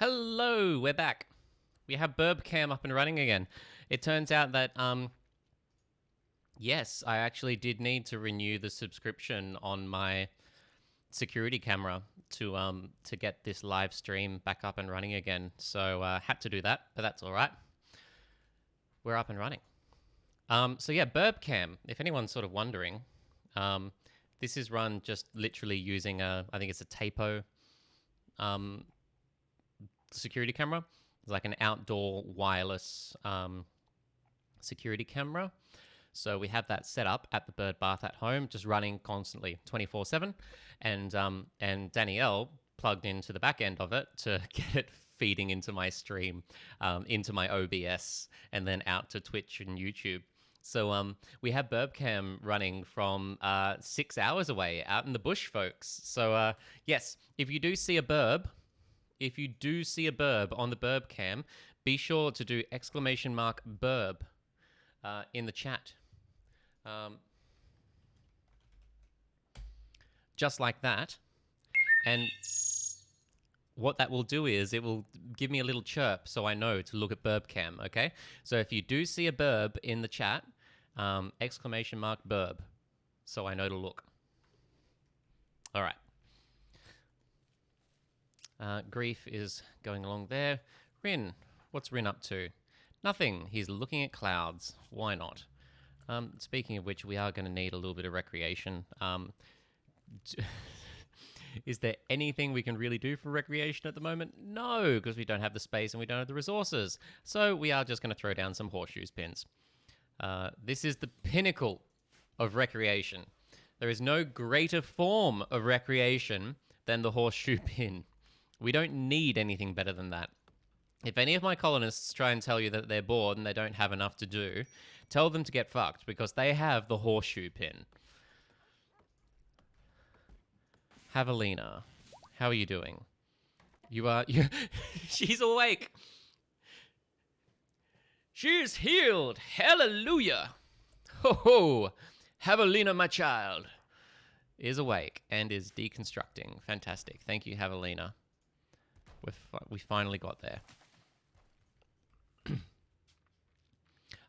Hello, we're back. We have Burb Cam up and running again. It turns out that yes, I actually did need to renew the subscription on my security camera to get this live stream back up and running again. So had to do that, but that's all right. We're up and running. So yeah, Burb Cam. If anyone's sort of wondering, this is run just literally using I think it's a Tapo security camera. It's like an outdoor wireless security camera. So we have that set up at the bird bath at home, just running constantly, 24/7, and Danielle plugged into the back end of it to get it feeding into my stream, into my OBS, and then out to Twitch and YouTube. So we have Burbcam running from 6 hours away out in the bush, folks. So yes, if you do see a burb on the Burbcam, be sure to do !burb in the chat. Just like that. And what that will do is it will give me a little chirp so I know to look at Burbcam, okay? So if you do see a burb in the chat, !burb, so I know to look. All right. Grief is going along there. Rin, what's Rin up to? Nothing. He's looking at clouds. Why not? Speaking of which, we are going to need a little bit of recreation. Is there anything we can really do for recreation at the moment? No, because we don't have the space and we don't have the resources. So we are just going to throw down some horseshoe pins. This is the pinnacle of recreation. There is no greater form of recreation than the horseshoe pin. We don't need anything better than that. If any of my colonists try and tell you that they're bored and they don't have enough to do, tell them to get fucked, because they have the horseshoe pin. Javelina, how are you doing? She's awake. She's healed. Hallelujah. Ho ho. Javelina, my child, is awake and is deconstructing. Fantastic. Thank you, Javelina. We finally got there.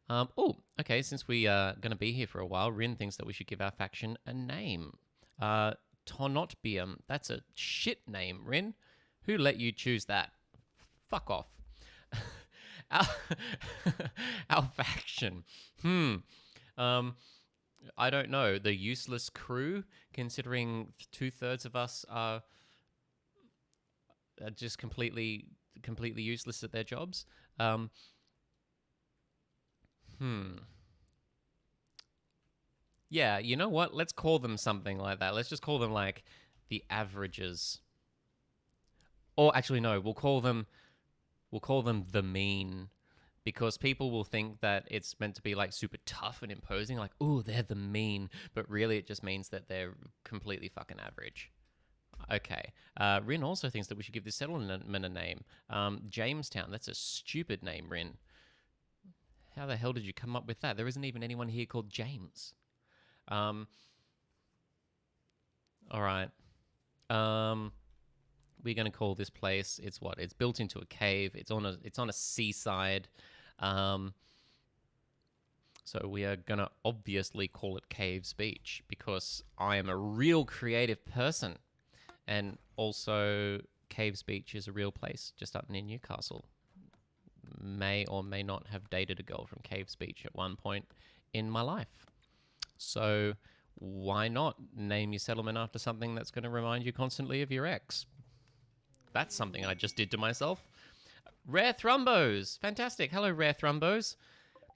Oh, okay, since we are going to be here for a while, Rin thinks that we should give our faction a name. Tonotbium. That's a shit name, Rin. Who let you choose that? Fuck off. Our faction. I don't know. The useless crew, considering 2/3 of us are just completely useless at their jobs. Yeah, you know what? Let's call them something like that. Let's just call them like the averages. Or actually no, we'll call them the mean, because people will think that it's meant to be like super tough and imposing, like, "Ooh, they're the mean," but really it just means that they're completely fucking average. Okay. Rin also thinks that we should give this settlement a name. Jamestown. That's a stupid name, Rin. How the hell did you come up with that? There isn't even anyone here called James. All right. We're gonna call this place. It's what? It's built into a cave. It's on a seaside. So we are gonna obviously call it Caves Beach, because I am a real creative person, and also Caves Beach is a real place just up near Newcastle. May or may not have dated a girl from Caves Beach at one point in my life. So why not name your settlement after something that's going to remind you constantly of your ex? That's something I just did to myself. Rare Thrumbos. Fantastic. Hello, Rare Thrumbos.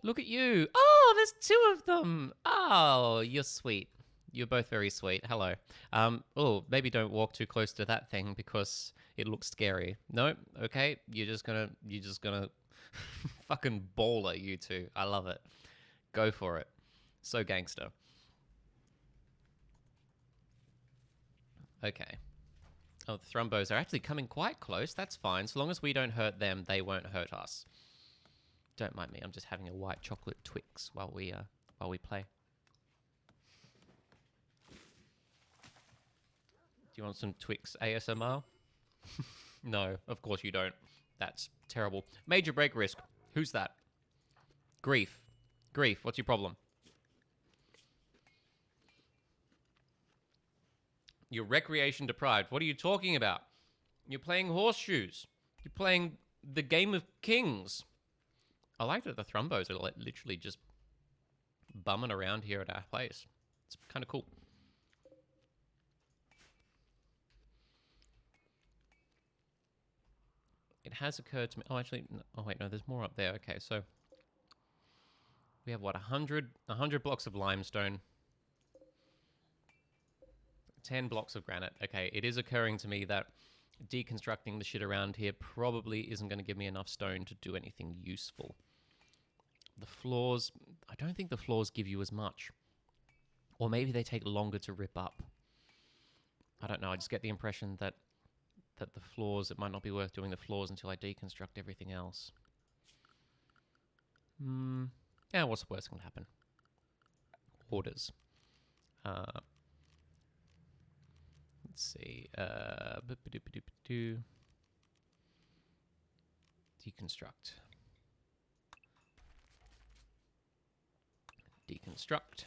Look at you. Oh, there's 2 of them. Oh, you're sweet. You're both very sweet. Hello. Oh, maybe don't walk too close to that thing because it looks scary. No? Okay. You're just gonna fucking baller, you two. I love it. Go for it. So gangster. Okay. Oh, the Thrumbos are actually coming quite close. That's fine. So long as we don't hurt them, they won't hurt us. Don't mind me. I'm just having a white chocolate Twix while we play. Do you want some Twix ASMR? No, of course you don't. That's terrible. Major break risk. Who's that? Grief. Grief, what's your problem? You're recreation deprived. What are you talking about? You're playing horseshoes. You're playing the game of kings. I like that the Thrumbos are literally just bumming around here at our place. It's kind of cool. It has occurred to me. Oh, actually, no, oh wait, no, there's more up there. Okay, so we have what, 100 blocks of limestone, 10 blocks of granite. Okay, it is occurring to me that deconstructing the shit around here probably isn't going to give me enough stone to do anything useful. The floors, I don't think the floors give you as much. Or maybe they take longer to rip up. I don't know, I just get the impression that the floors, it might not be worth doing the floors until I deconstruct everything else. Yeah, what's the worst thing to happen? Orders. Let's see. Deconstruct. Deconstruct.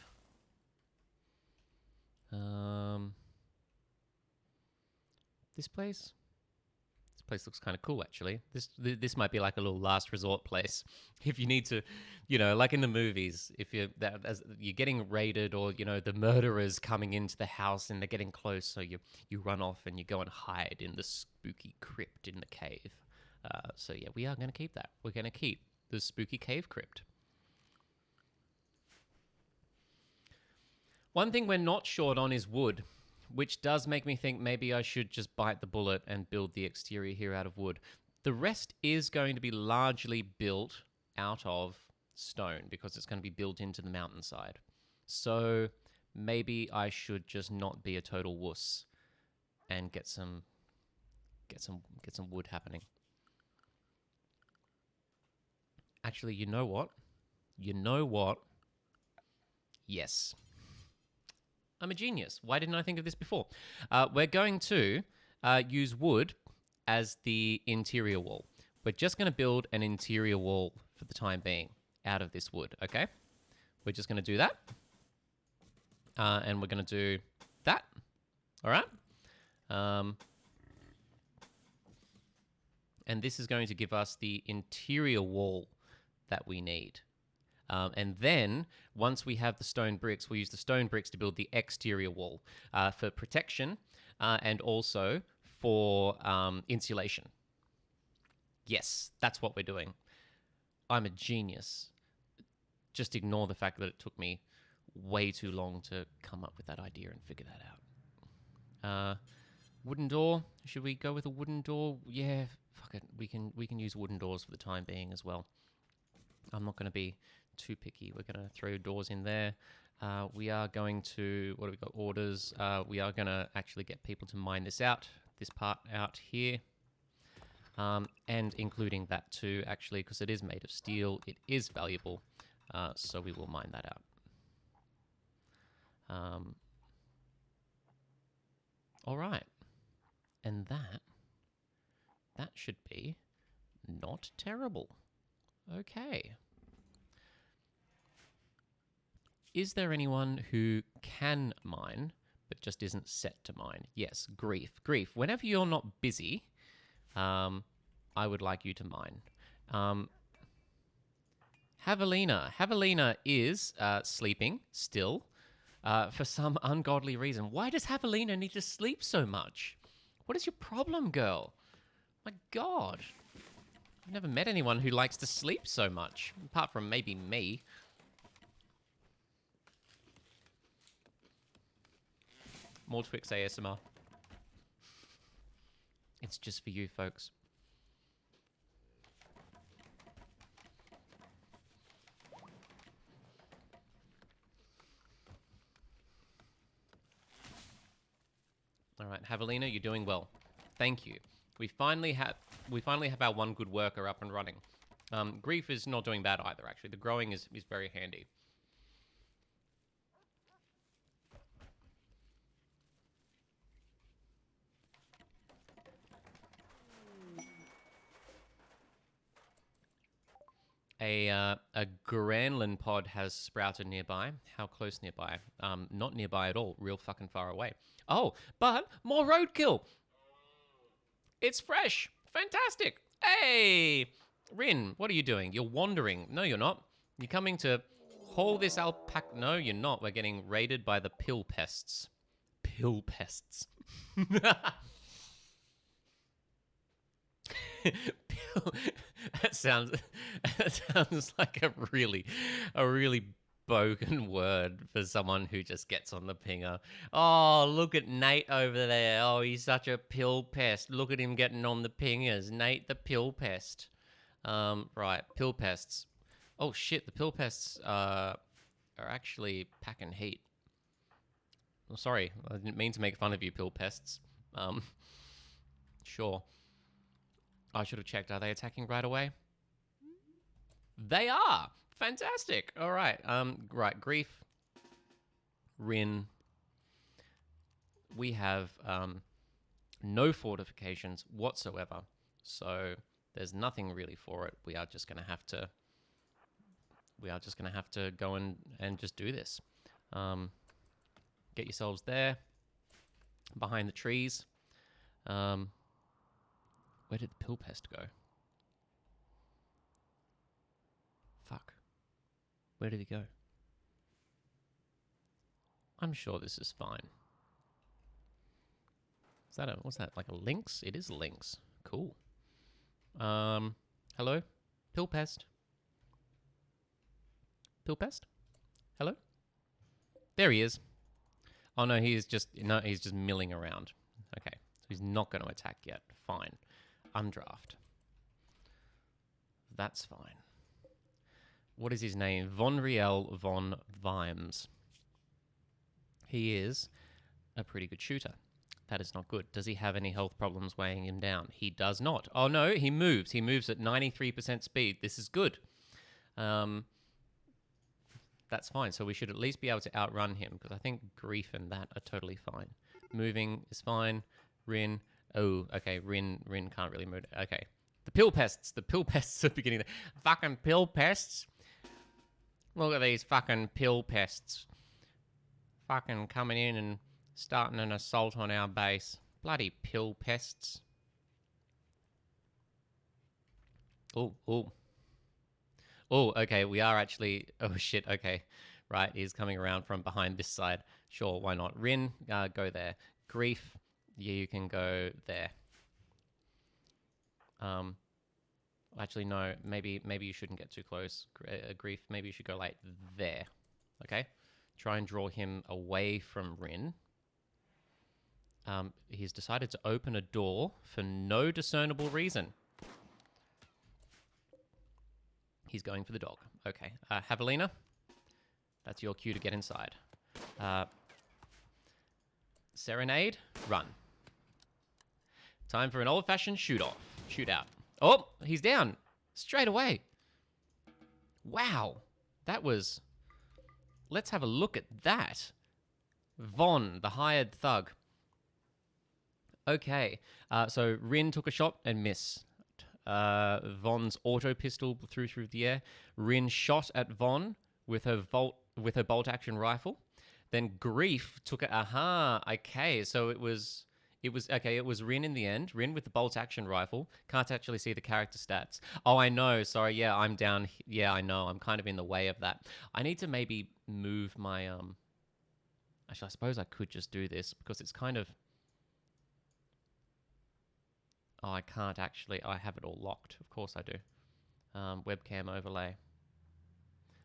This place? This place looks kind of cool, actually. This might be like a little last resort place. If you need to, like in the movies, if you're getting raided, or the murderer's coming into the house and they're getting close, so you run off and you go and hide in the spooky crypt in the cave. So yeah, we are going to keep that. We're going to keep the spooky cave crypt. One thing we're not short on is wood, which does make me think maybe I should just bite the bullet and build the exterior here out of wood. The rest is going to be largely built out of stone because it's going to be built into the mountainside. So maybe I should just not be a total wuss and get some wood happening. Actually, you know what? Yes. I'm a genius. Why didn't I think of this before? We're going to use wood as the interior wall. We're just going to build an interior wall for the time being out of this wood, okay? We're just going to do that. And we're going to do that. All right? And this is going to give us the interior wall that we need. And then, once we have the stone bricks, we'll use the stone bricks to build the exterior wall for protection and also for insulation. Yes, that's what we're doing. I'm a genius. Just ignore the fact that it took me way too long to come up with that idea and figure that out. Wooden door. Should we go with a wooden door? Yeah, fuck it. We can use wooden doors for the time being as well. I'm not going to be too picky. We're going to throw doors in there. We are going to, what have we got? Orders. We are going to actually get people to mine this part out here. And including that too, actually, because it is made of steel. It is valuable. So we will mine that out. All right. And that should be not terrible. Okay. Is there anyone who can mine, but just isn't set to mine? Yes, Grief. Grief, whenever you're not busy, I would like you to mine. Javelina. Javelina is sleeping still for some ungodly reason. Why does Javelina need to sleep so much? What is your problem, girl? My God. I've never met anyone who likes to sleep so much, apart from maybe me. More Twix ASMR. It's just for you, folks. All right, Javelina, you're doing well. Thank you. We finally have our one good worker up and running. Grief is not doing bad either, actually. The growing is very handy. A Granlin pod has sprouted nearby. How close nearby? Not nearby at all. Real fucking far away. Oh, but more roadkill. It's fresh. Fantastic. Hey, Rin, what are you doing? You're wandering. No, you're not. You're coming to haul this alpaca. No, you're not. We're getting raided by the pill pests. Pill pests. that sounds like a really bogan word for someone who just gets on the pinger. Oh, look at Nate over there. Oh, he's such a pill pest. Look at him getting on the pingers. Nate the pill pest. Right, pill pests. Oh shit, the pill pests are actually packing heat. I'm sorry, I didn't mean to make fun of you, pill pests. Sure. I should have checked. Are they attacking right away? They are! Fantastic! All right. Right, Grief. Rin. We have no fortifications whatsoever. So there's nothing really for it. We are just gonna have to go and just do this. Get yourselves there. Behind the trees. Where did the pill pest go? Fuck. Where did he go? I'm sure this is fine. Is that what's that, like a lynx? It is a lynx. Cool. Hello? Pill pest? Pill pest? Hello? There he is. Oh no, he's just milling around. Okay, so he's not going to attack yet. Fine. Undraft. That's fine. What is his name? Von Riel von Vimes. He is a pretty good shooter. That is not good. Does he have any health problems weighing him down? He does not. Oh no, he moves. He moves at 93% speed. This is good. That's fine. So we should at least be able to outrun him, because I think Grief and that are totally fine. Moving is fine. Rin. Oh, okay. Rin can't really move. Okay. The pill pests. The pill pests are beginning. Fucking pill pests. Look at these fucking pill pests. Fucking coming in and starting an assault on our base. Bloody pill pests. Oh, oh. Oh, okay, we are actually... Oh, shit, okay. Right, he's coming around from behind this side. Sure, why not? Rin, go there. Grief, yeah, you can go there. Actually, no, maybe you shouldn't get too close. Grief, maybe you should go, like, there. Okay? Try and draw him away from Rin. He's decided to open a door for no discernible reason. He's going for the dog. Okay. Javelina, that's your cue to get inside. Serenade, run. Time for an old-fashioned shootout. Oh, he's down straight away. Wow. That was... Let's have a look at that. Von, the hired thug. Okay. So Rin took a shot and missed. Von's auto pistol through the air. Rin shot at Von with her bolt action rifle. Then Grief took it. Aha. Okay. So it was okay. It was Rin in the end. Rin with the bolt action rifle. Can't actually see the character stats. Oh, I know. Sorry. Yeah, I'm down. Yeah, I know. I'm kind of in the way of that. I need to maybe move my Actually, I suppose I could just do this because it's kind of... Oh, I can't actually. I have it all locked. Of course I do. Webcam overlay.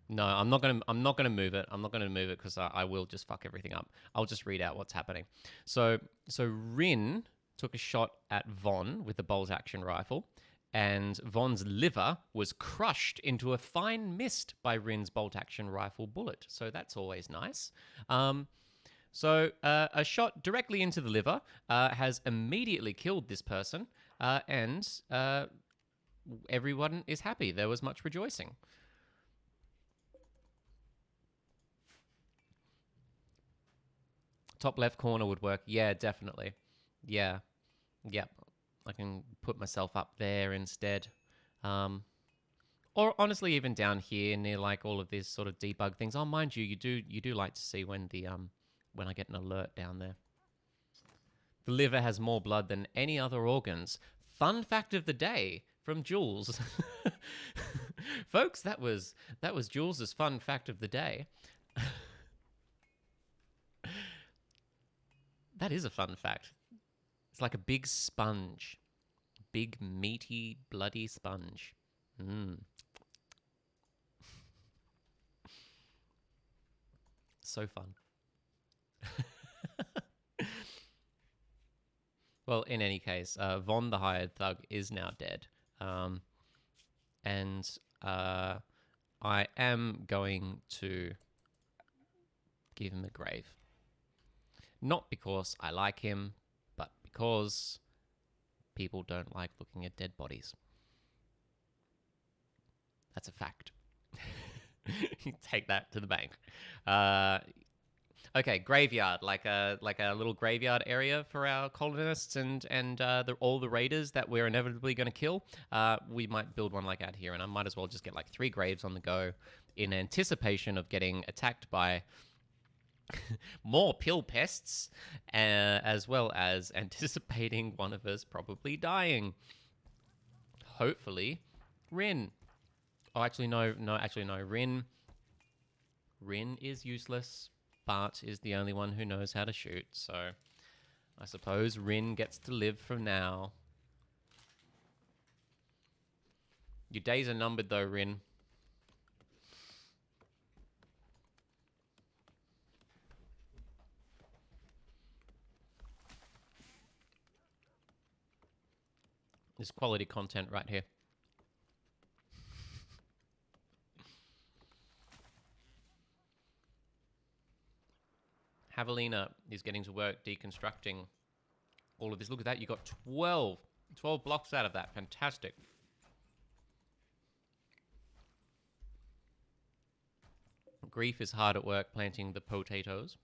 No, I'm not gonna move it. I'm not gonna move it because I will just fuck everything up. I'll just read out what's happening. So Rin took a shot at Von with the bolt action rifle, and Von's liver was crushed into a fine mist by Rin's bolt action rifle bullet. So that's always nice. So a shot directly into the liver has immediately killed this person, and everyone is happy. There was much rejoicing. Top left corner would work. Yeah, definitely. Yeah. Yep. I can put myself up there instead. Or honestly, even down here near like all of these sort of debug things. Oh, mind you, you do like to see when the when I get an alert down there. The liver has more blood than any other organs. Fun fact of the day from Jules. Folks, that was Jules's fun fact of the day. That is a fun fact. It's like a big sponge. Big, meaty, bloody sponge. Mmm. So fun. Well, in any case, Von the Hired Thug is now dead. And I am going to give him a grave. Not because I like him, but because people don't like looking at dead bodies. That's a fact. You take that to the bank. Okay, graveyard, like a little graveyard area for our colonists and all the raiders that we're inevitably going to kill. We might build one like out here, and I might as well just get like 3 graves on the go in anticipation of getting attacked by more pill pests, as well as anticipating one of us probably dying. Hopefully, Rin. Oh, actually, no. Rin is useless. Bart is the only one who knows how to shoot, so I suppose Rin gets to live from now. Your days are numbered though, Rin. There's quality content right here. Javelina is getting to work deconstructing all of this. Look at that. You got 12 blocks out of that. Fantastic. Grief is hard at work planting the potatoes.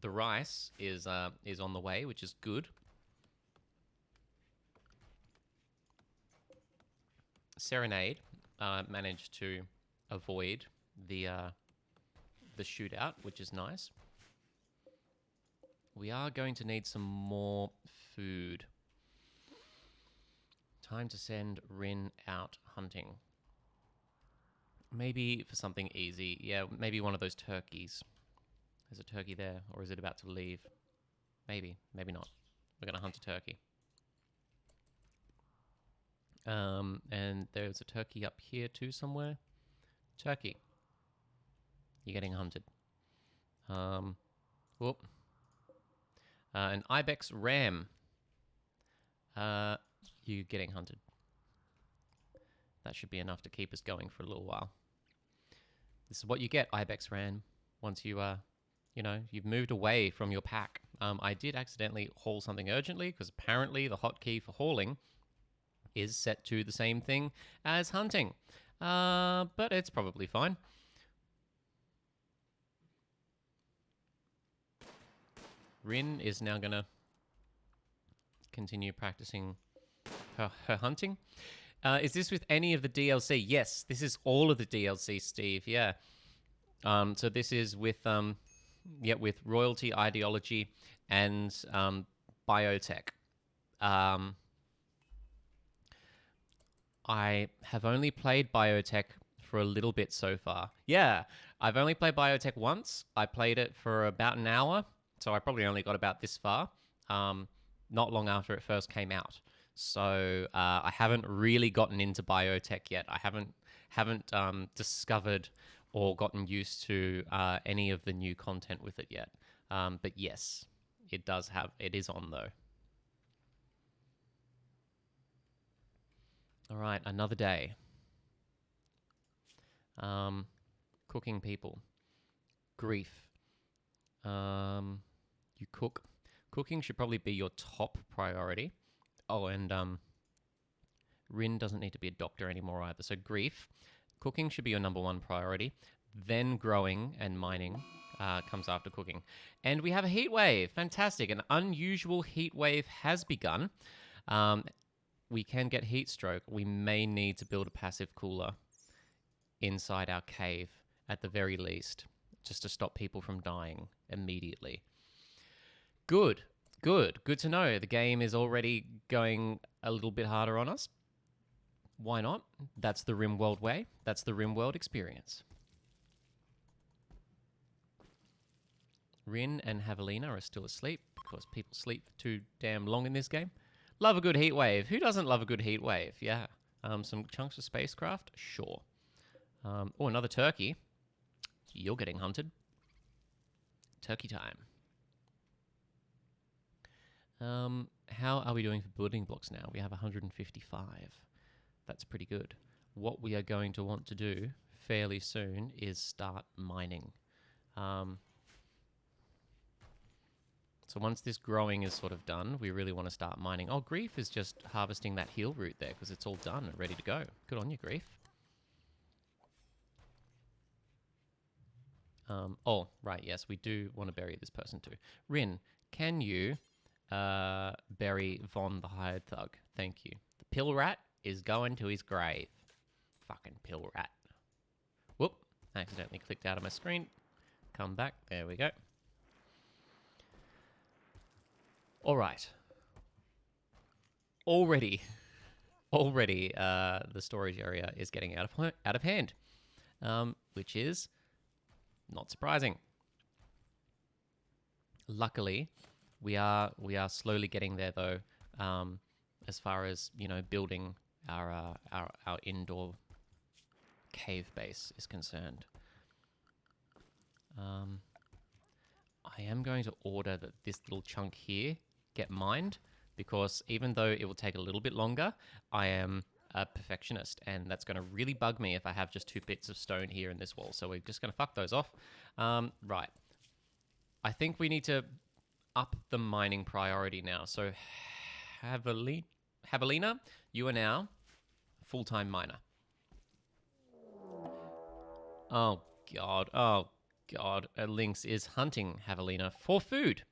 The rice is on the way, which is good. Serenade managed to avoid the shootout, which is nice. We are going to need some more food. Time to send Rin out hunting. Maybe for something easy. Yeah, maybe one of those turkeys. There's a turkey there, or is it about to leave? Maybe, maybe not. We're going to hunt a turkey. And there's a turkey up here too somewhere. Turkey. You're getting hunted. Whoop. An ibex ram. You're getting hunted. That should be enough to keep us going for a little while. This is what you get, ibex ram, once you you've moved away from your pack. I did accidentally haul something urgently because apparently the hotkey for hauling is set to the same thing as hunting. But it's probably fine. Rin is now going to continue practicing her hunting. Is this with any of the DLC? Yes, this is all of the DLC, Steve. Yeah. So this is with with royalty ideology and biotech. I have only played biotech for a little bit so far. Yeah, I've only played biotech once. I played it for about an hour, so I probably only got about this far. Not long after it first came out. So I haven't really gotten into biotech yet. I haven't discovered or gotten used to any of the new content with it yet. But yes, it is on though. All right, another day. Cooking people. Grief. You cook. Cooking should probably be your top priority. Oh, and Rin doesn't need to be a doctor anymore either. So grief. Cooking should be your number 1 priority. Then growing and mining comes after cooking. And we have a heat wave. Fantastic. An unusual heat wave has begun. We can get heat stroke. We may need to build a passive cooler. inside our cave at the very least, just to stop people from dying immediately. Good to know. The game is already going a little bit harder on us. Why not? That's the RimWorld way. That's the RimWorld experience. Rin and Javelina are still asleep because people sleep for too damn long in this game. Love a good heat wave. Who doesn't love a good heat wave? Yeah. Some chunks of spacecraft? Sure. Oh, another turkey. You're getting hunted. Turkey time. How are we doing for building blocks now? We have 155. That's pretty good. What we are going to want to do fairly soon is start mining. So once this growing is sort of done, we really want to start mining. Oh, Grief is just harvesting that heal root there because it's all done and ready to go. Good on you, Grief. Oh, right, yes, we do want to bury this person too. Rin, can you bury Von the Hired Thug? Thank you. The pill rat is going to his grave. Fucking pill rat. Whoop, accidentally clicked out of my screen. Come back, there we go. All right. Already, the storage area is getting out of hand, which is not surprising. Luckily, we are slowly getting there though, as far as building our indoor cave base is concerned. I am going to order that this little chunk here get mined, because even though it will take a little bit longer, I am a perfectionist, and that's going to really bug me if I have just 2 bits of stone here in this wall. So we're just going to fuck those off. Right. I think we need to up the mining priority now. So Javelina, you are now full-time miner. Oh, God. Oh, God. Lynx is hunting Javelina for food,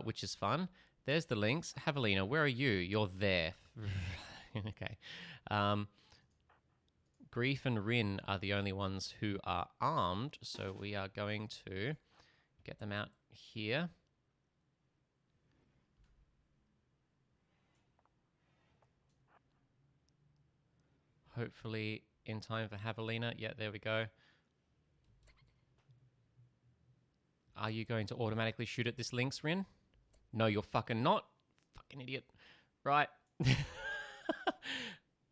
which is fun. There's the Lynx. Javelina, where are you? You're there. Okay. Grief and Rin are the only ones who are armed, so we are going to get them out here. Hopefully in time for Javelina. Yeah, there we go. Are you going to automatically shoot at this Lynx, Rin? No, you're fucking not. Fucking idiot. Right.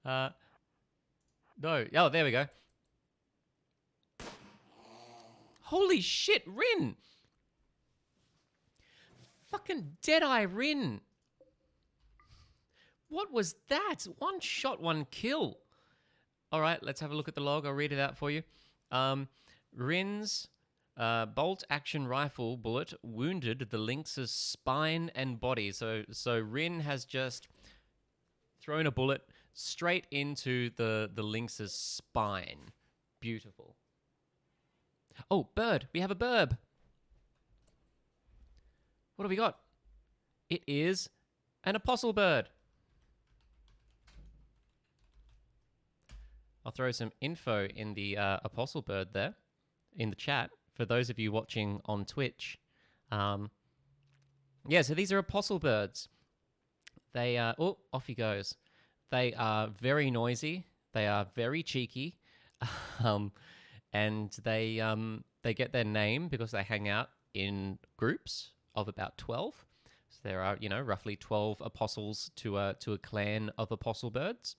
No. Oh, there we go. Holy shit, Rin! Fucking Deadeye Rin. What was that? 1 shot, 1 kill. All right, let's have a look at the log. I'll read it out for you. Rin's bolt action rifle bullet wounded the Lynx's spine and body. So Rin has just thrown a bullet straight into the Lynx's spine. Beautiful. Oh, bird. We have a burb. What have we got? It is an apostle bird. I'll throw some info in the apostle bird there in the chat for those of you watching on Twitch. Yeah, so these are apostle birds. They are... Oh, off he goes. They are very noisy. They are very cheeky. And they get their name because they hang out in groups of about 12. So there are, roughly 12 apostles to a clan of apostle birds.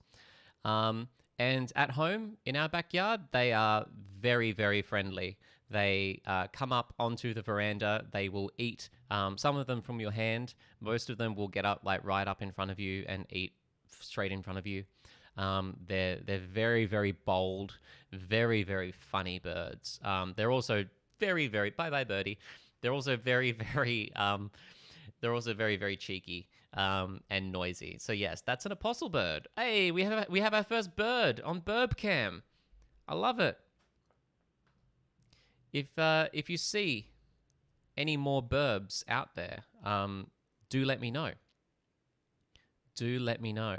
And at home, in our backyard, they are very, very friendly. They come up onto the veranda. They will eat some of them from your hand. Most of them will get up, right up in front of you and eat straight in front of you. They're very, very bold, very, very funny birds. They're also very, very... Bye-bye, birdie. They're also very, very... they're also very, very cheeky. And noisy. So yes, that's an apostle bird. Hey, we have our first bird on Burbcam. I love it. If you see any more burbs out there, do let me know. Do let me know.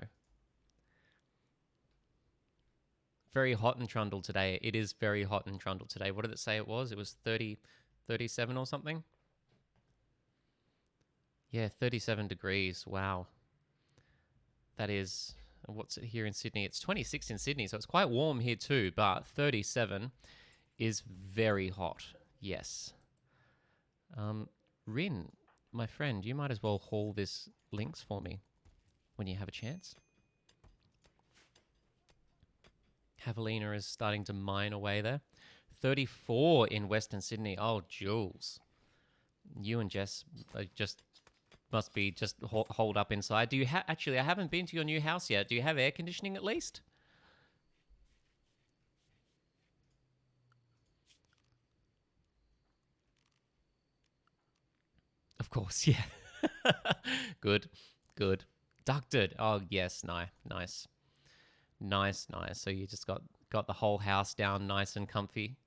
very hot in Trundle today. It is very hot in Trundle today. What did it say it was? It was 30, 37 or something? Yeah, 37 degrees. Wow. That is, what's it here in Sydney? It's 26 in Sydney, so it's quite warm here too, but 37 is very hot. Yes. Rin, my friend, you might as well haul this links for me when you have a chance. Javelina is starting to mine away there. 34 in Western Sydney. Oh, Jules. You and Jess just must be just holed up inside. Do you actually, I haven't been to your new house yet. Do you have air conditioning at least? Of course, yeah. Good, good. Ducted. Oh, yes, nice. Nice. So you just got the whole house down nice and comfy.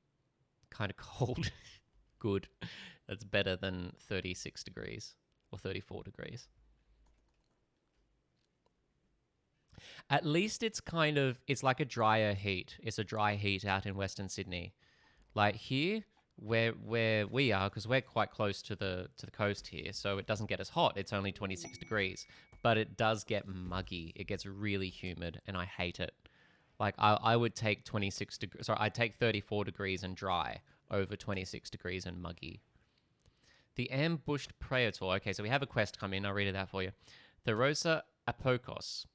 Kind of cold. Good. That's better than 36 degrees or 34 degrees. At least it's it's like a drier heat. It's a dry heat out in Western Sydney. Like here, where we are, because we're quite close to the coast here, so it doesn't get as hot. It's only 26 degrees, but it does get muggy. It gets really humid, and I hate it. Like I would take 26 degrees. Sorry, I'd take 34 degrees and dry over 26 degrees and muggy. The ambushed praetor. Okay, so we have a quest come in. I'll read it out for you. Therosa Apokos.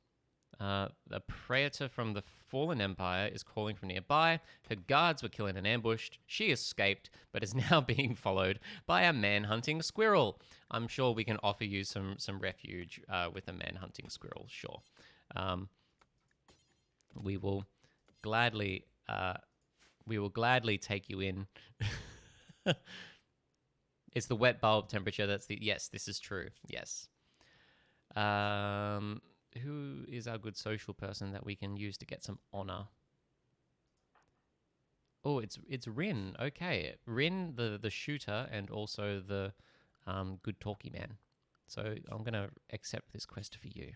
A praetor from the fallen empire is calling from nearby. Her guards were killed in an ambush. She escaped, but is now being followed by a man-hunting squirrel. I'm sure we can offer you some refuge with a man-hunting squirrel. Sure. We will gladly take you in. It's the wet bulb temperature. Yes, this is true. Yes. Who is our good social person that we can use to get some honor? Oh, it's Rin. Okay, Rin, the shooter, and also the good talkie man. So I'm gonna accept this quest for you.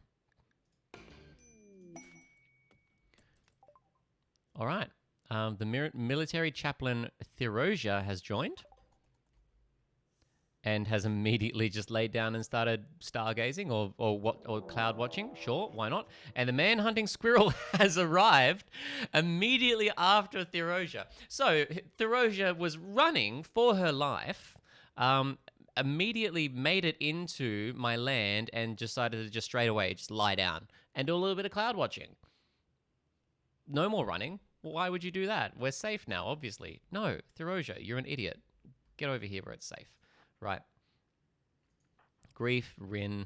All right. The military chaplain Therosia has joined and has immediately just laid down and started stargazing or cloud watching. Sure, why not? And the man-hunting squirrel has arrived immediately after Therosia. So Therosia was running for her life, immediately made it into my land and decided to just straight away just lie down and do a little bit of cloud watching. No more running. Why would you do that? We're safe now, obviously. No, Therosia, you're an idiot. Get over here where it's safe. Right. Grief, Rin.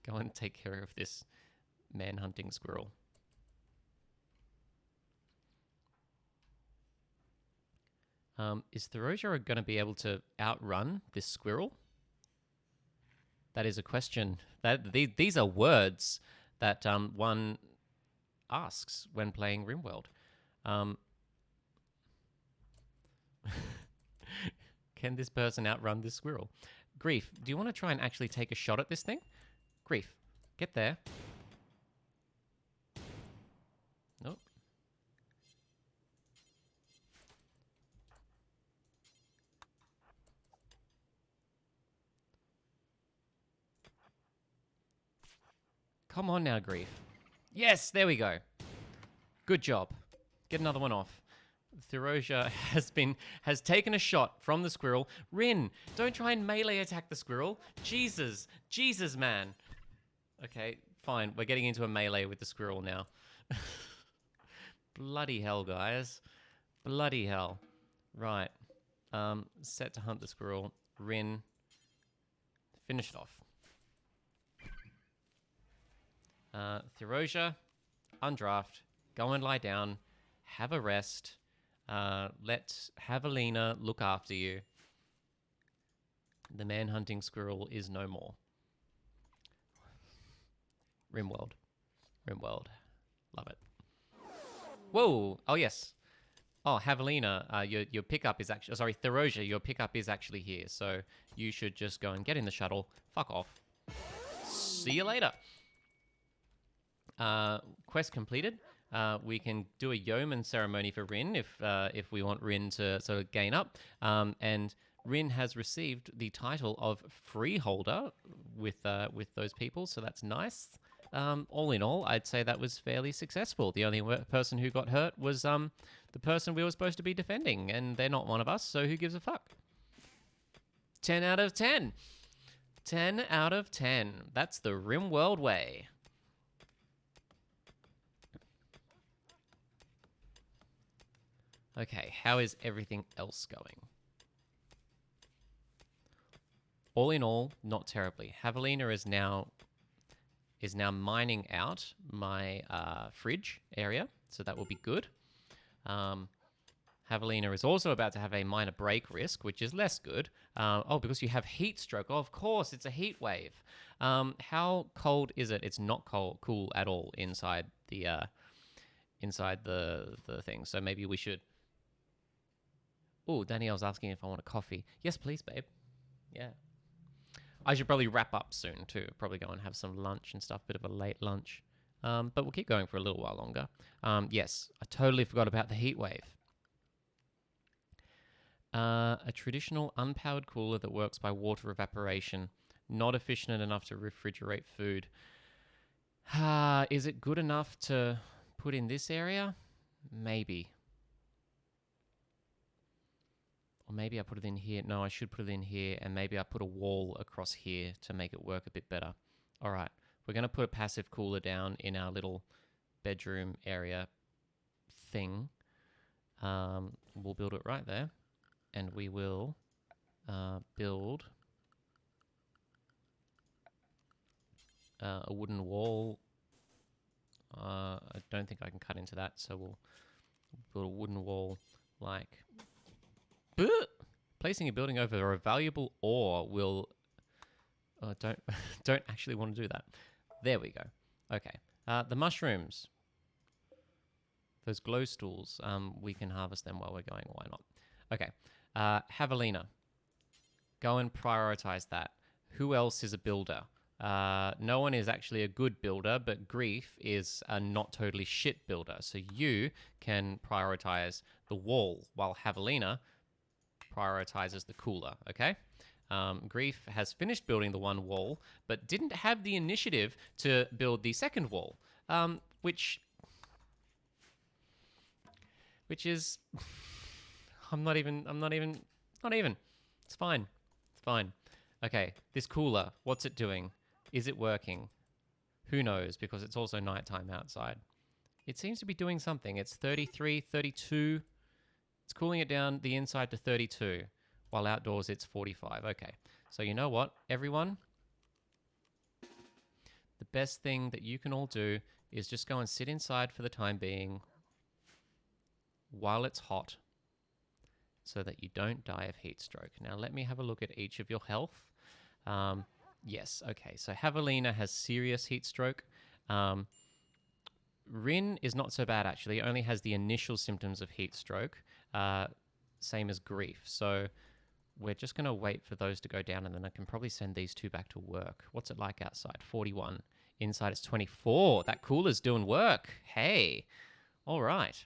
Go and take care of this man-hunting squirrel. Is Therosia going to be able to outrun this squirrel? That is a question. These are words that one asks when playing RimWorld. Can this person outrun this squirrel? Grief, do you want to try and actually take a shot at this thing? Grief, get there. Nope. Come on now, Grief. Yes, there we go. Good job. Get another one off. Therosia has taken a shot from the squirrel. Rin, don't try and melee attack the squirrel. Jesus, man. Okay, fine. We're getting into a melee with the squirrel now. Bloody hell, guys. Bloody hell. Right. Set to hunt the squirrel. Rin, finish it off. Therosia, undraft. Go and lie down. Have a rest. Let Javelina look after you. The man-hunting squirrel is no more. RimWorld. Love it. Whoa! Oh, yes. Oh, Javelina, your pickup is actually... Sorry, Therosia, your pickup is actually here. So you should just go and get in the shuttle. Fuck off. See you later. Quest completed. We can do a yeoman ceremony for Rin if we want Rin to sort of gain up. And Rin has received the title of freeholder with those people, so that's nice. All in all, I'd say that was fairly successful. The only person who got hurt was the person we were supposed to be defending, and they're not one of us, so who gives a fuck? 10 out of 10. 10 out of 10. That's the RimWorld way. Okay, how is everything else going? All in all, not terribly. Javelina is now mining out my fridge area, so that will be good. Javelina is also about to have a minor break risk, which is less good. Oh, because you have heat stroke. Oh, of course, it's a heat wave. How cold is it? It's not cool at all inside the thing. So maybe we should. Oh, Danielle's asking if I want a coffee. Yes, please, babe. Yeah. I should probably wrap up soon too. Probably go and have some lunch and stuff. Bit of a late lunch. But we'll keep going for a little while longer. Yes, I totally forgot about the heat wave. A traditional unpowered cooler that works by water evaporation. Not efficient enough to refrigerate food. Is it good enough to put in this area? Maybe. Or maybe I put it in here. No, I should put it in here. And maybe I put a wall across here to make it work a bit better. All right. We're going to put a passive cooler down in our little bedroom area thing. We'll build it right there. And we will build a wooden wall. I don't think I can cut into that. So we'll build a wooden wall like... Placing a building over a valuable ore will... don't actually want to do that. There we go. Okay. The mushrooms. Those glow stools. We can harvest them while we're going. Why not? Okay. Javelina. Go and prioritize that. Who else is a builder? No one is actually a good builder, but Grief is a not totally shit builder. So you can prioritize the wall while Javelina prioritizes the cooler, okay? Grief has finished building the one wall, but didn't have the initiative to build the second wall, which is, I'm not even. It's fine. It's fine. Okay, this cooler, what's it doing? Is it working? Who knows, because it's also nighttime outside. It seems to be doing something. It's 33, 32. It's cooling it down the inside to 32, while outdoors it's 45. Okay, so you know what, everyone? The best thing that you can all do is just go and sit inside for the time being while it's hot so that you don't die of heat stroke. Now, let me have a look at each of your health. Yes, okay, so Javelina has serious heat stroke. Rin is not so bad, actually. It only has the initial symptoms of heat stroke. Same as Grief. So we're just going to wait for those to go down, and then I can probably send these two back to work. What's it like outside? 41. Inside it's 24. That cooler's doing work. Hey. All right.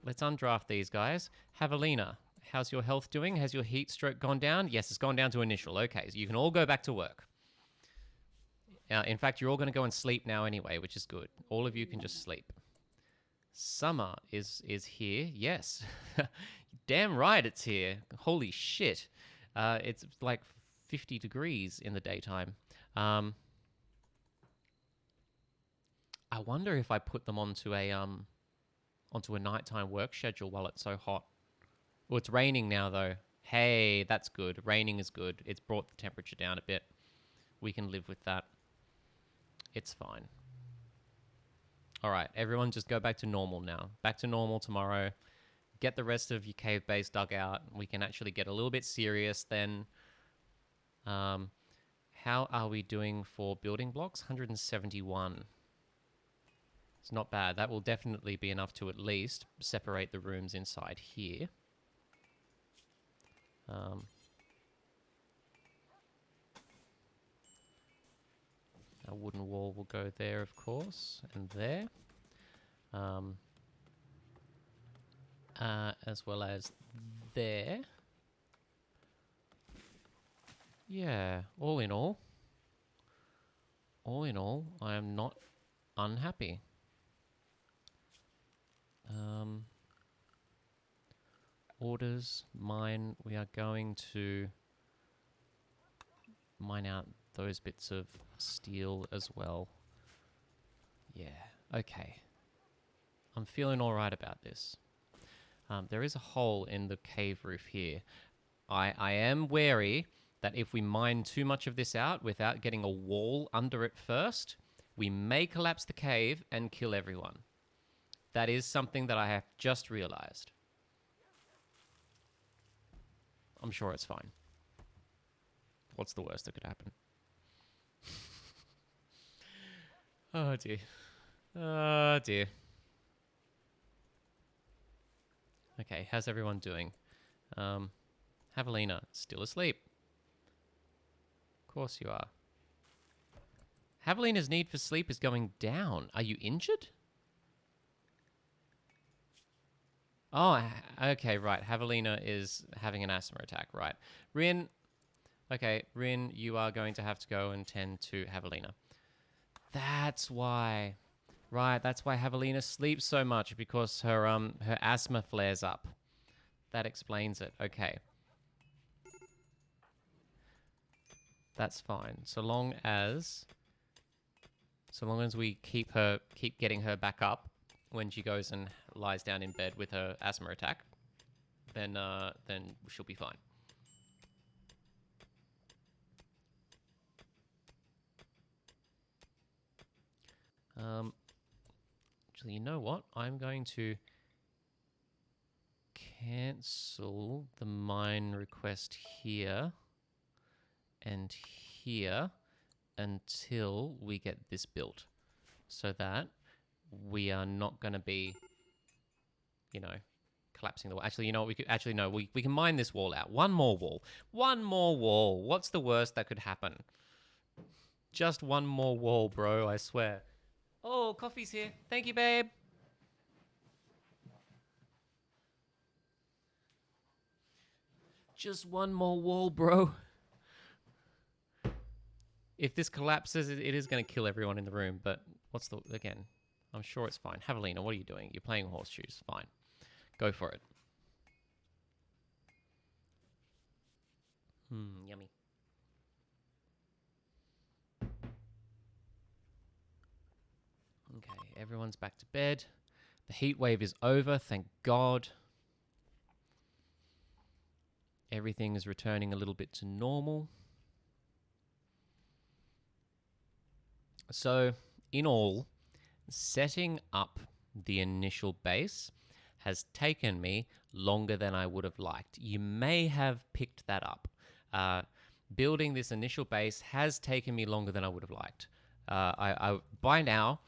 Let's undraft these guys. Javelina, how's your health doing? Has your heat stroke gone down? Yes, it's gone down to initial. Okay, so you can all go back to work. In fact, you're all going to go and sleep now anyway, which is good. All of you can just sleep. Summer is here. Yes. Damn right it's here. Holy shit. It's like 50 degrees in the daytime. I wonder if I put them onto a nighttime work schedule while it's so hot. Well, it's raining now though. Hey, that's good. Raining is good. It's brought the temperature down a bit. We can live with that. It's fine. All right, everyone just go back to normal now. Back to normal tomorrow. Get the rest of your cave base dug out. We can actually get a little bit serious then. How are we doing for building blocks? 171. It's not bad. That will definitely be enough to at least separate the rooms inside here. A wooden wall will go there, of course, and there. as well as there. Yeah, all in all, I am not unhappy. Orders, mine, we are going to mine out those bits of steel as well. Yeah, okay. I'm feeling all right about this. There is a hole in the cave roof here. I am wary that if we mine too much of this out without getting a wall under it first, we may collapse the cave and kill everyone. That is something that I have just realized. I'm sure it's fine. What's the worst that could happen? Oh, dear. Oh, dear. Okay, how's everyone doing? Javelina, still asleep. Of course you are. Javelina's need for sleep is going down. Are you injured? Oh, okay, right. Javelina is having an asthma attack, right. Rin, okay, Rin, you are going to have to go and tend to Javelina. That's why. Right, that's why Javelina sleeps so much, because her asthma flares up. That explains it. Okay. That's fine. So long as we keep getting her back up when she goes and lies down in bed with her asthma attack, then she'll be fine. Actually, you know what? I'm going to cancel the mine request here and here until we get this built, so that we are not going to be, you know, collapsing the wall. Actually, you know what? We can mine this wall out. One more wall. One more wall. What's the worst that could happen? Just one more wall, bro, I swear. Oh, coffee's here. Thank you, babe. Just one more wall, bro. If this collapses, it is going to kill everyone in the room, but again, I'm sure it's fine. Javelina, what are you doing? You're playing horseshoes. Fine. Go for it. Yummy. Okay, everyone's back to bed. The heat wave is over, thank God. Everything is returning a little bit to normal. So, in all, setting up the initial base has taken me longer than I would have liked. You may have picked that up. Building this initial base has taken me longer than I would have liked. I by now,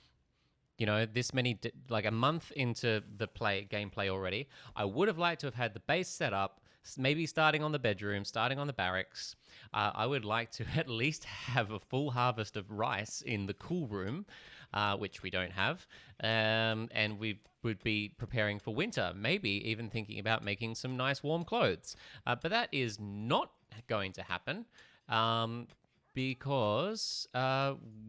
you know, this many, like a month into the gameplay already, I would have liked to have had the base set up, maybe starting on the bedroom, starting on the barracks. I would like to at least have a full harvest of rice in the cool room, which we don't have. And we would be preparing for winter, maybe even thinking about making some nice warm clothes. But that is not going to happen. Because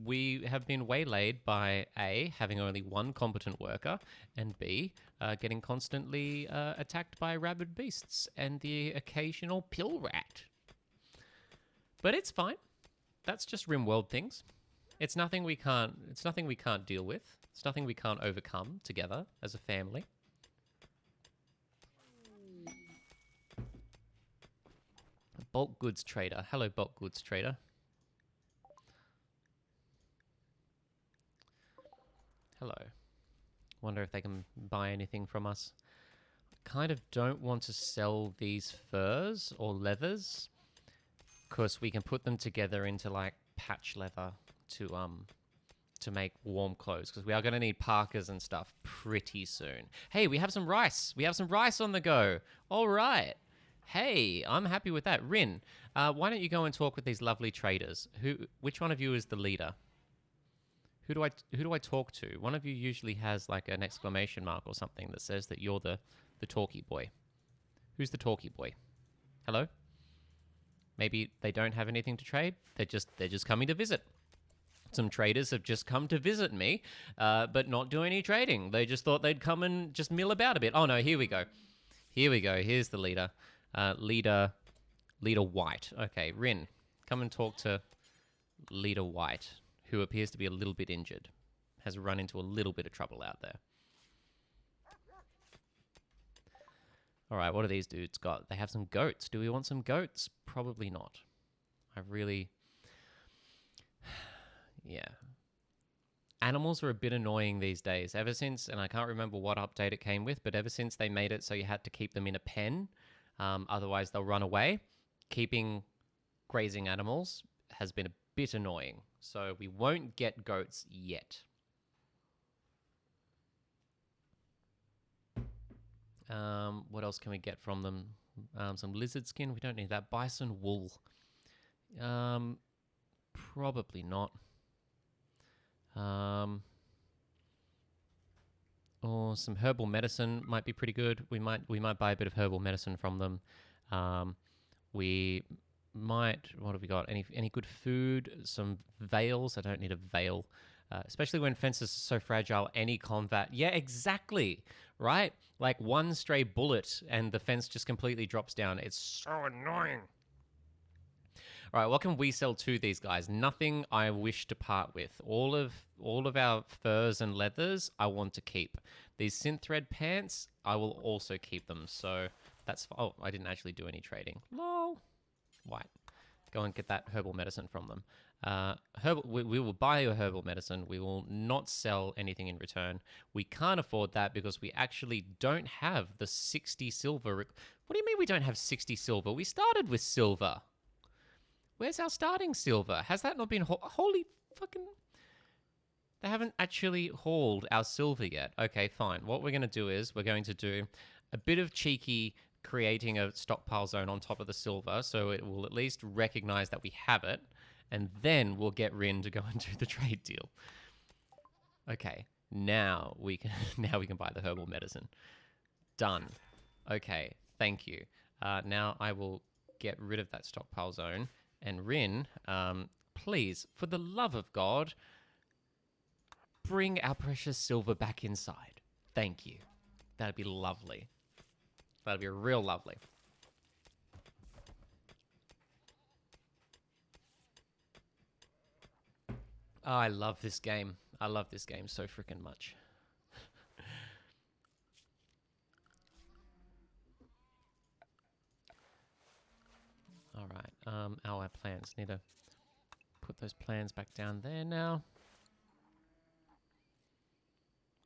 we have been waylaid by A, having only one competent worker, and B, getting constantly attacked by rabid beasts and the occasional pill rat. But it's fine. That's just RimWorld things. It's nothing we can't deal with. It's nothing we can't overcome together as a family. Bulk goods trader. Hello, bulk goods trader. Hello. Wonder if they can buy anything from us. I kind of don't want to sell these furs or leathers, because we can put them together into like patch leather to make warm clothes, because we are going to need parkas and stuff pretty soon. Hey, we have some rice. We have some rice on the go. All right. Hey, I'm happy with that. Rin, why don't you go and talk with these lovely traders? Which one of you is the leader? who do I talk to? One of you usually has like an exclamation mark or something that says that you're the talkie boy. Who's the talkie boy? Hello? Maybe they don't have anything to trade. They're just coming to visit. Some traders have just come to visit me, but not do any trading. They just thought they'd come and just mill about a bit. Oh no, here we go. Here we go. Here's the leader. Leader White. Okay, Rin, come and talk to Leader White, who appears to be a little bit injured. Has run into a little bit of trouble out there. All right, what do these dudes got? They have some goats. Do we want some goats? Probably not. Yeah. Animals are a bit annoying these days. Ever since, and I can't remember what update it came with, but ever since they made it so you had to keep them in a pen, otherwise they'll run away, keeping grazing animals has been a bit annoying. So we won't get goats yet. What else can we get from them? Some lizard skin. We don't need that. Bison wool. Probably not. Or some herbal medicine might be pretty good. We might buy a bit of herbal medicine from them. We might. What have we got? Any good food? Some veils. I don't need a veil. Especially when fences are so fragile, any combat. Yeah, exactly. Right? Like one stray bullet and the fence just completely drops down. It's so annoying. All right, what can we sell to these guys? Nothing I wish to part with. All of our furs and leathers I want to keep. These synth thread pants, I will also keep them. So that's... Oh, I didn't actually do any trading. Lol. White. Go and get that herbal medicine from them. We will buy your herbal medicine. We will not sell anything in return. We can't afford that because we actually don't have the 60 silver. What do you mean we don't have 60 silver? We started with silver. Where's our starting silver? Has that not been... Holy fucking... They haven't actually hauled our silver yet. Okay, fine. What we're going to do is we're going to do a bit of cheeky creating a stockpile zone on top of the silver so it will at least recognize that we have it. And then we'll get Rin to go and do the trade deal. Okay, now we can buy the herbal medicine. Done. Okay, thank you. Now I will get rid of that stockpile zone. And Rin, please, for the love of God, bring our precious silver back inside. Thank you. That'd be lovely. That'd be real lovely. Oh, I love this game. I love this game so freaking much. All right. Our plans. Need to put those plans back down there now.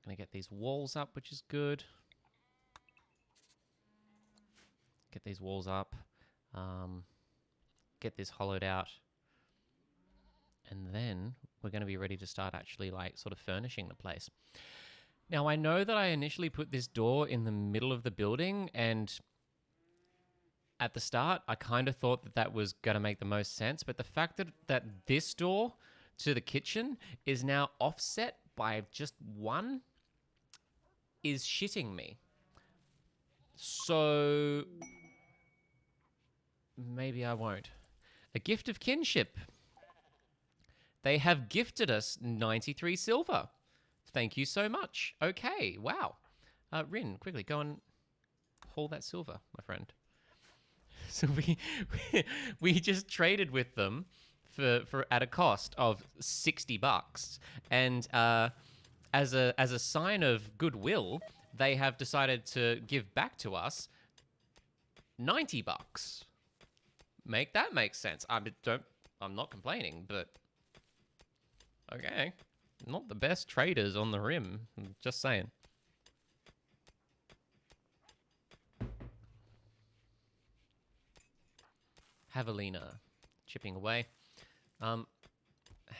Gonna get these walls up, which is good. Get these walls up. Get this hollowed out. And then we're going to be ready to start actually like sort of furnishing the place. Now, I know that I initially put this door in the middle of the building, and at the start, I kind of thought that that was going to make the most sense. But the fact that this door to the kitchen is now offset by just one is shitting me. So maybe I won't. A gift of kinship. They have gifted us 93 silver. Thank you so much. Okay, wow. Rin, quickly, go and haul that silver, my friend. So we just traded with them for at a cost of $60, and as a sign of goodwill, they have decided to give back to us $90. Make that make sense? I'm not complaining, but. Okay. Not the best traders on the Rim. Just saying. Javelina. Chipping away.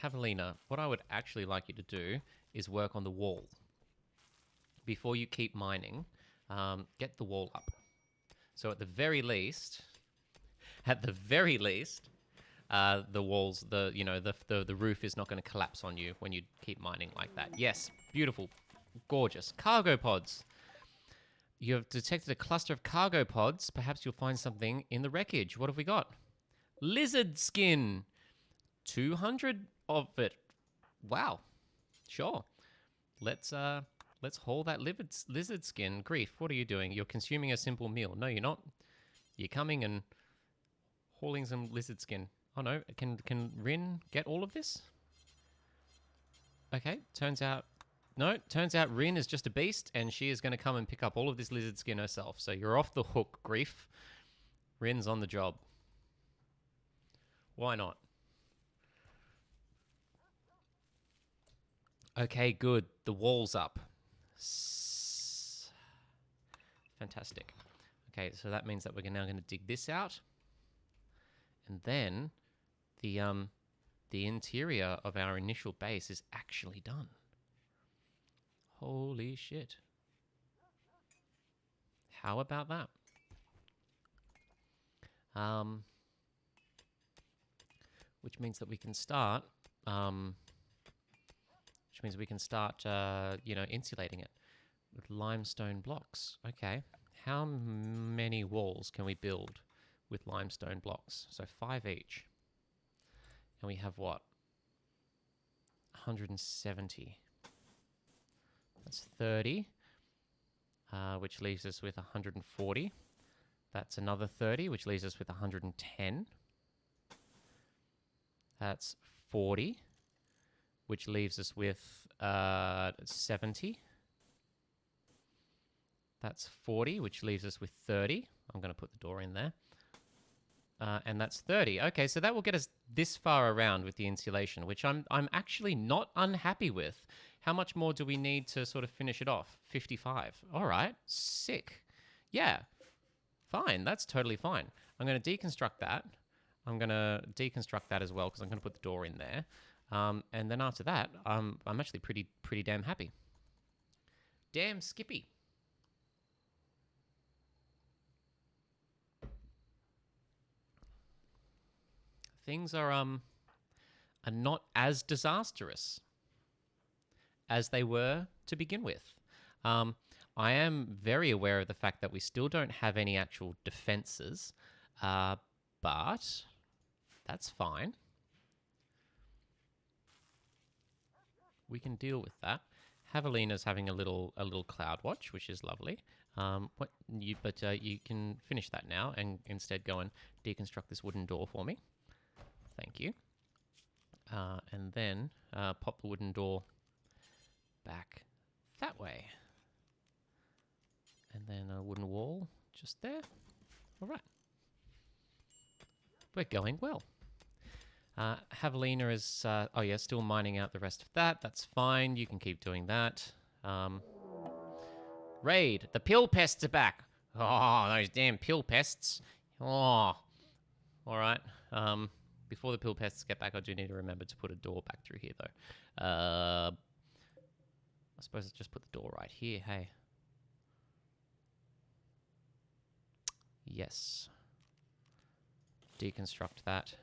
Javelina, what I would actually like you to do is work on the wall. Before you keep mining, get the wall up. So at the very least, the walls, the roof is not going to collapse on you when you keep mining like that. Yes, beautiful, gorgeous. Cargo pods. You have detected a cluster of cargo pods. Perhaps you'll find something in the wreckage. What have we got? Lizard skin. 200 of it. Wow. Sure. Let's haul that lizard skin. Grief, what are you doing? You're consuming a simple meal. No, you're not. You're coming and hauling some lizard skin. Oh no, can Rin get all of this? Okay, turns out Rin is just a beast and she is going to come and pick up all of this lizard skin herself. So you're off the hook, Grief. Rin's on the job. Why not? Okay, good. The wall's up. Fantastic. Okay, so that means that we're now going to dig this out. And then the interior of our initial base is actually done. Holy shit. How about that? Which means that we can start insulating it with limestone blocks. Okay. How many walls can we build with limestone blocks? So 5 each. And we have what? 170. That's 30, which leaves us with 140. That's another 30, which leaves us with 110. That's 40, which leaves us with 70. That's 40, which leaves us with 30. I'm going to put the door in there. And that's 30. Okay, so that will get us this far around with the insulation, which I'm actually not unhappy with. How much more do we need to sort of finish it off? 55. All right, sick. Yeah, fine. That's totally fine. I'm going to deconstruct that. I'm going to deconstruct that as well because I'm going to put the door in there. And then after that, I'm actually pretty damn happy. Damn Skippy. Things are not as disastrous as they were to begin with. I am very aware of the fact that we still don't have any actual defenses, but that's fine. We can deal with that. Javelina's having a little cloud watch, which is lovely. You can finish that now and instead go and deconstruct this wooden door for me. Thank you. And then pop the wooden door back that way. And then a wooden wall just there. All right. We're going well. Javelina is, still mining out the rest of that. That's fine. You can keep doing that. Raid. The pill pests are back. Oh, those damn pill pests. Oh. All right. Before the pill pests get back, I do need to remember to put a door back through here, though. I suppose I'll just put the door right here, hey. Yes. Deconstruct that.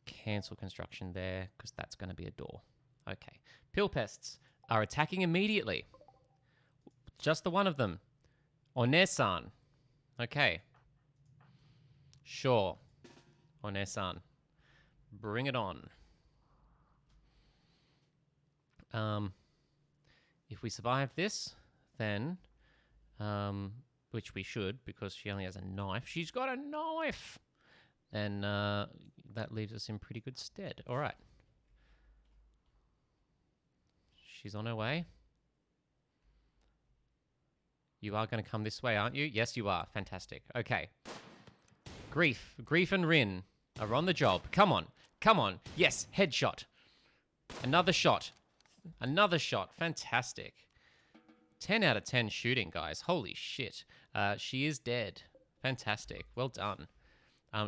Cancel construction there, because that's going to be a door. Okay. Pill pests are attacking immediately. Just the one of them. Onesan. Okay. Sure. Onesan. Bring it on. If we survive this, then, which we should, because she only has a knife. She's got a knife! Then that leaves us in pretty good stead. All right. She's on her way. You are going to come this way, aren't you? Yes, you are. Fantastic. Okay. Grief and Rin are on the job. Come on. Come on. Yes, headshot. Another shot. Another shot. Fantastic. 10 out of 10 shooting, guys. Holy shit. She is dead. Fantastic. Well done.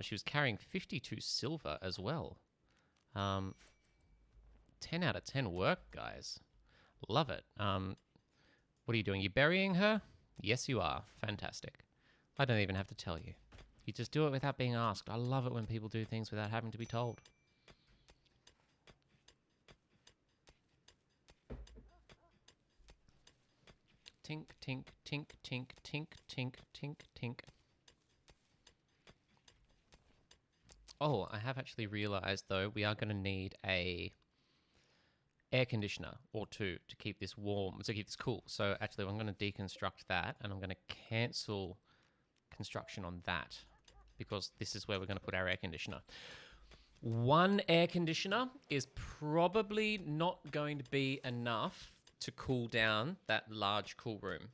She was carrying 52 silver as well. 10 out of 10 work, guys. Love it. What are you doing? You burying her? Yes, you are. Fantastic. I don't even have to tell you. You just do it without being asked. I love it when people do things without having to be told. Tink, tink, tink, tink, tink, tink, tink, tink. Oh, I have actually realized, though, we are going to need a air conditioner or two to keep this warm, to keep this cool. So actually, I'm going to deconstruct that, and I'm going to cancel construction on that because this is where we're going to put our air conditioner. One air conditioner is probably not going to be enough to cool down that large cool room,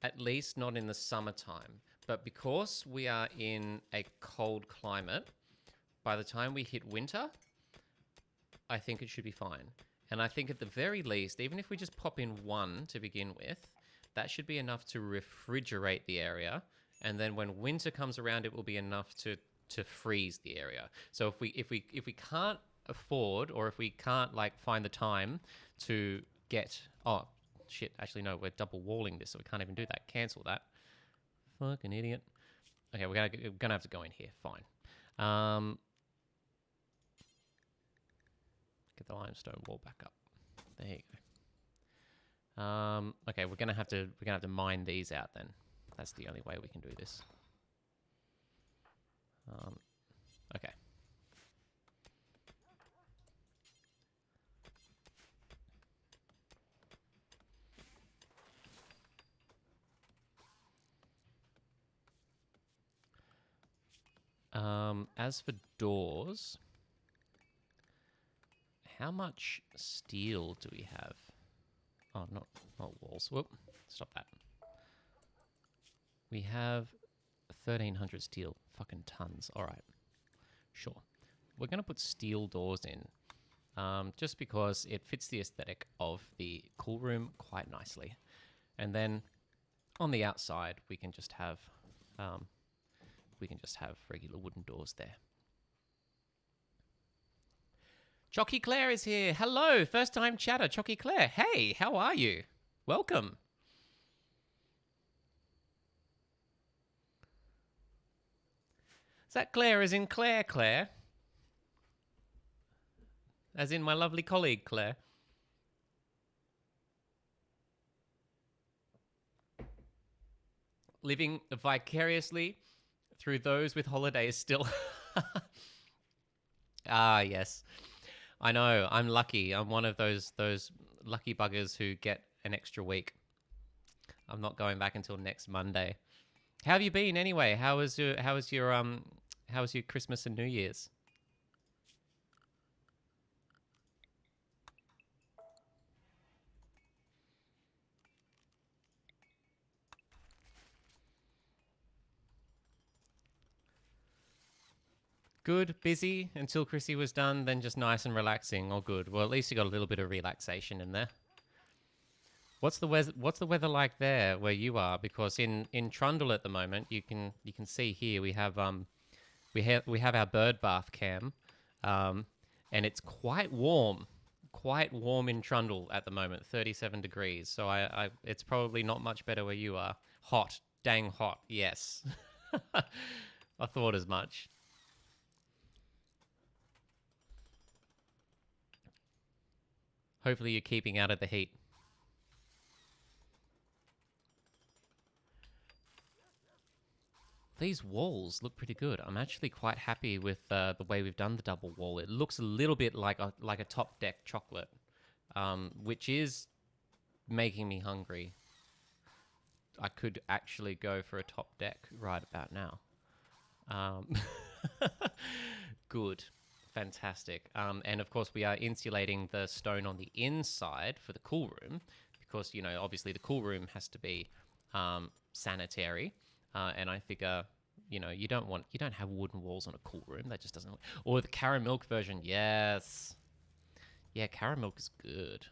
at least not in the summertime. But because we are in a cold climate, by the time we hit winter, I think it should be fine. And I think at the very least, even if we just pop in one to begin with, that should be enough to refrigerate the area. And then when winter comes around, it will be enough to freeze the area. So if we can't afford, or if we can't like find the time to get, oh shit, actually no, we're double walling this, so we can't even do that. Cancel that. Fucking idiot. Okay, we're gonna have to go in here. Fine. Get the limestone wall back up. There you go. Okay, we're gonna have to mine these out then. That's the only way we can do this. Okay. As for doors, how much steel do we have? Oh, not walls. Whoop, stop that. We have 1,300 steel. Fucking tons. All right. Sure. We're going to put steel doors in just because it fits the aesthetic of the cool room quite nicely. And then on the outside, we can just have regular wooden doors there. Chocky Claire is here. Hello, first time chatter, Chocky Claire. Hey, how are you? Welcome. Is that Claire as in Claire Claire? As in my lovely colleague Claire? Living vicariously through those with holidays still. Ah, yes. I know. I'm lucky. I'm one of those lucky buggers who get an extra week. I'm not going back until next Monday. How have you been anyway? How was your Christmas and New Year's? Good, busy until Chrissy was done, then just nice and relaxing. All good. Well, at least you got a little bit of relaxation in there. What's the weather like there where you are? Because in Trundle at the moment, you can see here we have our bird bath cam, and it's quite warm in Trundle at the moment, 37 degrees. So it's probably not much better where you are. Hot, dang hot. Yes, I thought as much. Hopefully you're keeping out of the heat. These walls look pretty good. I'm actually quite happy with the way we've done the double wall. It looks a little bit like a top deck chocolate, which is making me hungry. I could actually go for a top deck right about now. Good. Fantastic. And of course, we are insulating the stone on the inside for the cool room because, you know, obviously the cool room has to be sanitary. And I figure, you know, you don't have wooden walls on a cool room. That just doesn't. Or the caramel version. Yes. Yeah, caramel is good.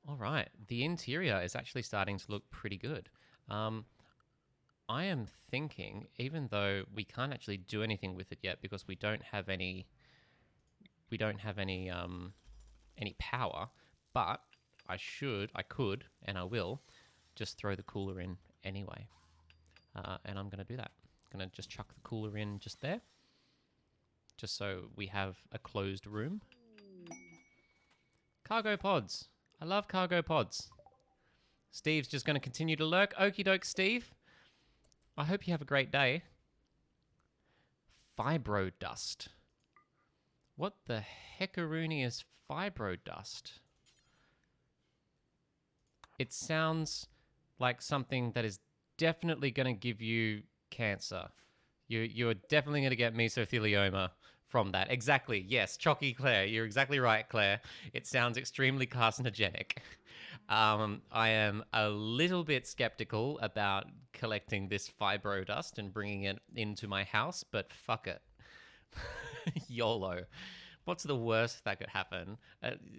All right. The interior is actually starting to look pretty good. I am thinking, even though we can't actually do anything with it yet because we don't have any power, but I could, and I will, just throw the cooler in anyway. And I'm going to do that. I'm going to just chuck the cooler in just there, just so we have a closed room. Cargo pods. I love cargo pods. Steve's just going to continue to lurk. Okie doke, Steve. I hope you have a great day. Fibro dust. What the heckaroony is fibro dust? It sounds like something that is definitely going to give you cancer. You're definitely going to get mesothelioma from that. Exactly. Yes, Chalky Claire. You're exactly right, Claire. It sounds extremely carcinogenic. I am a little bit skeptical about collecting this fibro dust and bringing it into my house, but fuck it. YOLO. What's the worst that could happen?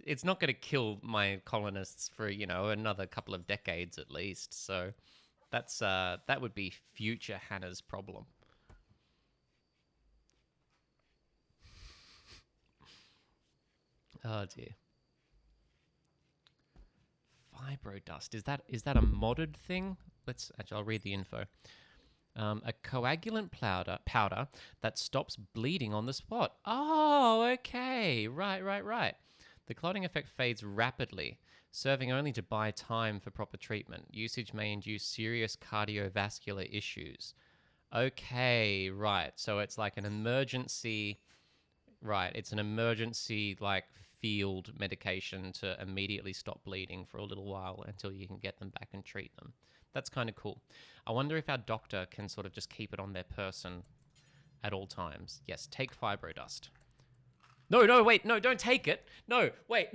It's not going to kill my colonists for, another couple of decades at least. So that would be future Hannah's problem. Oh dear. Fibro dust. Is that a modded thing? I'll read the info. A coagulant powder that stops bleeding on the spot. Oh, okay. Right. The clotting effect fades rapidly, serving only to buy time for proper treatment. Usage may induce serious cardiovascular issues. Okay, right. So it's like an emergency. Right, it's an emergency field medication to immediately stop bleeding for a little while until you can get them back and treat them. That's kind of cool. I wonder if our doctor can sort of just keep it on their person at all times. Yes, take fibro dust. No, wait, no, don't take it. No, wait,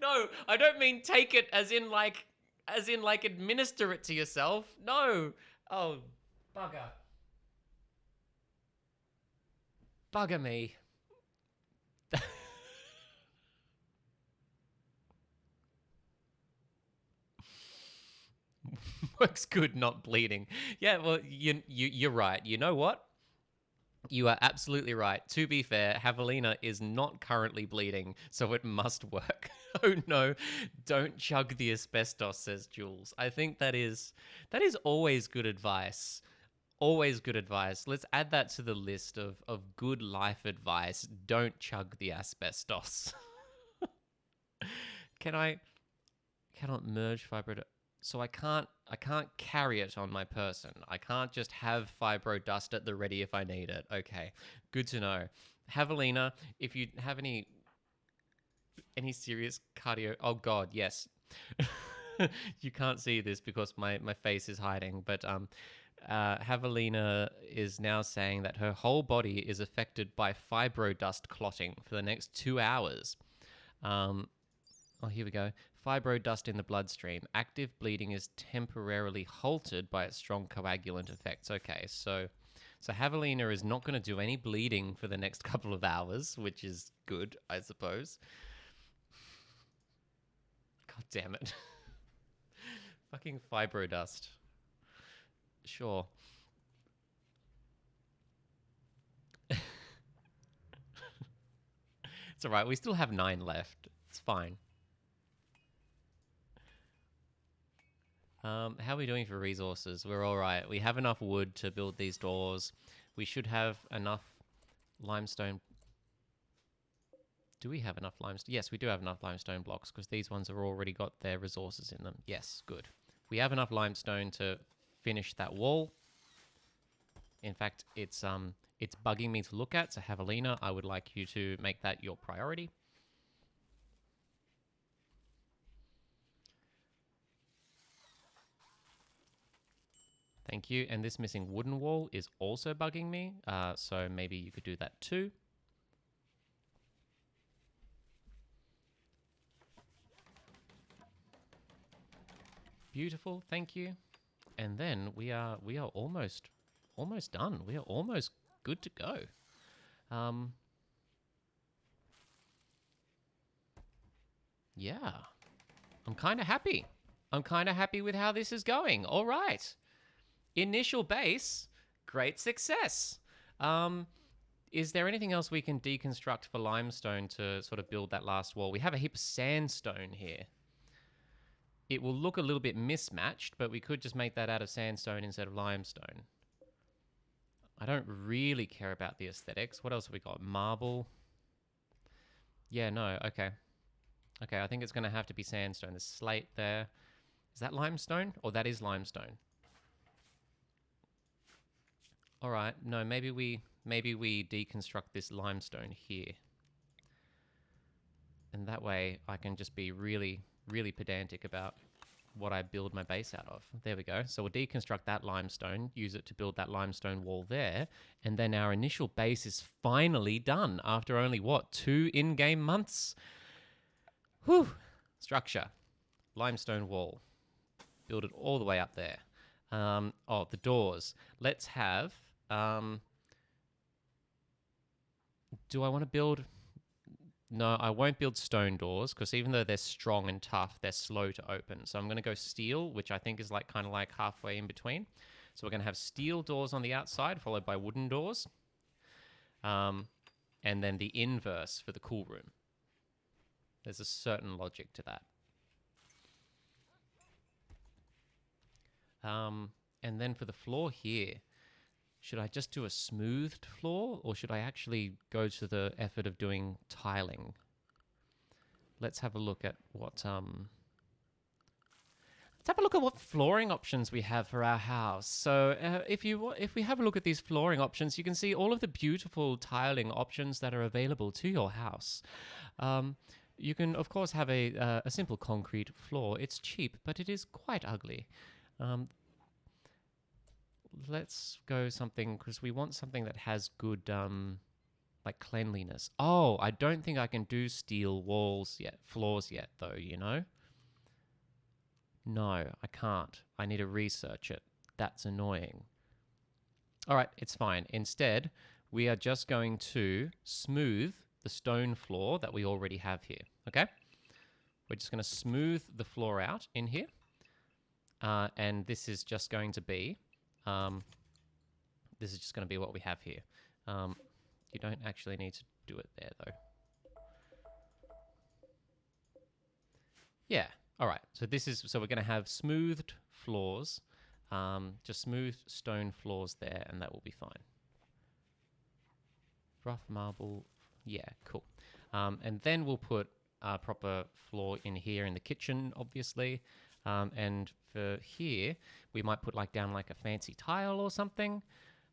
no, I don't mean take it as in administer it to yourself. No, oh, bugger me. Works good, not bleeding. Yeah, well, you're right. You know what? You are absolutely right. To be fair, Javelina is not currently bleeding, so it must work. Oh no, don't chug the asbestos, says Jules. I think that is always good advice. Always good advice. Let's add that to the list of good life advice. Don't chug the asbestos. Cannot merge fibro. So I can't carry it on my person. I can't just have fibro dust at the ready if I need it. Okay, good to know. Javelina, if you have any serious cardio... Oh god, yes. You can't see this because my face is hiding, but Javelina is now saying that her whole body is affected by fibro dust clotting for the next 2 hours. Oh, here we go. Fibro dust in the bloodstream. Active bleeding is temporarily halted by its strong coagulant effects. Okay, so Javelina is not going to do any bleeding for the next couple of hours, which is good, I suppose. God damn it. Fucking fibro dust. Sure. It's alright, we still have 9 left. It's fine. How are we doing for resources? We're all right. We have enough wood to build these doors. We should have enough limestone. Do we have enough limestone? Yes, we do have enough limestone blocks because these ones have already got their resources in them. Yes, good. We have enough limestone to finish that wall. In fact, it's bugging me to look at. So Javelina, I would like you to make that your priority. Thank you. And this missing wooden wall is also bugging me. So maybe you could do that too. Beautiful. Thank you. And then we are almost done. We are almost good to go. Yeah. I'm kind of happy. I'm kind of happy with how this is going. All right. Initial base, great success. Is there anything else we can deconstruct for limestone to sort of build that last wall? We have a heap of sandstone here. it will look a little bit mismatched, but we could just make that out of sandstone instead of limestone. I don't really care about the aesthetics. What else have we got? Marble. Yeah, no, okay. Okay, I think it's going to have to be sandstone. There's slate there. Is that limestone? Or that is limestone. All right, no, maybe we deconstruct this limestone here. And that way I can just be really, really pedantic about what I build my base out of. There we go. So we'll deconstruct that limestone, use it to build that limestone wall there, and then our initial base is finally done after only, what, 2 in-game months? Whew. Structure. Limestone wall. Build it all the way up there. Oh, the doors. Let's have... do I want to build... No, I won't build stone doors because even though they're strong and tough, they're slow to open. So I'm going to go steel, which I think is like kind of like halfway in between. So we're going to have steel doors on the outside, followed by wooden doors. And then the inverse for the cool room. There's a certain logic to that. And then for the floor here, should I just do a smoothed floor, or should I actually go to the effort of doing tiling? Let's have a look at what let's have a look at what flooring options we have for our house. So if we have a look at these flooring options, you can see all of the beautiful tiling options that are available to your house. You can of course have a simple concrete floor. It's cheap, but it is quite ugly. Let's go something, because we want something that has good, like cleanliness. Oh, I don't think I can do steel floors yet, though, you know? No, I can't. I need to research it. That's annoying. All right, it's fine. Instead, we are just going to smooth the stone floor that we already have here, okay? We're just going to smooth the floor out in here. And this is just going to be... this is just going to be what we have here. You don't actually need to do it there, though. Yeah. All right. So so we're going to have smoothed floors, just smooth stone floors there, and that will be fine. Rough marble. Yeah, cool. And then we'll put a proper floor in here in the kitchen, obviously. And for here, we might put down a fancy tile or something.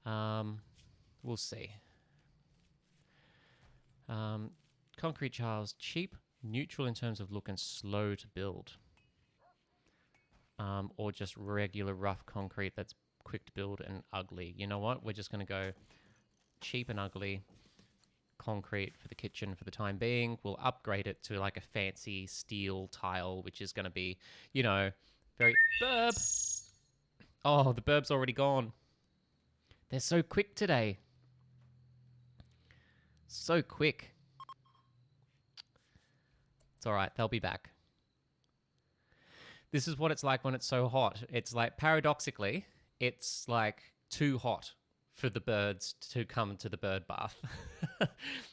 We'll see. Concrete tiles, cheap, neutral in terms of look, and slow to build. Or just regular rough concrete that's quick to build and ugly. You know what? We're just going to go cheap and ugly concrete for the kitchen for the time being. We'll upgrade it to a fancy steel tile, which is going to be, you know, very... Burb! Oh, the burb's already gone. They're so quick today. So quick. It's all right. They'll be back. This is what it's like when it's so hot. It's paradoxically, it's too hot for the birds to come to the bird bath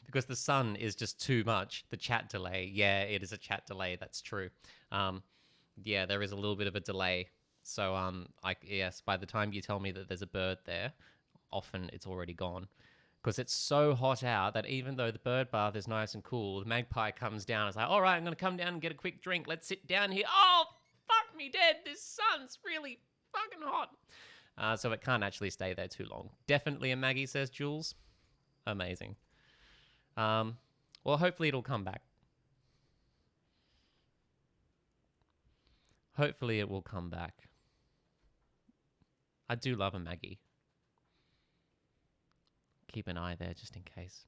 because the sun is just too much. The chat delay. Yeah, it is a chat delay. That's true. Yeah, there is a little bit of a delay. So, yes, by the time you tell me that there's a bird there, often it's already gone. Because it's so hot out that even though the bird bath is nice and cool, the magpie comes down. It's all right, I'm going to come down and get a quick drink. Let's sit down here. Oh, fuck me dead. This sun's really fucking hot. So it can't actually stay there too long. Definitely a Maggie, says Jules. Amazing. Well, hopefully it'll come back. Hopefully it will come back. I do love a Maggie. Keep an eye there just in case.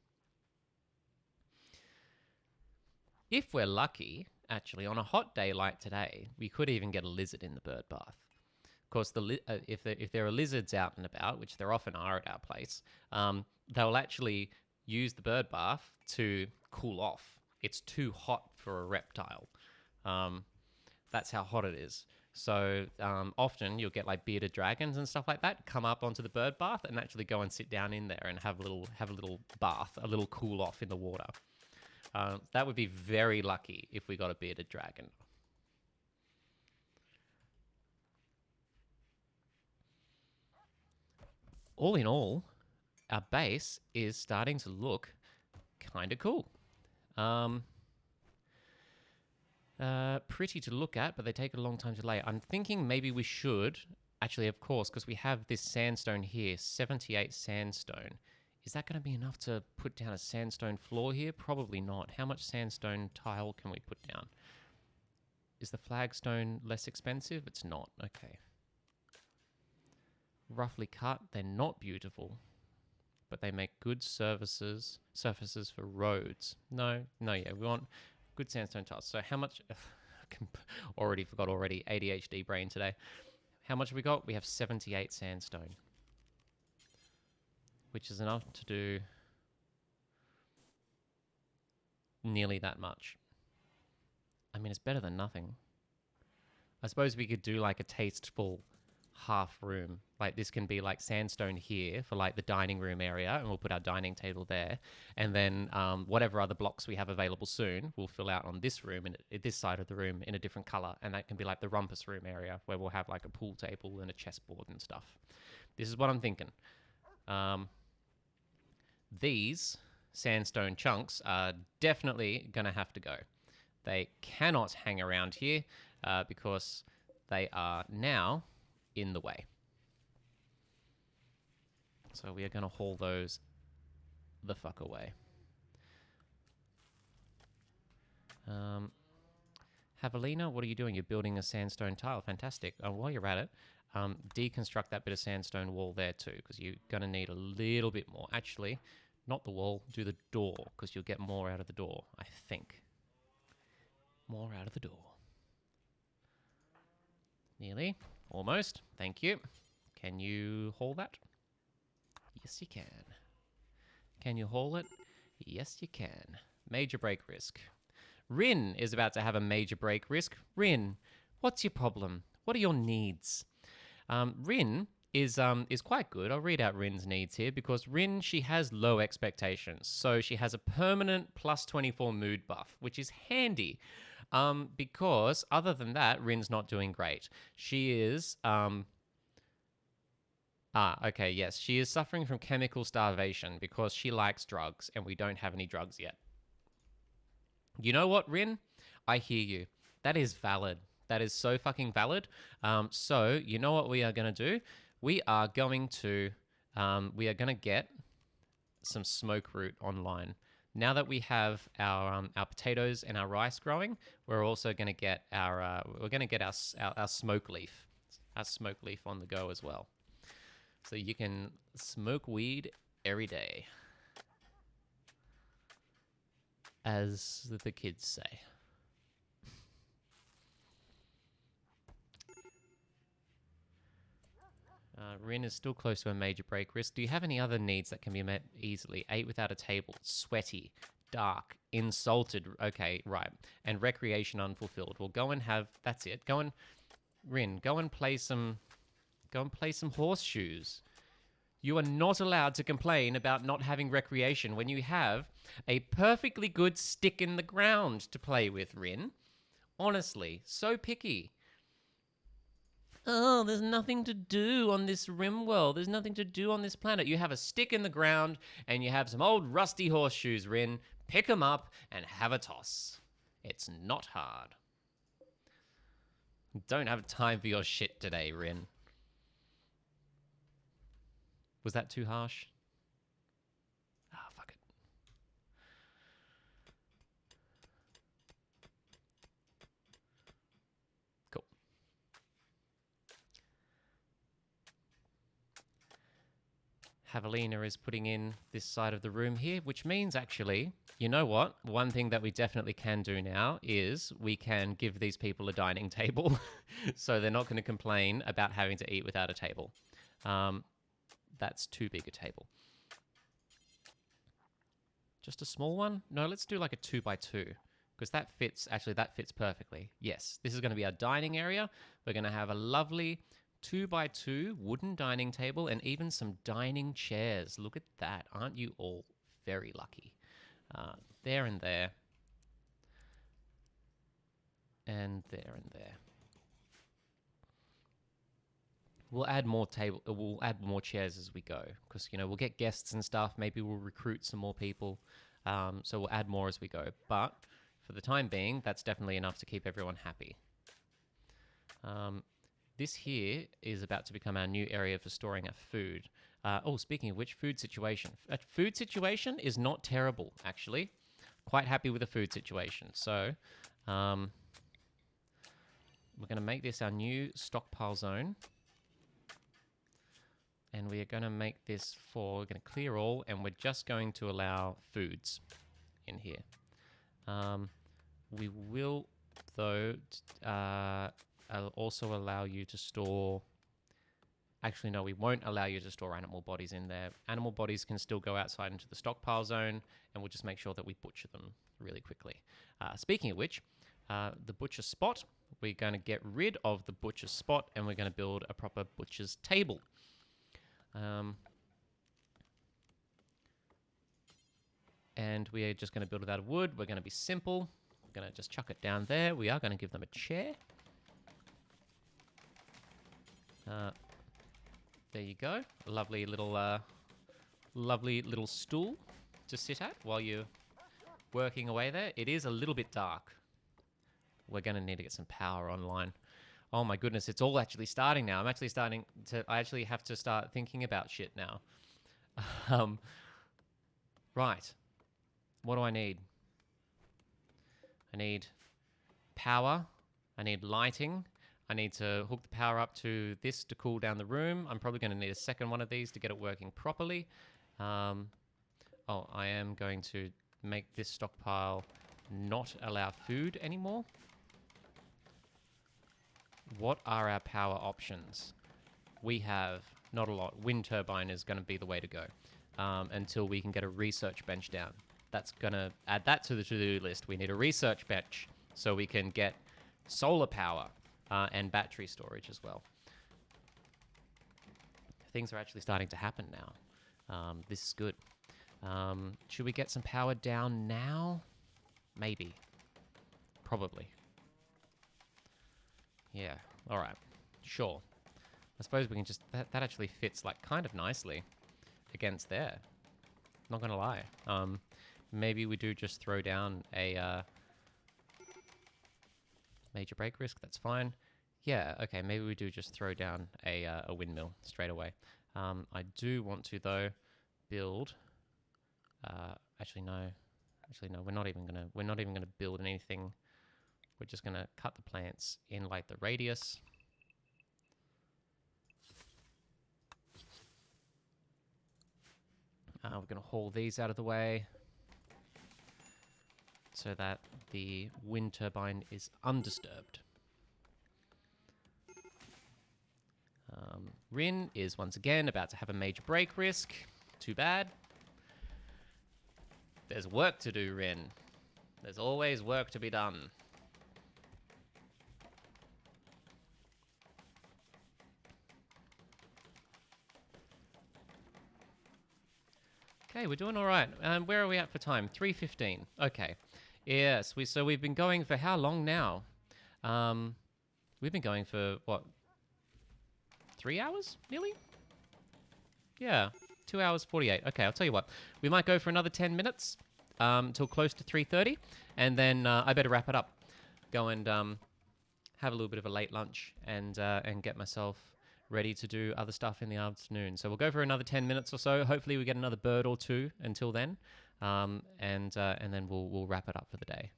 If we're lucky, actually, on a hot day like today, we could even get a lizard in the bird bath. Of course, if there are lizards out and about, which there often are at our place, they'll actually use the bird bath to cool off. It's too hot for a reptile. That's how hot it is. So often you'll get bearded dragons and stuff like that come up onto the bird bath and actually go and sit down in there and have a little bath, a little cool off in the water. That would be very lucky if we got a bearded dragon. all in all, our base is starting to look kind of cool. Pretty to look at, but they take a long time to lay. I'm thinking maybe we should, actually, of course, because we have this sandstone here, 78 sandstone. Is that going to be enough to put down a sandstone floor here? Probably not. How much sandstone tile can we put down? Is the flagstone less expensive? It's not. Okay. Roughly cut. They're not beautiful, but they make good surfaces for roads. No, yeah, we want good sandstone tiles. So how much? Already. ADHD brain today. How much have we got? We have 78 sandstone, which is enough to do nearly that much. I mean, it's better than nothing. I suppose we could do like a tasteful half room. Like this can be like sandstone here for like the dining room area, and we'll put our dining table there. And then whatever other blocks we have available soon, we'll fill out on this room and this side of the room in a different color. And that can be like the rumpus room area where we'll have like a pool table and a chessboard and stuff. This is what I'm thinking. These sandstone chunks are definitely going to have to go. They cannot hang around here because they are now in the way. So we are going to haul those the fuck away. Javelina, what are you doing? You're building a sandstone tile. Fantastic. While you're at it, deconstruct that bit of sandstone wall there too, because you're going to need a little bit more. Actually, not the wall, do the door, because you'll get more out of the door, I think. More out of the door. Nearly. Almost. Thank you. Can you haul that? Yes, you can. Can you haul it? Yes, you can. Major break risk. Rin is about to have a major break risk. Rin, what's your problem? What are your needs? Rin is quite good. I'll read out Rin's needs here because Rin, she has low expectations. So she has a permanent plus 24 mood buff, which is handy. Because other than that, Rin's not doing great. She is okay, yes. She is suffering from chemical starvation because she likes drugs and we don't have any drugs yet. You know what, Rin? I hear you. That is valid. That is so fucking valid. So you know what we are going to do? We are going to get some smoke root online. Now that we have our potatoes and our rice growing, we're also going to get our smoke leaf, on the go as well. So you can smoke weed every day, as the kids say. Rin is still close to a major break risk. Do you have any other needs that can be met easily? 8 without a table, sweaty, dark, insulted. Okay, right. And recreation unfulfilled. Well, go and have, that's it. Rin, go and play some horseshoes. You are not allowed to complain about not having recreation when you have a perfectly good stick in the ground to play with, Rin. Honestly, so picky. Oh, there's nothing to do on this RimWorld. There's nothing to do on this planet. You have a stick in the ground and you have some old rusty horseshoes, Rin. Pick them up and have a toss. It's not hard. Don't have time for your shit today, Rin. Was that too harsh? Ah, fuck it. Cool. Javelina is putting in this side of the room here, which means actually, you know what? One thing that we definitely can do now is we can give these people a dining table so they're not going to complain about having to eat without a table. That's too big a table. Just a small one? No, let's do like a 2x2 because that fits perfectly. Yes, this is going to be our dining area. We're going to have a lovely 2x2 wooden dining table and even some dining chairs. Look at that. Aren't you all very lucky? There and there. And there and there. we'll add more we'll add more chairs as we go, because we'll get guests and stuff. Maybe we'll recruit some more people, so we'll add more as we go. But for the time being, that's definitely enough to keep everyone happy. This here is about to become our new area for storing our food. Speaking of which, food situation. Food situation is not terrible, actually. Quite happy with the food situation. So we're going to make this our new stockpile zone. And we are going to make this we're going to clear all, and we're just going to allow foods in here. We will, though, I'll also allow you to store... Actually, no, we won't allow you to store animal bodies in there. Animal bodies can still go outside into the stockpile zone, and we'll just make sure that we butcher them really quickly. Speaking of which, the butcher spot, we're going to get rid of the butcher spot, and we're going to build a proper butcher's table. And we are just going to build it out of wood. We're going to be simple. We're going to just chuck it down there. We are going to give them a chair. There you go. A lovely little stool to sit at while you're working away there. It is a little bit dark. We're going to need to get some power online. Oh my goodness, it's all actually starting now. I actually have to start thinking about shit now. Right. What do I need? I need power. I need lighting. I need to hook the power up to this to cool down the room. I'm probably going to need a second one of these to get it working properly. I am going to make this stockpile not allow food anymore. What are our power options? We have not a lot. Wind turbine is going to be the way to go until we can get a research bench down. That's going to add that to the to-do list. We need a research bench so we can get solar power and battery storage as well. Things are actually starting to happen now. This is good. Should we get some power down now? Maybe. Probably. Yeah, all right, sure. I suppose we can just, that actually fits like kind of nicely against there. Not gonna lie. Maybe we do just throw down a major break risk, that's fine. Yeah, okay, maybe we do just throw down a windmill straight away. I do want to, though, build, actually no, we're not even gonna build anything. We're just going to cut the plants in like the radius. We're going to haul these out of the way so that the wind turbine is undisturbed. Rin is once again about to have a major break risk. Too bad. There's work to do, Rin. There's always work to be done. Okay, we're doing all right. Where are we at for time? 3:15. Okay. Yes, we've been going for how long now? We've been going for, what, 3 hours, nearly? Yeah, 2 hours, 48. Okay, I'll tell you what. We might go for another 10 minutes till close to 3:30, and then I better wrap it up. Go and have a little bit of a late lunch and get myself ready to do other stuff in the afternoon. So we'll go for another 10 minutes or so. Hopefully we get another bird or two until then, and then we'll wrap it up for the day.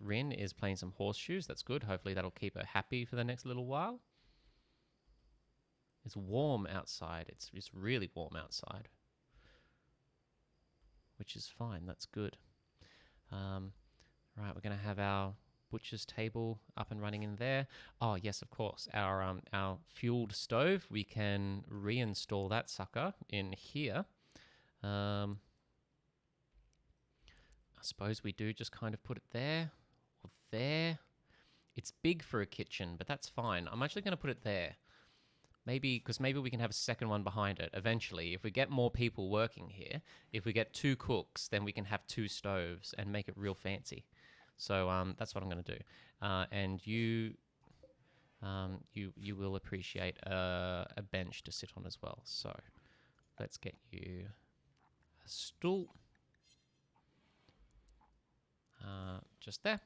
Rin is playing some horseshoes. That's good. Hopefully that'll keep her happy for the next little while. It's warm outside. It's really warm outside, which is fine. That's good. Right, we're going to have our butcher's table up and running in there. Oh, yes, of course. Our fueled stove, we can reinstall that sucker in here. I suppose we do just kind of put it there or there. It's big for a kitchen, but that's fine. I'm actually going to put it there. Maybe we can have a second one behind it eventually. If we get more people working here, if we get 2 cooks, then we can have 2 stoves and make it real fancy. So that's what I'm going to do. And you you will appreciate a bench to sit on as well. So let's get you a stool. Just there.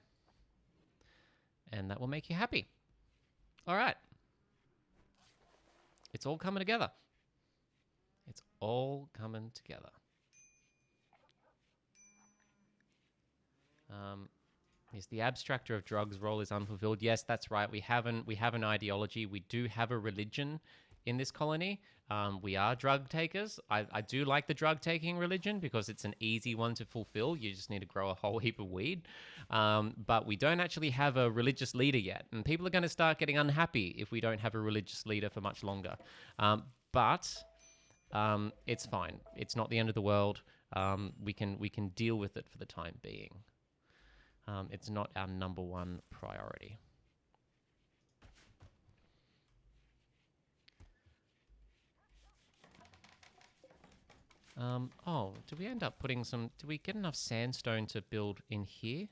And that will make you happy. All right. It's all coming together. It's all coming together. Is the abstractor of drugs role is unfulfilled? Yes, that's right. We have an ideology. We do have a religion in this colony. We are drug takers. I do like the drug taking religion because it's an easy one to fulfill. You just need to grow a whole heap of weed. But we don't actually have a religious leader yet. And people are going to start getting unhappy if we don't have a religious leader for much longer. But it's fine. It's not the end of the world. We can deal with it for the time being. It's not our number one priority. Did we end up putting some... Did we get enough sandstone to build in here?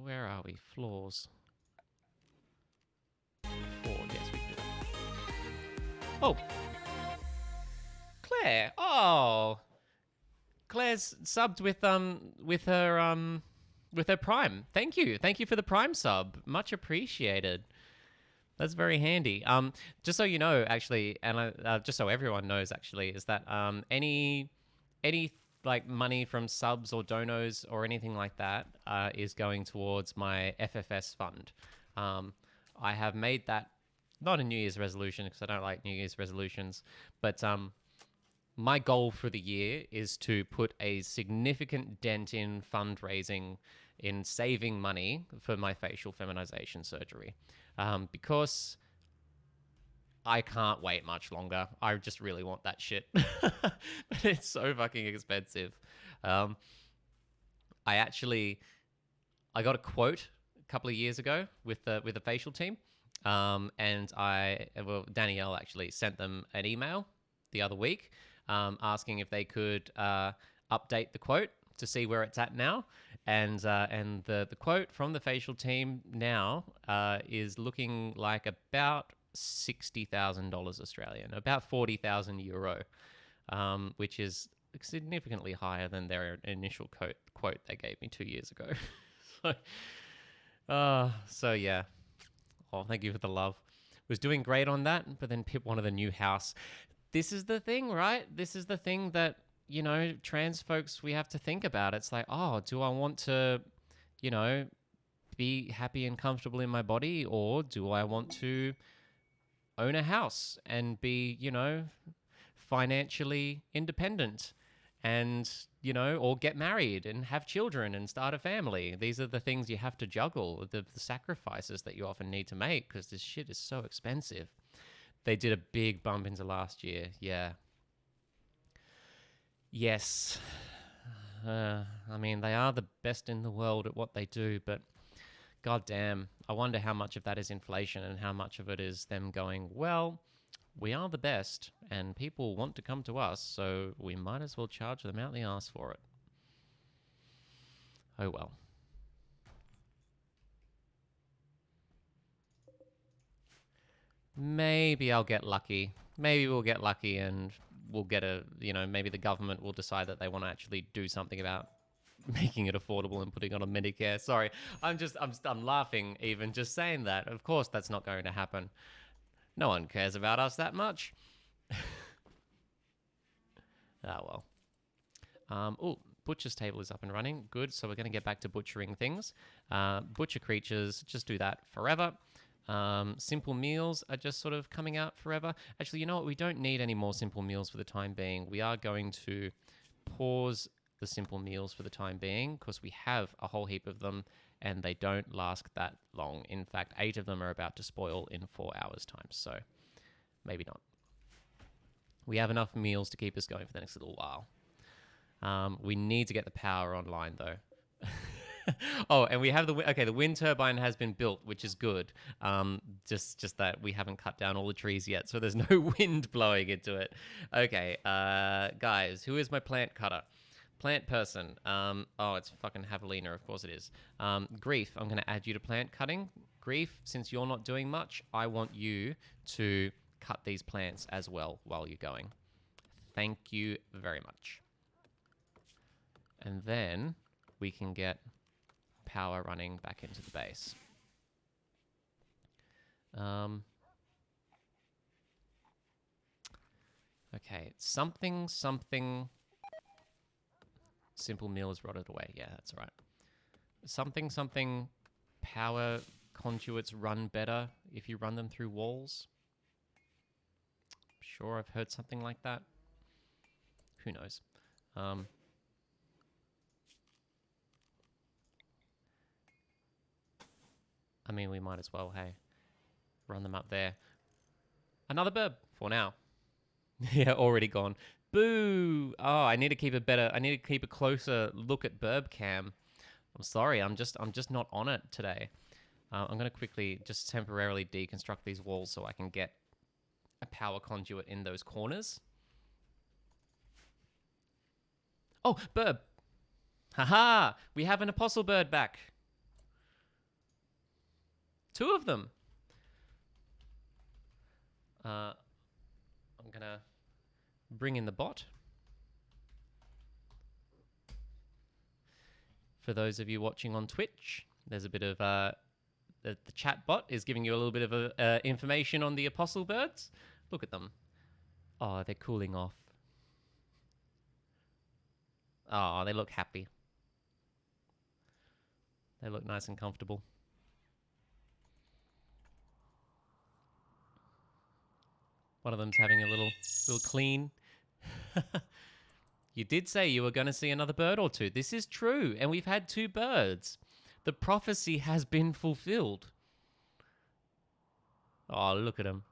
Where are we? Floors. 4, yes, we did. Oh! Claire! Oh! Claire's subbed with her Prime. Thank you for the Prime sub. Much appreciated. That's very handy. Just so you know, actually, and just so everyone knows, actually, is that any like money from subs or donos or anything like that is going towards my FFS fund. I have made that not a New Year's resolution because I don't like New Year's resolutions, but my goal for the year is to put a significant dent in fundraising, in saving money for my facial feminization surgery, because I can't wait much longer. I just really want that shit, but it's so fucking expensive. I got a quote a couple of years ago with the facial team, and Danielle actually sent them an email the other week. Asking if they could update the quote to see where it's at now, and the quote from the facial team now is looking like about $60,000 Australian, about 40,000 euro, which is significantly higher than their initial quote they gave me 2 years ago. So yeah. Oh, thank you for the love. Was doing great on that, but then Pip wanted a new house. This is the thing, right? This is the thing that, trans folks, we have to think about. It's like, oh, do I want to, be happy and comfortable in my body, or do I want to own a house and be, financially independent and, or get married and have children and start a family? These are the things you have to juggle, the sacrifices that you often need to make because this shit is so expensive. They did a big bump into last year, yeah. Yes. I mean, they are the best in the world at what they do, but goddamn, I wonder how much of that is inflation and how much of it is them going, well, we are the best and people want to come to us, so we might as well charge them out the arse for it. Oh well. Maybe I'll get lucky. Maybe we'll get lucky and we'll get maybe the government will decide that they want to actually do something about making it affordable and putting it on Medicare. Sorry, I'm laughing even just saying that. Of course that's not going to happen. No one cares about us that much. Well. Butcher's table is up and running. Good, so we're going to get back to butchering things. Butcher creatures, just do that forever. Simple meals are just sort of coming out forever. Actually, you know what? We don't need any more simple meals for the time being. We are going to pause the simple meals for the time being because we have a whole heap of them and they don't last that long. In fact, 8 of them are about to spoil in 4 hours' time, so maybe not. We have enough meals to keep us going for the next little while. We need to get the power online, though. Oh, and we have the wind turbine has been built, which is good. Just that we haven't cut down all the trees yet, so there's no wind blowing into it. Okay, guys, who is my plant cutter? Plant person. Oh, it's fucking Javelina, of course it is. Grief, I'm going to add you to plant cutting Grief, since you're not doing much, I want you to cut these plants as well while you're going. Thank you very much. And then we can get power running back into the base. Okay, something. Simple meal is rotted away. Yeah, that's right. Something. Power conduits run better if you run them through walls. Sure, I've heard something like that. Who knows? I mean, we might as well, hey. Run them up there. Another burb for now. Yeah, already gone. Boo! Oh, I need to keep a closer look at burb cam. I'm sorry, I'm just not on it today. I'm going to quickly just temporarily deconstruct these walls so I can get a power conduit in those corners. Oh, burb! Haha! We have an apostle bird back. 2 of them. I'm going to bring in the bot. For those of you watching on Twitch, there's a bit of the chat bot is giving you a little bit of information on the apostle birds. Look at them. Oh, they're cooling off. Oh, they look happy. They look nice and comfortable. One of them's having a little clean. You did say you were going to see another bird or 2. This is true, and we've had 2 birds. The prophecy has been fulfilled. Oh, look at them.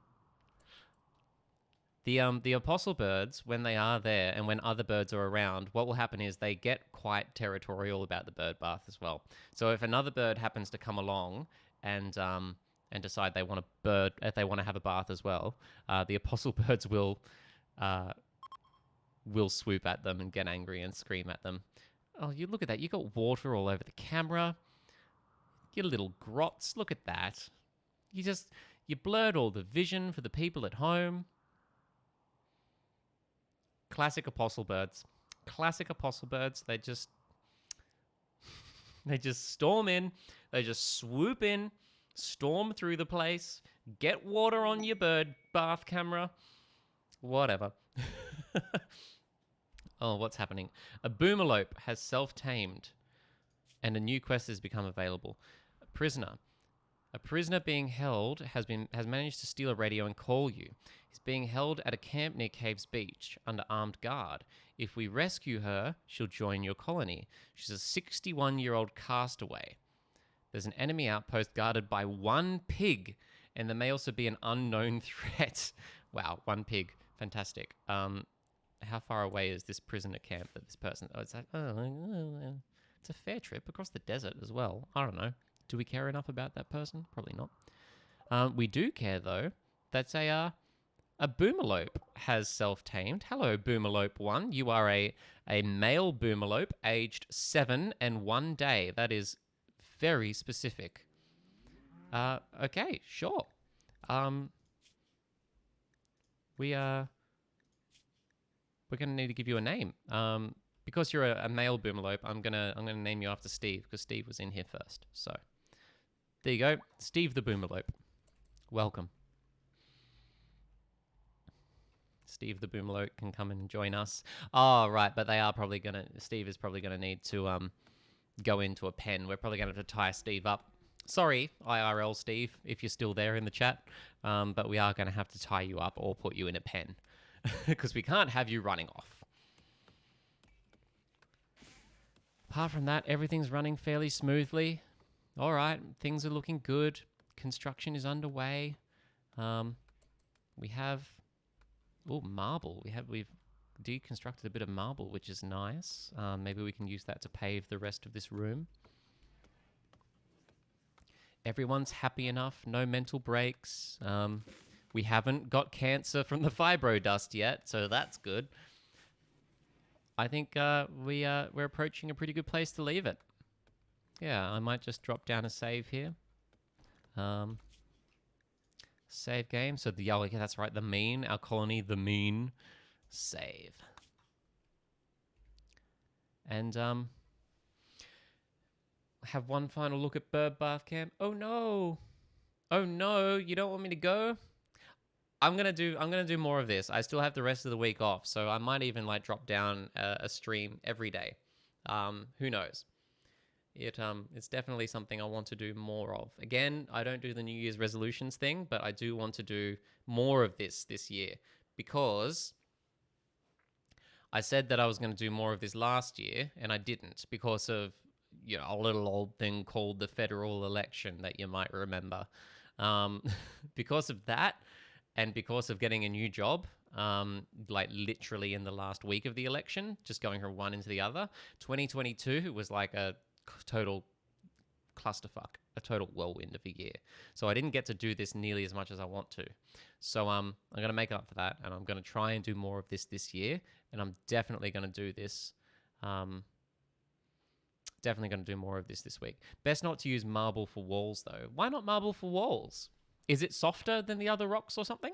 The apostle birds, when they are there and when other birds are around, what will happen is they get quite territorial about the bird bath as well. So if another bird happens to come along and decide they want to have a bath as well, the apostle birds will swoop at them and get angry and scream at them. Oh, you look at that. You got water all over the camera. Your little grots. Look at that. You blurred all the vision for the people at home. Classic apostle birds. Classic apostle birds. They just storm in. They just swoop in, storm through the place, get water on your bird bath camera. Whatever. Oh, what's happening? A boomalope has self-tamed, and a new quest has become available. A prisoner being held has managed to steal a radio and call you. He's being held at a camp near Caves Beach under armed guard. If we rescue her, she'll join your colony. She's a 61-year-old castaway. There's an enemy outpost guarded by 1 pig, and there may also be an unknown threat. Wow, 1 pig. Fantastic. How far away is this prisoner camp that this person... Oh, it's a fair trip across the desert as well. I don't know. Do we care enough about that person? Probably not. We do care, though. That's a boomalope has self-tamed. Hello, boomalope 1. You are a male boomalope aged 7 and 1 day. That is very specific. Okay, sure. We're going to need to give you a name. Because you're a male boomalope, I'm gonna name you after Steve, because Steve was in here first. So there you go, Steve the boomalope. Welcome. Steve the boomalope can come and join us. Oh, right, but Steve is probably gonna need to go into a pen. We're probably gonna have to tie Steve up. Sorry, IRL Steve, if you're still there in the chat, but we are gonna have to tie you up or put you in a pen, because we can't have you running off. Apart from that, everything's running fairly smoothly. All right, things are looking good. Construction is underway. We have marble. We've deconstructed a bit of marble, which is nice. Maybe we can use that to pave the rest of this room. Everyone's happy enough. No mental breaks. We haven't got cancer from the fibro dust yet, so that's good. I think we're approaching a pretty good place to leave it. Yeah, I might just drop down a save here. Um, save game. So the yeah, that's right. The mean, our colony, the mean. Save. And have one final look at bird bath camp. Oh no. Oh no, you don't want me to go? I'm gonna do more of this. I still have the rest of the week off, so I might even like drop down a stream every day. Who knows? It's definitely something I want to do more of. Again, I don't do the New Year's resolutions thing, but I do want to do more of this year because I said that I was going to do more of this last year, and I didn't because of a little old thing called the federal election that you might remember. Um, because of that, and because of getting a new job, like literally in the last week of the election, just going from one into the other, 2022 was like a total clusterfuck, a total whirlwind of a year. So I didn't get to do this nearly as much as I want to. So I'm going to make up for that, and I'm going to try and do more of this year, and I'm definitely going to do this. Definitely going to do more of this week. Best not to use marble for walls, though. Why not marble for walls? Is it softer than the other rocks or something?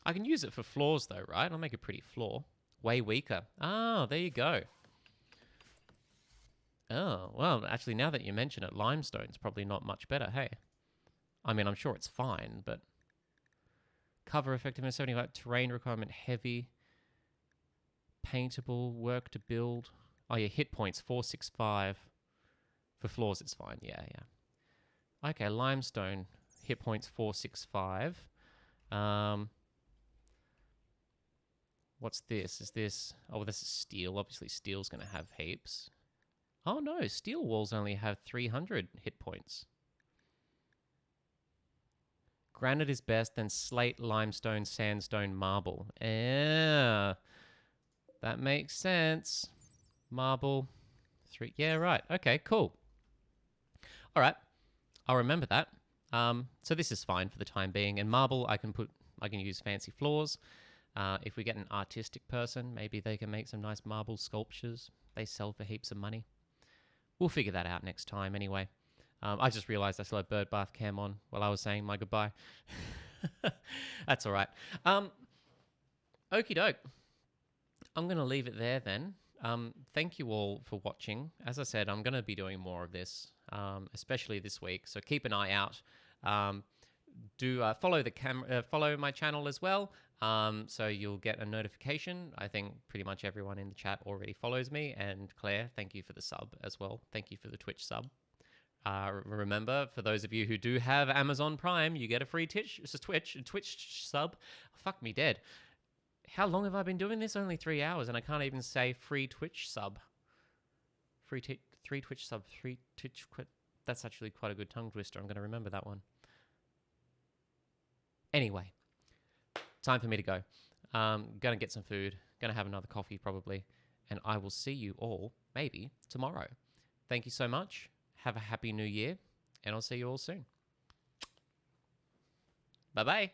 I can use it for floors, though, right? I'll make a pretty floor. Way weaker. Oh, there you go. Oh, well, actually, now that you mention it, limestone's probably not much better, hey? I mean, I'm sure it's fine, but... Cover effectiveness, 75. Terrain requirement, heavy. Paintable, work to build. Oh, yeah, hit points, 465. For floors, it's fine. Yeah. Okay, limestone, hit points, 465. What's this? Is this... Oh, this is steel. Obviously, steel's going to have heaps. Oh, no, steel walls only have 300 hit points. Granite is best, then slate, limestone, sandstone, marble. Yeah, that makes sense. Marble, 3. Yeah, right. Okay, cool. All right, I'll remember that. So this is fine for the time being. And marble, I can use fancy floors. If we get an artistic person, maybe they can make some nice marble sculptures. They sell for heaps of money. We'll figure that out next time anyway. I just realized I still had bird bath cam on while I was saying my goodbye. That's all right. Okie doke. I'm going to leave it there then. Thank you all for watching. As I said, I'm going to be doing more of this, especially this week. So keep an eye out. Follow my channel as well. So you'll get a notification. I think pretty much everyone in the chat already follows me. And Claire, thank you for the sub as well. Thank you for the Twitch sub. Remember, for those of you who do have Amazon Prime, you get a free Twitch sub. Fuck me dead. How long have I been doing this? Only 3 hours, and I can't even say free Twitch sub. Free Twitch sub. That's actually quite a good tongue twister. I'm going to remember that one. Anyway, time for me to go. Gonna get some food. Gonna have another coffee probably, and I will see you all maybe tomorrow. Thank you so much. Have a happy new year, and I'll see you all soon. Bye-bye.